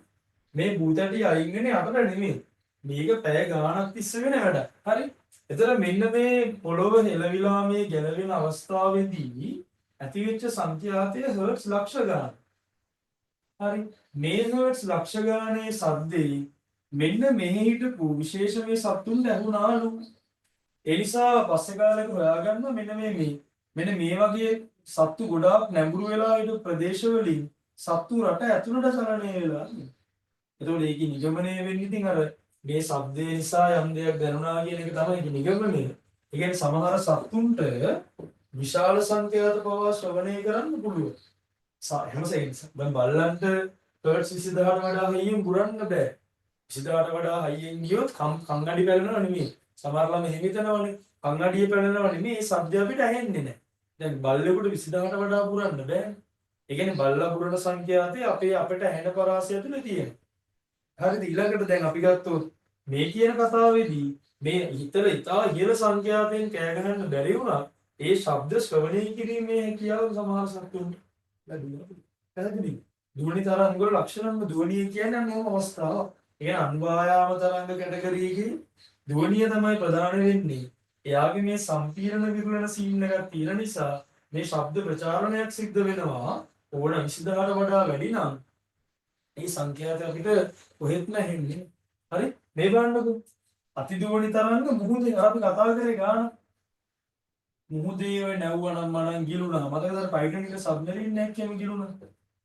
මේ භූතටිය අයින් වෙන්නේ 8ට නෙමෙයි. මේක පැය ගාණක් තිස්සේ වෙන වැඩක්. හරි? එතන මෙන්න මේ පොළොව හෙලවිලා මේ ගැලවෙන අවස්ථාවේදී ඇතිවෙච්ච සංඛ්‍යාතය හර්ට්ස් ලක්ෂ ගාන. හරි? මේ හර්ට්ස් ලක්ෂ ගානේ සද්දේ මෙන්න මෙහි හිටපු විශේෂ මේ සත්තුන්ට ඇහුණාලු. ඒ නිසා පස්සේ කාලෙක හොයාගන්න මෙන්න මෙන්න මේ වගේ සත්තු ගොඩාක් නැඹුරු වෙලා ඉන්න ප්‍රදේශවලින් සත්තු රට ඇතුළට චලනය වෙලා. ඒතකොට ඒකේ නිගමනය වෙන්නේ ඉතින් අර මේ ශබ්දේ නිසා යම් දෙයක් දැනුණා කියන එක තමයි ඒකේ නිගමනය. ඒ කියන්නේ සමහර සත්තුන්ට විශාල සංඛ්‍යාත පවා ශ්‍රවණය කරන්න පුළුවන්. හැම සෙකන්ඩ්ස්. දැන් බල්ලන්ට හර්ට්ස් 20000ට වඩා හයියෙන් පුරන්න බෑ. 20000ට වඩා හයියෙන් ගියොත් කංගඩි පැලෙනවා නෙමෙයි. සමහරවල් මෙහෙම හිතනවනේ කංගඩිය පැලෙනවා නෙමෙයි මේ ශබ්දය අපිට ඇහෙන්නේ නැහැ. දැන් බල්ලෙකුට 20000ට වඩා පුරන්න බෑ. ඒ කියන්නේ බල්ලා පුරන සංඛ්‍යාතය අපිට ඇහෙන පරාසය ඇතුලේ තියෙනවා. හරිද? ඊළඟට දැන් අපි ගත්තොත් මේ කියන කතාවේදී මේ හිතල ඉතා ඉහළ සංඛ්‍යාතයෙන් කෑ ගහන්න බැරි වුණා ඒ ශබ්ද ශ්‍රවණය කිරීමේ හැකියාව සමහර සත්තුන්ට ලැබෙනවා. පැහැදිලිද? ධ්වනි තරංග වල ලක්ෂණම ධ්වනිය කියන්නේ මොන අවස්ථාවක්? ඒ අන්වායාම තරංග කැටගරි එකේ ධ්වනිය තමයි ප්‍රධාන වෙන්නේ. එයාගේ මේ සම්පීර්ණ විරලන සීන් එකක් තියෙන නිසා මේ ශබ්ද ප්‍රචාරණයක් සිද්ධ වෙනවා ඕන 20000ට වඩා වැඩි නම් මේ සංඛ්‍යාත අපිට කොහෙත් නැහෙන්නේ. හරි? මේ බලන්නකෝ. අතිධ්වනි තරංග මුහුදේ අපි කතා කරේ ගාන මුහුදේ ඔය නැව්වනම් මනම් ගිලුණා. මතකද ටයිටන් එක සබ්මරීන් එකක් කියම ගිලුණා.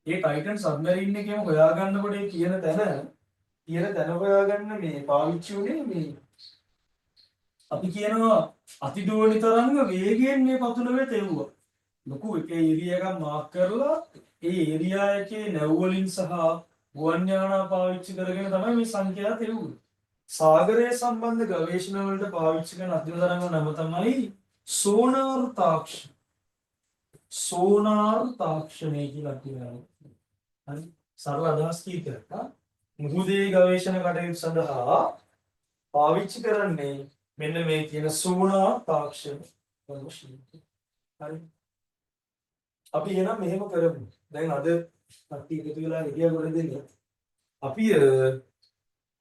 ඒ ටයිටන් සබ්මරීන් එකේම හොයාගන්නකොට ඒ කියන තැන හොයාගන්න මේ පාවිච්චි උනේ මේ අපි කියනවා අතිධ්වනි තරංග වේගයෙන් මේ පතුල වෙත එව්වා. ලොකු එකේ ඒරියා එකක් මාක් කරලා ඒ ඒරියා එකේ නැව් වලින් සහ ගුවන් යානා පාවිච්චි කරගෙන තමයි මේ සංඛ්‍යාත එව්වේ. සාගරය සම්බන්ධ ගවේෂණ වලට පාවිච්චි කරන අධ්‍යයන තරංග නම තමයි සෝනාර් තාක්ෂණ. සෝනාර් තාක්ෂණය කියලා කියනවා. හරි සරල අදහස් කීපයක්. මුහුදේ ගවේෂණ කටයුතු සඳහා පාවිච්චි කරන්නේ මෙන්න මේ කියන සෝනාර් තාක්ෂණ මැෂින්. හරි අපි එනම් මෙහෙම කරමු. දැන් අද කට්ටිය එකතු වෙලා හිටියා ගොඩ දෙන්නේ. අපි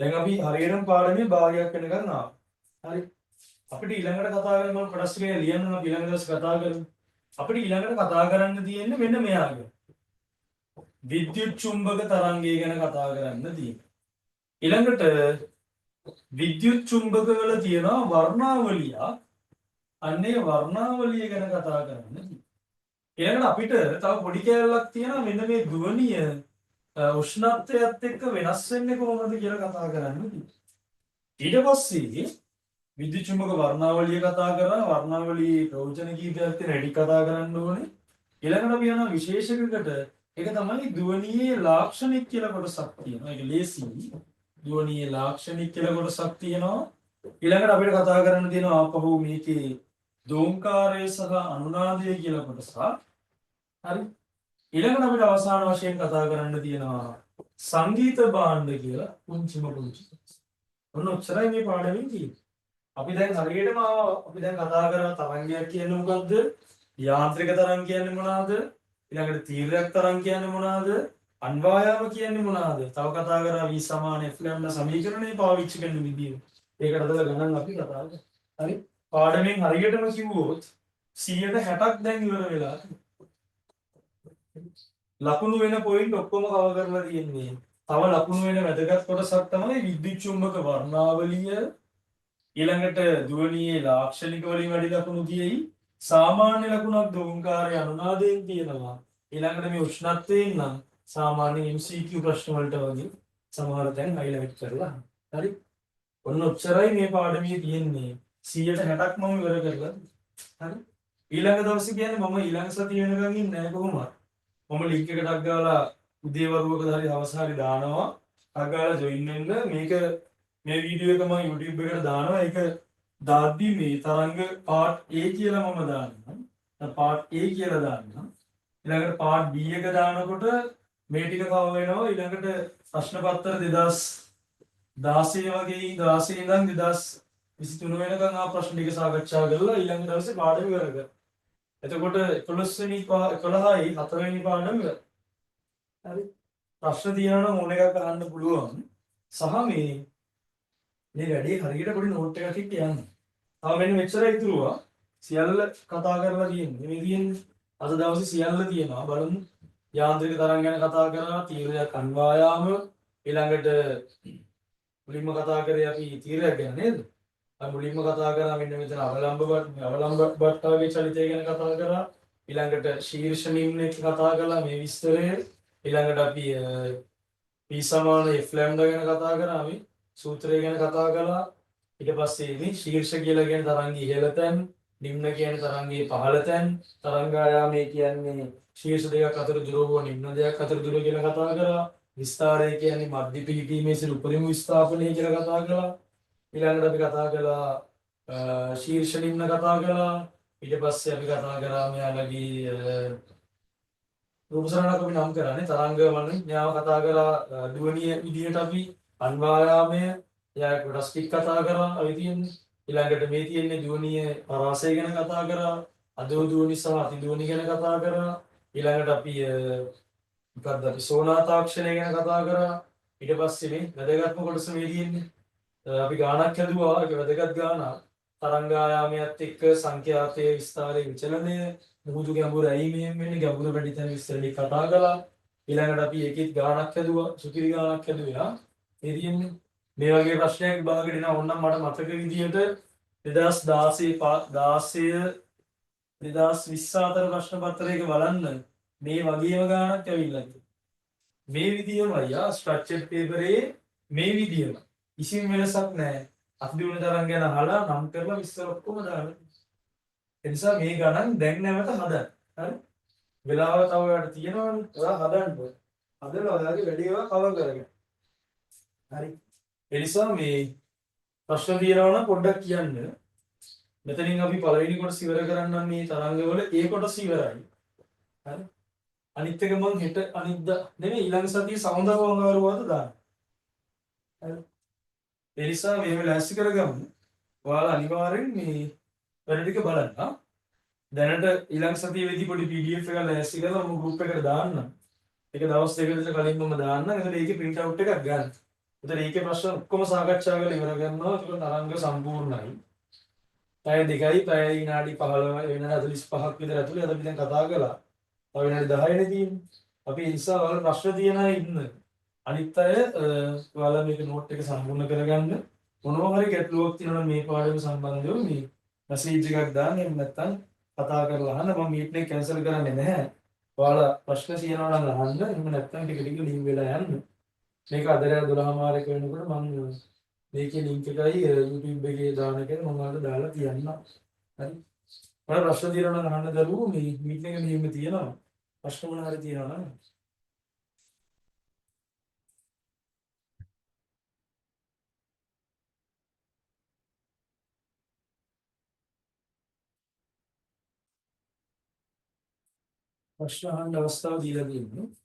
දැන් අපි හරියටම පාඩමේ භාගයක් වෙනකන් ආවා. හරි. අපිට ඊළඟට කතා කරන්න මම කොටස් ටික ලියන්න අපි ඊළඟ දවස් කතා කරමු. අපිට ඊළඟට කතා කරන්න තියෙන්නේ මෙන්න මෙයාගේ. විද්‍යුත් චුම්බක තරංගය ගැන කතා කරන්න තියෙනවා. ඊළඟට විද්‍යුත් චුම්බක වල තියෙන වර්ණාවලිය අන්නේ වර්ණාවලිය ගැන කතා කරන්න තියෙනවා. ඊළඟට අපිට තව පොඩි කැලලක් තියෙනවා මෙන්න මේ ධ්වනිය උෂ්ණත්වයත් එක්ක වෙනස් වෙන්නේ කොහොමද කියලා කතා කරන්න තියෙනවා. ඊට පස්සේ විද්‍යුත් චුම්බක වර්ණාවලිය කතා කරා වර්ණාවලියේ ප්‍රයෝජන කීපයක් තියෙන හැටි කතා කරන්න ඕනේ. ඊළඟට අපි යනවා විශේෂකයකට ඒක තමයි ධ්වනියේ ලාක්ෂණික කියලා කොටසක් තියෙනවා. ඒක ලේසි. ධ්වනියේ ලාක්ෂණික කියලා කොටසක් තියෙනවා. ඊළඟට අපිට කතා කරන්න තියෙනවා ආපහු මේකේ දෝංකාරය සහ අනුනාදය කියලා කොටසක්. හරි. ඊළඟට අපිට අවසාන වශයෙන් කතා කරන්න තියෙනවා සංගීත භාණ්ඩ කියලා පුංචිම පුංචි. ඔන්න ඔච්චරයි මේ පාඩමෙන් තියෙන්නේ. අපි දැන් හරියටම අපි දැන් කතා කරා තරංගයක් කියන්නේ මොකද්ද? යාන්ත්‍රික තරංග කියන්නේ මොනවාද? ඊළඟට තීව්‍රයක් තරංග කියන්නේ මොනවාද? අන්වායාම කියන්නේ මොනවාද? තව කතා කරා V සමාන F ලැම්ඩා සමීකරණය පාවිච්චි කරන විදිය. ඒකට අදලා ගණන් අපි කතා කරා. හරි. පාඩමෙන් හරියටම කිව්වොත් 160ක් දැන් ඉවර වෙලා. ලකුණු වෙන පොයින්ට් ඔක්කොම කවර් කරලා තියෙන්නේ. තව ලකුණු වෙන වැදගත් කොටසක් තමයි විද්‍යුත් චුම්බක වර්ණාවලිය. ඊළඟට ධ්වනියේ ලාක්ෂණික වලින් වැඩි ලකුණු තියෙයි. සාමාන්‍ය ලකුණක් දෝංකාරය අනුනාදයෙන් තියෙනවා. ඊළඟට මේ උෂ්ණත්වයෙන් නම් සාමාන්‍ය MCQ ප්‍රශ්න වලට වගේ සමහර තැන් හයිලයිට් කරලා. හරි. ඔන්න ඔච්චරයි මේ පාඩමේ තියෙන්නේ. 160ක් මම ඉවර කරලා. හරි. ඊළඟ දවසේ කියන්නේ මම ඊළඟ සතිය වෙනකන් ඉන්නේ නැහැ කොහොමද? මම ලින්ක් එකක් ගාලා උදේ වරුවක හරි හවස හරි දානවා. අගාලා ජොයින් වෙන්න. මේක මේ වීඩියෝ එක මම YouTube එකට දානවා. ඒක දාද්දි මේ තරංග part A කියලා මම දාන්නම්. part A කියලා දාන්නම්. ඊළඟට part B එක දානකොට මේ ටික කව වෙනවා. ඊළඟට ප්‍රශ්න පත්‍ර 2016 වගේ 16 ඉඳන් 2023 වෙනකන් ආ ප්‍රශ්න ටික සාකච්ඡා කරලා ඊළඟ දවසේ පාඩම ඉවර කරා. එතකොට 11 වෙනි 11යි 4 වෙනි පාඩම ඉවර. හරි. ප්‍රශ්න තියෙනවා නම් ඕන එකක් අහන්න පුළුවන්. සහ මේ වැඩේ හරියට පොඩි නෝට් එකක් එක්ක යන්න. තව මෙන්න මෙච්චරයි ඉතුරුවා. සියල්ල කතා කරලා තියෙන්නේ. මේ තියෙන්නේ අද දවසේ සියල්ල තියෙනවා. බලමු. යාන්ත්‍රික තරංග ගැන කතා කරා, තීව්‍රයක් අන්වායාම, ඊළඟට මුලින්ම කතා කරේ අපි තීව්‍රයක් ගැන නේද? අපි මුලින්ම කතා කරා මෙන්න මෙතන අවලම්බ බට්ටාවේ චලිතය ගැන කතා කරා. ඊළඟට ශීර්ෂ නිම්න එක කතා කළා මේ විස්තරය. ඊළඟට අපි P සමාන F ලැම්ඩා ගැන කතා කරා මේ සූත්‍රය ගැන කතා කළා. ඊට පස්සේ මේ ශීර්ෂ කියලා කියන තරංගයේ ඉහළ තැන්, නිම්න කියන තරංගයේ පහළ තැන්, තරංගායාමයේ කියන්නේ ශීර්ෂ දෙකක් අතර දුර හෝ නිම්න දෙකක් අතර දුර කියලා කතා කරා. විස්තාරය කියන්නේ මධ්‍ය පිහිටීමේ සිට උපරිම විස්ථාපනය කියලා කතා කළා. ඊළඟට අපි කතා කළා ශීර්ෂ නිම්න කතා කළා. ඊට පස්සේ අපි කතා කරා මෙයාලගේ රූප සරණක් අපි නම් කරානේ තරංග වලින් න්යාව කතා කරා. ධ්වනිය විදිහට අපි අන්වායාමය යා කොටස් ටික කතා කරා. අපි තියෙන්නේ ඊළඟට මේ තියෙන්නේ ධ්වනිය පරාසය ගැන කතා කරා. අදෝදුවනි සහ අතිදුවනි ගැන කතා කරා. ඊළඟට අපි මොකක්ද අපි සෝනා තාක්ෂණය ගැන කතා කරා. ඊට පස්සේ මේ වැදගත්ම කොටස මේ තියෙන්නේ. අපි ගානක් හැදුවා. ඒක වැදගත් ගානක්. තරංග ආයාමයත් එක්ක සංඛ්‍යාතයේ විස්තරයේ විචලනය, මුහුදු ගැඹුර ඇයිමෙන් වෙන්නේ, ගැඹුර වැඩි තැන විස්තරේ කතා කළා. ඊළඟට අපි ඒකෙත් ගානක් හැදුවා. සුපිරි ගානක් හැදුවා. මේ තියෙන්නේ මේ වගේ ප්‍රශ්නයක් විභාගෙට එනවා. ඕනනම් මට මතක විදියට 2016 2020 අතර ප්‍රශ්න පත්‍රයක බලන්න මේ වගේම ගානක් ඇවිල්ලා තියෙනවා. මේ විදියම අයියා ස්ට්‍රක්චර්ඩ් පේපරේ මේ විදියම කිසිම වෙනසක් නැහැ. අතිදියුණු තරම් ගැන අහලා නම් කරලා විස්තර ඔක්කොම දාලා. ඒ නිසා මේ ගණන් දැන් නැවත හදන්න. හරි? වෙලාව තව ඔයාලට තියෙනවනේ. ඔයා හදන්න ඕනේ. හදලා ඔයාගේ වැඩේ ඒවා කවර් කරගන්න. හරි. ඒ නිසා මේ ප්‍රශ්න තියෙනවා නම් පොඩ්ඩක් කියන්න. මෙතනින් අපි පළවෙනි කොටස ඉවර කරන්නම් මේ තරංගවල ඒ කොටස ඉවරයි. හරි. අනිත් එක මම හෙට අනිද්දා නෙමෙයි ඊළඟ සතියේ සමුදා වංගාරුවාද දාන්න. හරි. ඒ නිසා මේව ලෑස්ති කරගමු. ඔයාලා අනිවාර්යෙන් මේ වැඩ ටික බලන්න. දැනට ඊළඟ සතියේ වෙදි පොඩි PDF එකක් ලෑස්ති කරලා මම group එකට දාන්නම්. ඒක දවස් දෙකකට කලින් මම දාන්නම්. එතකොට ඒකේ print out එකක් ගන්න. එතකොට ඒකේ ප්‍රශ්න ඔක්කොම සාකච්ඡා කරලා ඉවර කරනවා. ඒක තරංග සම්පූර්ණයි. පැය දෙකයි පැය විනාඩි 15 විනාඩි 45ක් විතර ඇතුලේ අද අපි දැන් කතා කළා. තව විනාඩි 10නේ තියෙන්නේ. අපි ඒ නිසා ඔයාලා ප්‍රශ්න තියන අය ඉන්න. අනිත් අය ඔයාලා මේක නෝට් එක සම්පූර්ණ කරගන්න. මොනවා හරි ගැටලුවක් තියෙනවා නම් මේ පාඩම සම්බන්ධව මේ මැසේජ් එකක් දාන්න. එහෙම නැත්නම් කතා කරලා අහන්න. මම මීටින් එක කැන්සල් කරන්නේ නැහැ. ඔයාලා ප්‍රශ්න තියෙනවා නම් අහන්න. එහෙම නැත්නම් ටික ටික ලින්ක් වෙලා යන්න. මේක අද රෑ 12:00 වෙනකොට මම මේකේ ලින්ක් එකයි YouTube එකේ දාන එක මම ඔයාලට දාලා තියන්නම්. හරි. ඔයාලා ප්‍රශ්න තියෙනවා නම් අහන්න දරුවෝ මේ මීටින් එක මෙහෙම තියෙනවා. ප්‍රශ්න මොනවා හරි තියෙනවා නම් ප්‍රශ්න අහන්න අවස්ථාව දීලා දෙන්න.